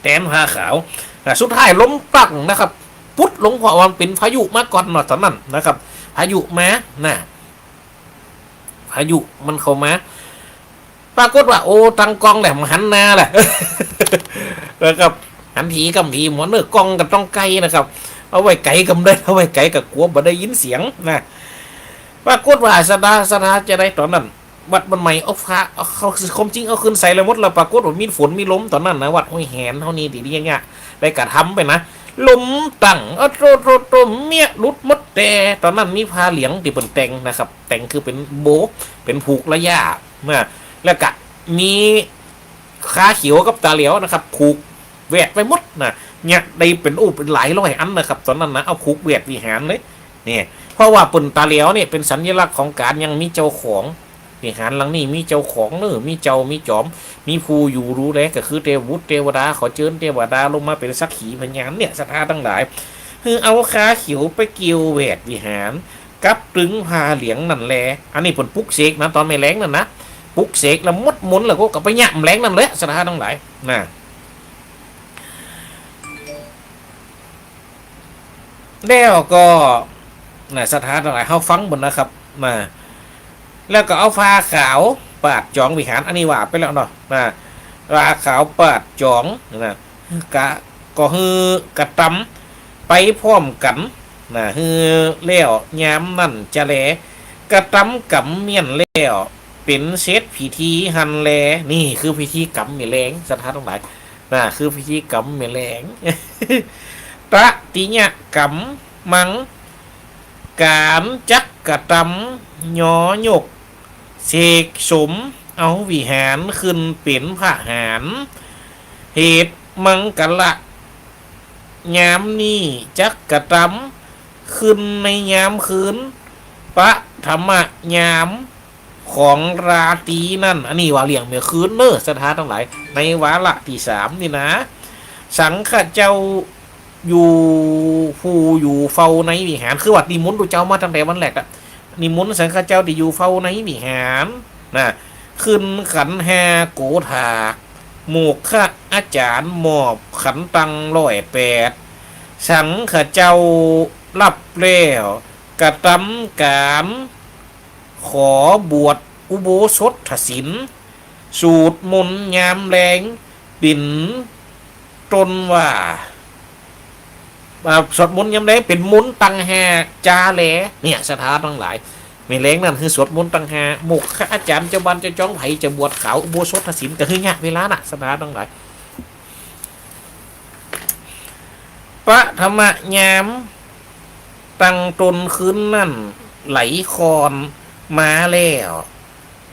แตนผ้าขาวสุดท้ายล้มตั้งนะครับพุทธหลงเพราะวันเป็นพายุมาก่อนหน่อยตอนนั้นนะครับพายุมาน่ะพายุมันเข้ามาปรากฏว่าโอ้ตังกองแหละมันหันหน้าแหละ นะครับหันผีกับผีหมอเนื้อกองกับต้องไกลนะครับเอาไว้ไก่กับได้เอาไว้ไก่กับกลัวบ่ได้ยินเสียงนะปรากฏว่าสดาจะได้ตอนนั้นวัดบันใหม่เอาฟ้าเขาคมจริงเอาขึ้นใส่เลยมดแล้วปรากฏว่ามีฝนมีลมตอนนั้นนะวัดห้วยแหนเท่านี้ดีๆเงี้ยได้กระทำไปนะลมตั้งโตเมียลุดมดแต่ตอนนั้นมีพาเหลียงที่เป็นแต่งนะครับแต่งคือเป็นโบเป็นผูกระยะนะแล้วก็มีขาเขียวกับตาเหลียวนะครับผูกแวดไปหมดนะเนี่ยได้เป็นเป็นหลายร้อยอันนะครับตอนนั้นนะเอาผูกแวดวิหารเลยเนี่ยเพราะว่าปุ่นตาเหลียวเนี่ยเป็นสัญลักษณ์ของการยังมีเจ้าของวิหารหลังนี้มีเจ้าของเนอมีเจ้ามีจอมมีผู้อยู่รู้แล้วก็คือเทวุฒิเทวดาขอเชิญเทวดาลงมาเป็นสักขีพยานเนี่ยศรัทธาทั้งหลายคือเอาขาเขียวไปเกี่ยวแวดวิหารกับตึงพาเหลียงนั่นแหละอันนี้ผลปุกเสกนะตอนไม่แรงนั่นนะปุกเสกแล้วมดมุนแล้วก็ไปหย่ำแรงนั่นแหละศรัทธาทั้งหลายนะแล้วก็ศรัทธาทั้งหลายเขาฟังบนนะครับมาแล้วก็เอาฟ้าขาวปาดจองวิหารอันนี้ว่าไปแล้วเนาะนะฟ้าขาวปาดจองนะก็คือกระตำไปพร้อมกันนะคือแล้วยามนั่นจะแลกระตำกับเมียนแล้วเป็นเซตพิธีหันแลนี่คือพิธีกรรมเมลงศรัทธาทั้งหลายนะคือพิธีกรรมเมลง ตะติญะกรรมมังการจักกระตำยอหยกเสกสมเอาวิหารขึ้นเป็นพระหารเหตุมังกละยามนี้จักกระตำขึ้นในยามคืนปะธรรมยามของราตรีนั่นอันนี้ว่าเลี่ยงเมื่อคืนเนอศรัทธาทั้งหลายในวาระที่3นี่นะสังฆเจ้าอยู่ผู้อยู่เฝ้าในวิหารคือวัดนิมนต์ดูเจ้ามาตั้งแต่วันแรกอะนิมนต์สังฆเจ้าที่อยู่เฝ้าในวิหารนะขึ้นขันแฮโกถากหมวกข้าอาจารย์มอบขันตัง108สังฆเจ้ารับแล้วกระทำการขอบวชอุโบสถศีลสูตรมนต์ยามแรงปิ่นตนว่าสวดมนต์ยามแรงเป็นมนต์ตังแฮจาแหลเนี่ยศรัทธาทั้งหลายไม่แรงนั่นคือสวดมนต์ตังแฮหมกข้าอาจารย์เจ้าบันเจ้าจ้องไผ่จะบวชขาวอุโบสถศีลก็คือเนี่ยเวลาน่ะศรัทธาทั้งหลายพระธรรมยามตั้งตนคืนนั่นไหลคอนมาแล้ว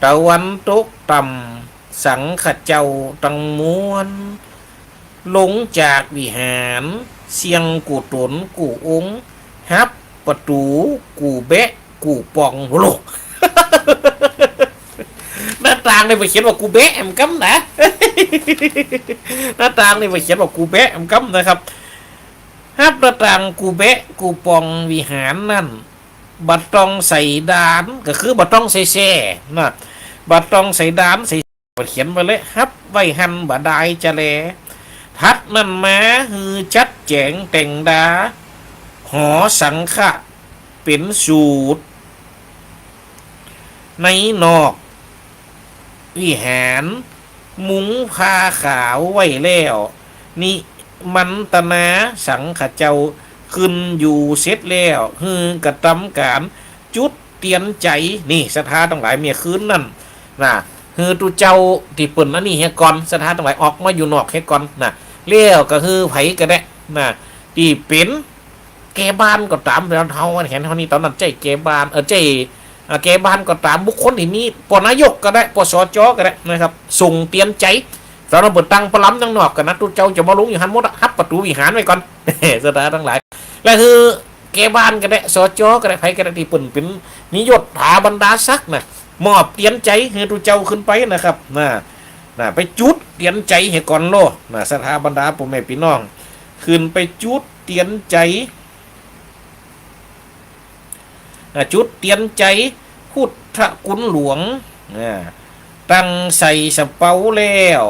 ตะวันตกต่ำสังขเจ้าตังมวนลงจากวิหารเสียงกูตนกูองฮับประตูกูแบะกูปองโลก หน้าต่างนี่ไปเขียนว่ากูแบะแอมกัมนะ หน้าต่างนี่ไปเขียนว่ากูแบะแอมกัมนะครับฮับหน้าต่างกูแบะกูปองวิหารนั่นบัดต้องใส่ดานก็คือบัดต้องใส่แช่นะบัดต้องใส่ดานใส่เขียนไปเลยฮับไว้หันบัดได้จะแลทัดนั่นมาฮือจัดแจงแต่งดาหอสังฆะเป็นสูตรในนอกวิหารมุงผ้าขาวไว้แล้วนี่มันตนาสังฆเจ้าขึ้นอยู่เสร็จแล้วฮือกระทำการจุดเตียนใจนี่ศรัทธาทั้งหลายเมียคืนนั่นนะฮือตุเจ้าที่เปิ่นอันนี้เฮก่อนศรัทธาทั้งหลายออกมาอยู่นอกเฮก่อนนะเลี้ยวก็คือไผก็ได้นะที่เป็นแกบ้านก็ตามเราเท่าเห็นเท่านี้ตอนนั้นใจแกบ้านใจแกบ้านก็ตามบุคคลที่มีปนายกก็ได้ปสจก็ได้นะครับส่งเตียนใจตอนเราเปิดตังประล้ำตั้งนอกกันนะตุเจ้าจะมาลงอยู่หันมดฮับประตูวิหารไว้ก่อนศรัทธาทั้งหลายแล้วคือแกบ้านก็ได้สจก็ได้ไผก็ได้ที่ปุ่นเป็นนิยศถาบรรดาศักดิ์นะมอบเตียนใจให้ตุเจ้าขึ้นไปนะครับไปจุดเตียนใจให้ก่อนโลศรัทธาบรรดาปู่แม่พี่น้องขึ้นไปจุดเตียนใจจุดเตียนใจพุทธคุณหลวง ตั้งใส่สะเปาแล้ว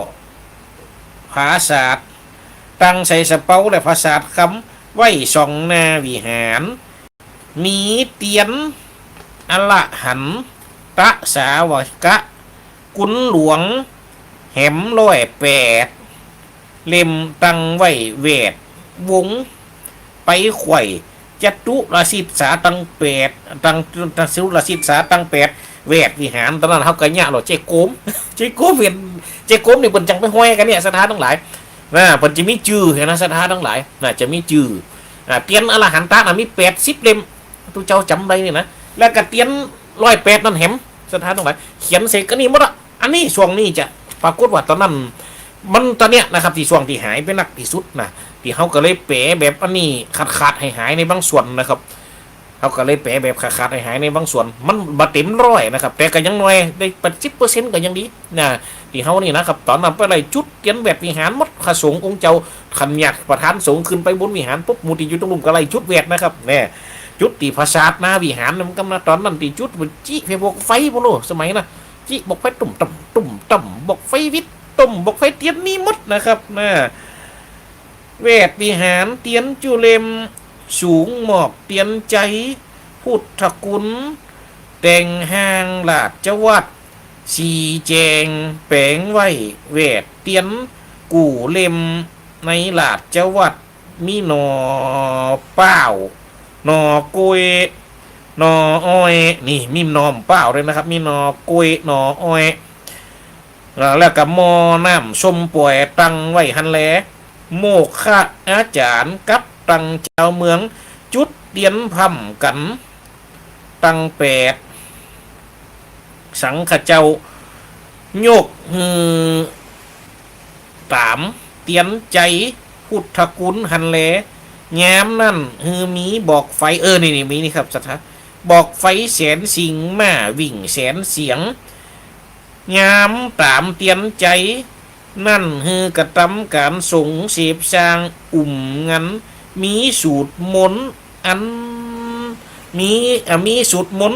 ภาษาทตั้งใส่สะเปาและภาษาทคำไว้สองหน้าวิหารมีเตียนอละหันตะสาวกะกุนหลวงแหม108เล่มตั้งไว้เวทวงไปไข่จตุรสิทธาตั้ง8ตั้งสุรสิทธาตั้ง8เวทวิหารตอนนั้นเฮาก็ยะหรอเจ๊โกมเจ๊โกมเห็นเจ๊โกมนี่เพิ่นจังไปห้อยกันเนี่ยสถานทั้งหลายเพิ่นจะมีชื่อเห็นนะสถานทั้งหลายจะมีชื่อเตียนอรหันตะน่ะมี80เล่มทุกเจ้าจำได้นี่นะแล้วก็เตียน108นั่นแหมสถานทั้งหลายเขียนเสร็จก็นี่หมดอ่ะอันนี้ช่วงนี้จะปรากฏว่าตอนนั้นมันตอนเนี้ยนะครับที่ช่วงที่หายไปนักที่สุดนะที่เขาก็เลยแปะแบบอันนี้ขาดหายในบางส่วนนะครับเขาก็เลยแปะแบบขาดหายในบางส่วนมันบาเต็มร้อยนะครับแต่ก็ยังน้อยได้80%ก็ยังดีนะที่เขานี่นะครับตอนนั้นไปไล่จุดเตียนแบบวิหารมดขสงองค์เจ้าขันหยัดประธานสงฆ์ขึ้นไปบนวิหารปุ๊บมูติอยู่ตรงนู้นก็ไล่จุดเวทนะครับเนี่ยจุดตีภาษาหน้าวิหารมันกำลังตอนนั้นตีจุดมันจี้เพบอกไฟพวกนู้สมัยนะจี้บอกไฟตุ่มต่ำบอกไฟวิทตุ่มบอกไฟเตียนนี่มดนะครับนะเวทวิหารเตียนจุเลมสูงหมอกเตียนใจพุทธกุลแต่งห้างหลาดจวัดสีแจงแปลงไว้เวทเตียนกู่เล่มในหลาดจวัดมีหนอเป้านอกุยนออ้อยนี่มีนอมเปล่าเลยนะครับมีนอกุยนออ้อยแล้วก็มอน้ำชมป่วยตังไว้หันแลโมกขะอาจารย์กับตังเจ้าเมืองจุดเตียนพัมกันตัง8สังขเจ้าโยกตามเตียนใจพุทธกุลหันแลแง้มนั่นมีบอกไฟนี่มีนี่ครับสัทธาบอกไฟแสนสิงมาวิ่งแสนเสียงงามตามเตียนใจนั่นกระทำการสงเสพสร้างงันมีสูตรมนอันมีสูตรมน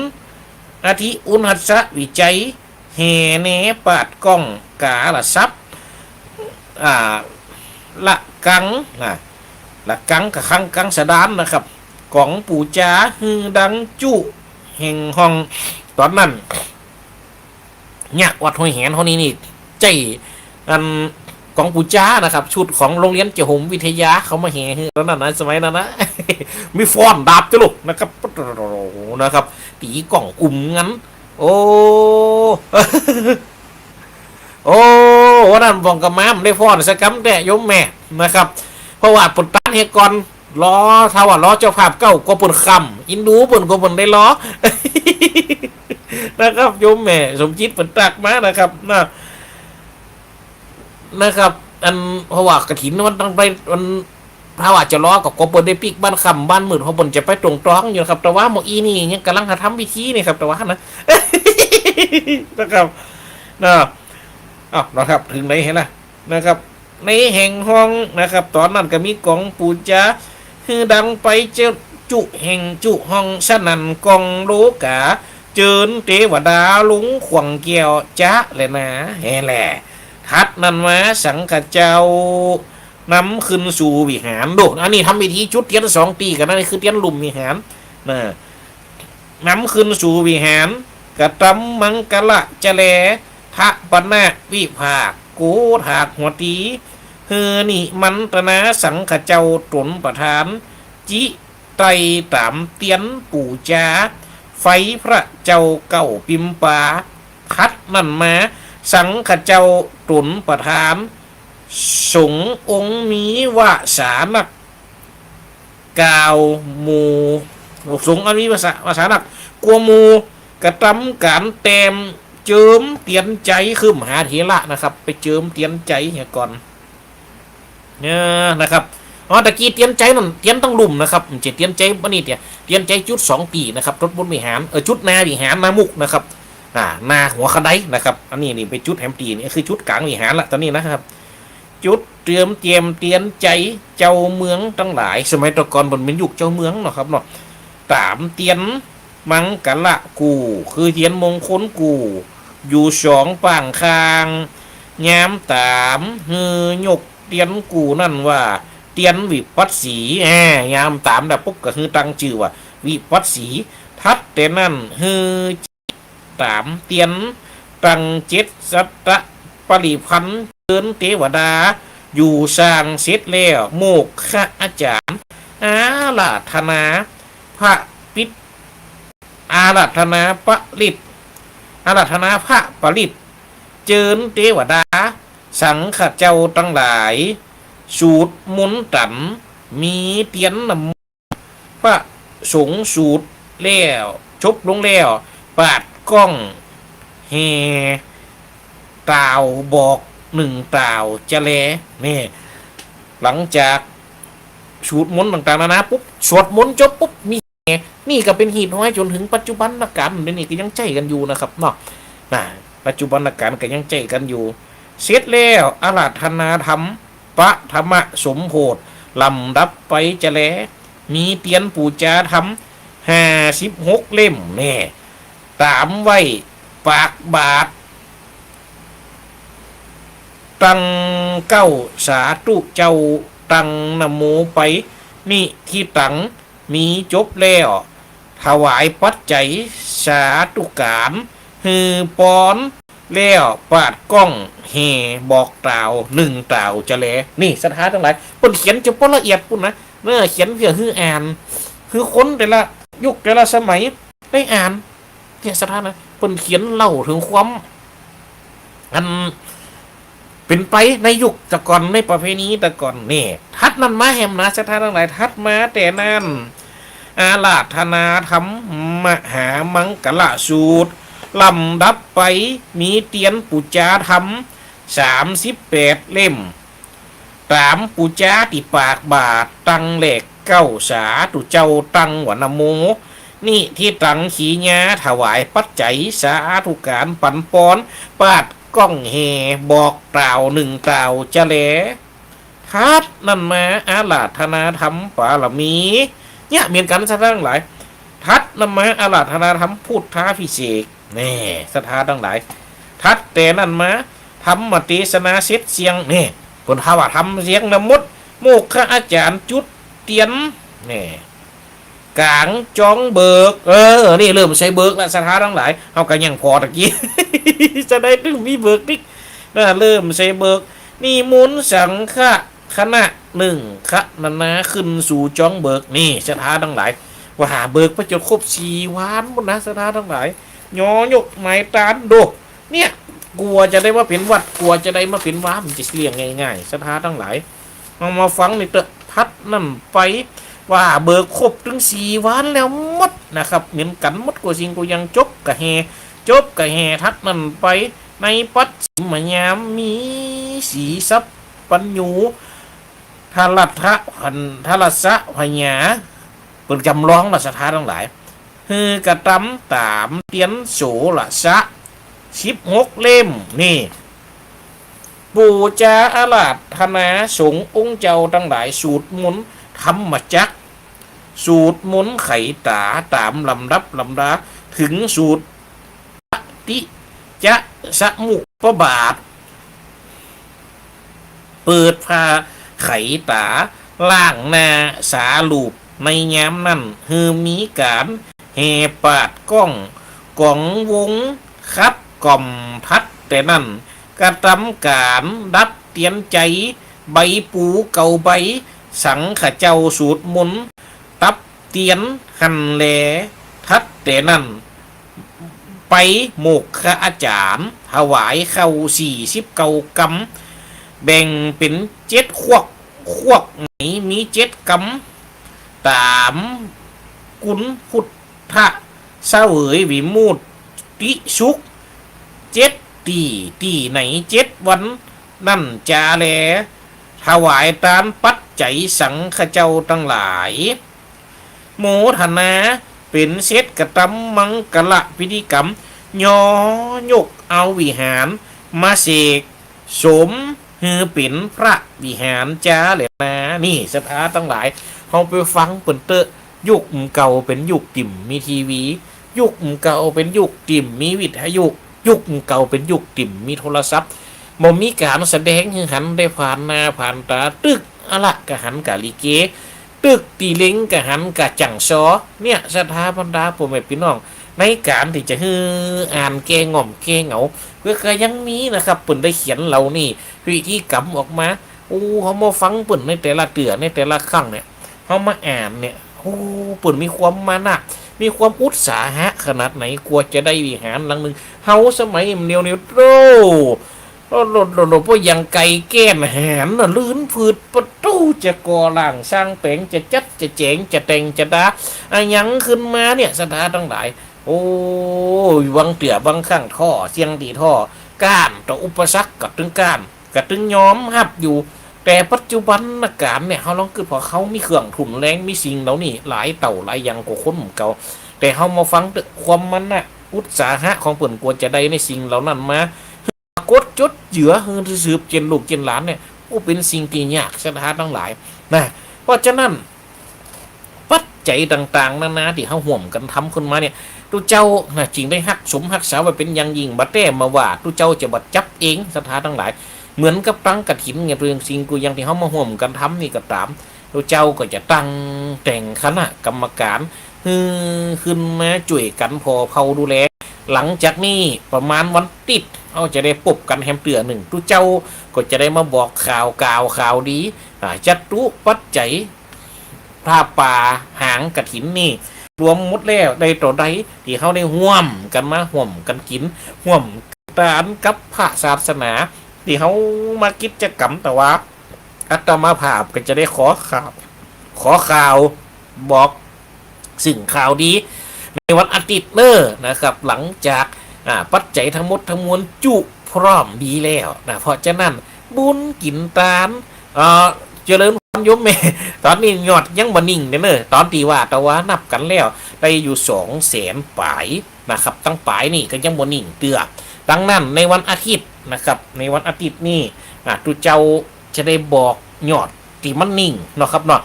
อาทิอุณหัสวิจัยแห่แหนปาดกล้องกาละซับละกังละกังกับกังสะดานนะครับของปู่จาดังจุแห่งห้องตอนนั้นเนี่ยวัดห้วยแหนเขานี่ใจอันของปู่จานะครับชุดของโรงเรียนเจ้าหงวิทยาเขามาแห่ตอนนั้นนะสมัยนั้นนะ มีฟอนดาบจ้ะลูกนะครับตีกล่องงั้นโอ้วันนั้นบองกระม้ามได้ฟอนสกัมแต่ยมแม่นะครับเพราะว่าปุ่นต้านเฮก่อนล้อถ้าว่าล้อเจ้าภาพเก้าก็ปุ่นคำอินดูปุ่นก็ปุ่นได้ล้อ นะครับโยมแม่สมจิตปุ่นตักมานะครับนะครับอันเพราะว่ากระถินมันต้องไปมันถ้าว่าจะล้อกับก็ปุ่นได้ปิกบ้านคำบ้านหมื่นเขาปุ่นจะไปตรงตร้องอยู่ครับแต่ว่าหมออีนี่ยังกำลังทำวิธีนี่ครับแต่ว่านะ นะครับนะครับถึงไหนเห็นล่ะนะครับในแห่งห้องนะครับตอนนั้นก็มีกองปูจาดังไปเจ้าจุแห่งจุห้องสนันกองโลกาเจิญเทวดาลุงขวังเกี่ยวจ้าเลยนะแห่แหละทัดนั้นมาสังฆเจ้านำขึ้นสู่วิหารดูอันนี้ทำพิธีจุดเทียน2 ปีกันนั่นคือเทียนลุมวิหารนำขึ้นสู่วิหารกระตำมังกละจะแลทะปนาวิภาคกูถากหัวตีนี่มันตนาสังขเจ้าตนประธานจิไตรตามเตียนปู่จาไฟพระเจ้าเก่าปิมปาคัดนั่นมาสังขเจ้าตนประธานสงองค์มีวาสานักกาวมูสงอันนี้วาสานักกัวมูกระทำการเต็มเจิมเตียนใจคือมหาเถระนะครับไปเจิมเตียนใจเฮียก่อนนะครับตะกี้เตียนใจนั่นเตียนต้องลุ่มนะครับเตียนใจวันนี้เตียนใจจุด2 ปีนะครับรถบนวิหารจุดนาวิหารนามุกนะครับนาหัวขไดนะครับอันนี้ไปจุดแฮมตีนี่คือจุดกลางวิหารละตอนนี้นะครับจุดเตรียมเตียนใจเจ้าเมืองทั้งหลายสมัยตะกอนบนเป็นยุคเจ้าเมืองนะครับเนาะตามเตียนมังกะละกูคือเทียนมงคลกู อยู่สองป่างคางยามตามฮือยกเตียนกูนั่นว่าเตียนวิปัสสียามตามแต่ปุ๊บก็คือตั้งชื่อว่าวิปัสสีทัดแต่นั่นฮือตามเตียนตั้งเจ็ดสัตตะปริพันธ์เชิญเทวดาอยู่สร้างเสร็จแล้วโมกขะอาจารย์อาราธนาพระปิฎอาราธนาปริตอาราธนาพระปริตเจิญเทวดาสังฆเจ้าทั้งหลายสูตรมุนตันมีเตียนนำพระสงฆ์สูตรแล้วจบลงแล้วปาดกล้องแห่ตาวบอกหนึ่งตาวจะแลนี่หลังจากสูตรมนต์ต่างๆนานาปุ๊บสวดมนต์จบปุ๊บมีนี่ก็เป็นหีดห้อยจนถึงปัจจุบันการนี่ก็ยังใจกันอยู่นะครับเนาะปัจจุบันการก็ยังใจกันอยู่เสร็จแล้วอาราธนาธรรมปะธรรมสมโพธิลำดับไปจะแลมีเตียนปูจาธรรม56 เล่มแน่ตามไว้ปากบาทตั้งเก้าสาธุเจ้าตั้งนโมไปนี่ที่ตั้งมีจบแล้วถวายปัจจัยสาธุการฮือปอนแล้วปาดกล้องแห่บอกกล่าวหนึ่งกล่าวจะแลนี่สถานทั้งหลายเพิ่นเขียนจะละเอียดปุ่นนะเขียนเพื่อฮืออ่านคือคนแต่ละยุคแต่ละสมัยได้อ่านเนี่ยสถานนะเพิ่นเขียนเล่าถึงความอันเป็นไปในยุคแต่ก่อนในประเพณีแต่ก่อนนี่ทัดนั้นมาแหมนะสถานทั้งหลายทัดมาแต่นั้นอาราธนาธรรมมหามังกลสูตรลำดับไปมีเตียนปุจาธรรม38 เล่มตามปุจาติปากบาทตังแหลกเก้าสาธุเจ้าตังวนโมนี่ที่ตังขีญาถวายปัจจัยสาธุการปันปอนปาดกล้องแห่บอกกล่าวหนึ่งกล่าวจะแลทัดนั่นมาอาราธนาธรรมปารมีเนี่ยเหมือนกันสถานทั้งหลายทัดนั่นมาอาราธนาธรรมพุทธาภิเษกนี่สถานทั้งหลายทัดแต่นั่นมาธรรมเทศนาเสร็จเสียงนี่คนทว่าทำเสียงนมุดโมกขอาจารย์จุดเตียนนี่กลางจองเบิกนี่เริ่มใช้เบิกแล้วสถานทั้งหลายเอากันยังพอตะกี้ จะได้ถึงมีเบิกนิกเริ่มใช้เบิกนี่มุนสังฆะคณะหนึ่งคณะขึ้นสู่จองเบิกนี่สถานทั้งหลายว่าหาเบิกไปจนครบ4 วันบุญนะสถานทั้งหลายยอยกไม้ตานดูเนี่ยกลัวจะได้มาเป็นวัดกลัวจะได้มาเป็นว้ามันจะเลี่ยงง่ายๆสถานทั้งหลายมาฟังในเตะพัดนั่นไปว่าเบิกครบถึง4 วันแล้วหมดนะครับเหมือนกันหมดกว่าสิ่งกูยังจบกะแฮทัดนั่นไปในปัจฉิมยามมีสีสับปัญญูทารัทะพันทารัสะพญาเป็นจำลองละสถานทั้งหลายคือกระตำตามเตียนโสละสะ16 เล่มนี่ปูจาอาราธนาสงฆ์องค์เจ้าทั้งหลายสูตรมนต์ธรรมจักรสูตรมนต์ไขตาตามลำดับลำดาถึงสูตรปฏิจะสมุปบาทเปิดพาไขตาล่างนาสาลูปในยามนั้นคือมีการแห่ปาดกล้องกองวงคับกล่อมทัดแต่นั่นกระทำการดับเตียนใจใบปูเก่าใบสังขเจ้าสูตรมนต์ตับเตียนหันแลทัดแต่นั่นไปโมกขอาจารย์ถวายเข้า49 กำแบ่งเป็น7 ขวกไหนมี7 กำตามกุลพุทธะเสวยวิมุตติสุข7 ตีไหน7 วันนั่นจาแลถวายตามปัจจัยสังฆเจ้าทั้งหลายโมทนาเป็นเซตกระตำมังกละพิธีกรรมยอยกเอาวิหารมาเสกสมฮือเป็นพระวิหารจ้าเลยนะนี่สถานทั้งหลายเขาไปฟังเปิ่นเตอะยุคเก่าเป็นยุคติ่มมีทีวียุคเก่าเป็นยุคติ่มมีวิทยุ ยุคเก่าเป็นยุคติ่มมีโทรศัพท์บ่มีการแสดงคือหันได้ผ่านหน้าผ่านตาตึกอะละกะหันกะลิเกตึกตีเล้งกะหันกะจังซอเนี่ยสถาบรรดาพ่อแม่พี่น้องในการที่จะฮืออ่านแกง่อมแกเหงาเพื่อก็ยังมีนะครับเปิ่นได้เขียนเรานี่วิธีกรรมออกมาโอ้เขามาฟังเปิ่นในแต่ละเตือในแต่ละครั้งเนี่ยเขามาอ่านเนี่ยโอ้เปิ่นมีความมานะมีความอุตสาหะขนาดไหนกลัวจะได้วิหารหลังหนึ่งเฮาสมัยเนียวโตโลพวกยังไก่แก้นแหนน่ะลื่นพืดประตูจะก่อหลังสร้างแปลงจะจัดจะแจงจะแต่งจะดาอะยังขึ้นมาเนี่ยสถานทั้งหลายโอ้ยวังเตี่ยบังข้างท่อเสียงดีท่อก้านต่ออุปสรรคกับตึงก้านกับตึงย้อมหับอยู่แต่ปัจจุบันนักการเนี่ยเขาลองคิดพอเขามีเครื่องถุนแรงมีสิ่งเหล่านี้หลายเต่าหลายอย่างกว่าคนเก่าแต่เขามาฟังความมันน่ะอุตสาหะของเปิ่นกวนจะได้ในสิ่งเหล่านั้นมากดจดเหยื่อเฮือสืบเจนลูกเจนหลานเนี่ยโอ้เป็นสิ่งที่ยากสถานทั้งหลายนะเพราะฉะนั้นปัจจัยต่างๆนานาที่เขาห่วมกันทำขึ้นมาเนี่ยตุเจ้านะจริงได้ฮักสมฮักษาไว้เป็นอย่างยิ่งบัดแต้มาว่าตุเจ้าจะบัดจับเองสถานทั้งหลายเหมือนกับตั้งกระถินไงเรื่องสิ่งกูยังที่เขามาห่วมกันทำนี่ก็ตามตุเจ้าก็จะตั้งแต่งคณะกรรมการขึ้นมาช่วยกันพอเผาดูแลหลังจากนี้ประมาณวันติดเอาจะได้ปบกันแฮมเตือหนึ่งตุเจ้าก็จะได้มาบอกข่าวดีจัตุปัจจัยผ้าป่าหางกระถินนี่รวมหมดแล้วได้ต่อใดที่เขาได้ห่วมกันมาห่วมกันกินห่วมตานกับพระศาสนาที่เขามากิจกรรมแต่ว่าอาตมาภาพก็จะได้ขอข่าวบอกสิ่งข่าวดีในวันอาทิตย์เนอนะครับหลังจากปัจจัยทั้งหมดทั้งมวลจุพร้อมดีแล้วนะเพราะฉะนั้นบุญกินตาลเจริญพรยมแม่ตอนนี้ยอดยังบ่นิ่งเนอตอนที่ว่าแต่ว่านับกันแล้วได้อยู่200,000ปลายนะครับตั้งปลายนี่ก็ยังบ่นิ่งเตือดังนั้นในวันอาทิตย์นะครับในวันอาทิตย์นี่ตุเจ้าจะได้บอกยอดที่มันนิ่งเนาะครับเนาะ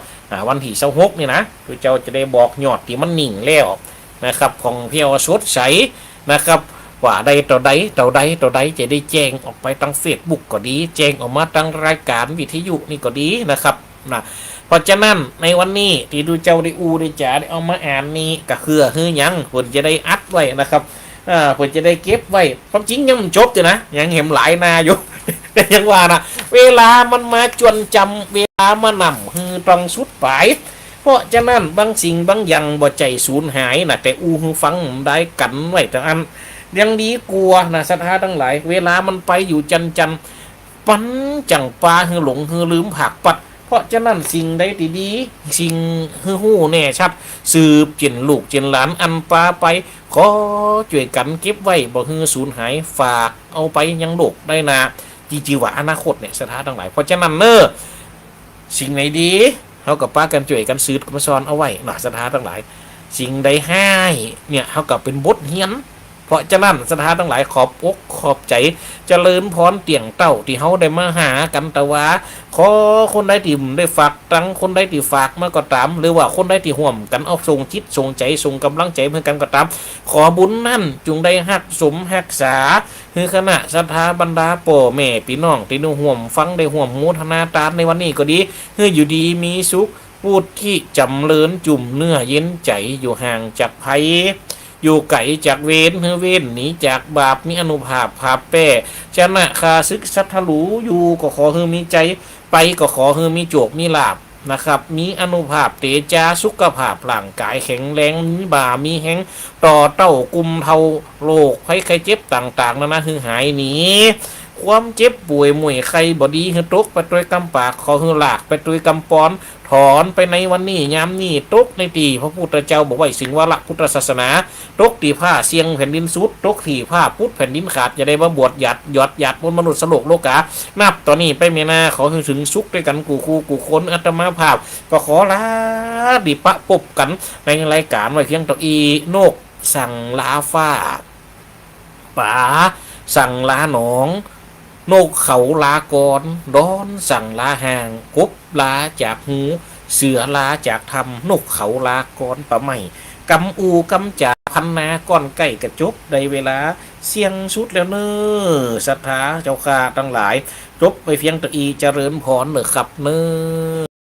วันที่26นี่นะตุเจ้าจะได้บอกยอดที่มันนิ่งแล้วนะครับของเพียวสดใสนะครับว่าใดต่อใดจะได้แจ้งออกไปทาง Facebook ก็ดีแจ้งออกมาทางรายการวิทยุนี่ก็ดีนะครับนะเพราะฉะนั้นในวันนี้ที่ดูเจ้าได้ได้จ๋าได้เอามาอ่านนี้ก็คือยังเพิ่นจะได้อัดไว้นะครับเพิ่นจะได้เก็บไว้ความจริงยังจบอยู่นะยังเห็นหลายนาอยู่แต่ยังว่านะเวลามันมาจวนจำเวลามานำต้องสุดปลายเพราะฉะนั้นบางสิ่งบางอย่างบ่ใจสูญหายนะแต่ฟังได้กันไว้แต่อันยังดีกลัวนะสถานทั้งหลายเวลามันไปอยู่จันปันจังปลาหลงลืมผักปัดเพราะฉะนั้นสิ่งใดดีๆสิ่งหู้แน่ชัดสืบเจนลูกเจนหลานอันปลาไปขอช่วยกันเก็บไว้บ่สูญหายฝากเอาไปยังโลกได้นาจริงๆว่าอนาคตเนี่ยสถานทั้งหลายเพราะฉะนั้นสิ่งไหนดีเขากับป้ากันช่วยกันซื้อมาซ้อนเอาไว้หน่อยสถานทั้งหลายสิ่งใดให้เนี่ยเขากับเป็นบทเรียนเพราะฉะนั้นสถานทั้งหลายขอบอกขอบใจเจริญพรเตี่ยงเต้าที่เขาได้มาหากันแต่ว่าขอคนใดที่ได้ฝากตังคนใดที่ฝากมาก็ตามหรือว่าคนใดที่ห่วมกันเอาส่งจิตส่งใจส่งกำลังใจเพื่อกันก็ตามขอบุญนั่นจงได้ฮักสมฮักษาคือคณะสถาบรรดาพ่อแม่พี่น้องที่นุ่ห่วมฟังได้ห่วมโมทนาตาในวันนี้ก็ดีเพื่ออยู่ดีมีสุขพูดที่จำเลินจุ่มเนื้อเย็นใจอยู่ห่างจากภัยอยู่ไกลจากเวรเว้นหนีจากบาปมีอนุภาพภาพแป้ชนะคาซึกสัทธรูอยู่ก็ขอให้มีใจไปก็ขอให้มีโจกมีลาบนะครับมีอนุภาพเตจาสุขภาพร่างกายแข็งแรงมีบ่ามีแห้งต่อเต้ากุมเทาโรคภัยไข้เจ็บต่างๆนะคือหายหนีความเจ็บป่วยป่วยใครบอดีคือตกไปตัวกำปากขอคือหลากไปตัวกำปอนถอนไปในวันนี้ยามนี้ตกในตีพระพุทธเจ้าบอกไว้สิงวาระพุทธศาสนาตกตีผ้าเสียงแผ่นดินสุดตกตีผ้าพุทธแผ่นดินขาดจะได้มาบวชหยัดบนมนุษย์สโลกโลกานับตอนนี้ไปเมนาขอถึงสุขด้วยกันกูคู่กูคนอัตมาภาพก็ขอลาดิปะปบกันในรายการไว้เพียงต่ออีโนกสั่งลาฟ้าป่าสั่งลาหนองนกเขาลากรดอนสั่งลาห่างกบลาจากหูเสือลาจากทำนกเขาลากรปะไม่กำอูกำจากพ พันนาก่อนไก่กระจบในเวลาเสียงสุดแล้วเนอศรัทธาเจ้าข้าทั้งหลายจบไปเพียงตะอีเจริญพรเนอครับเนอ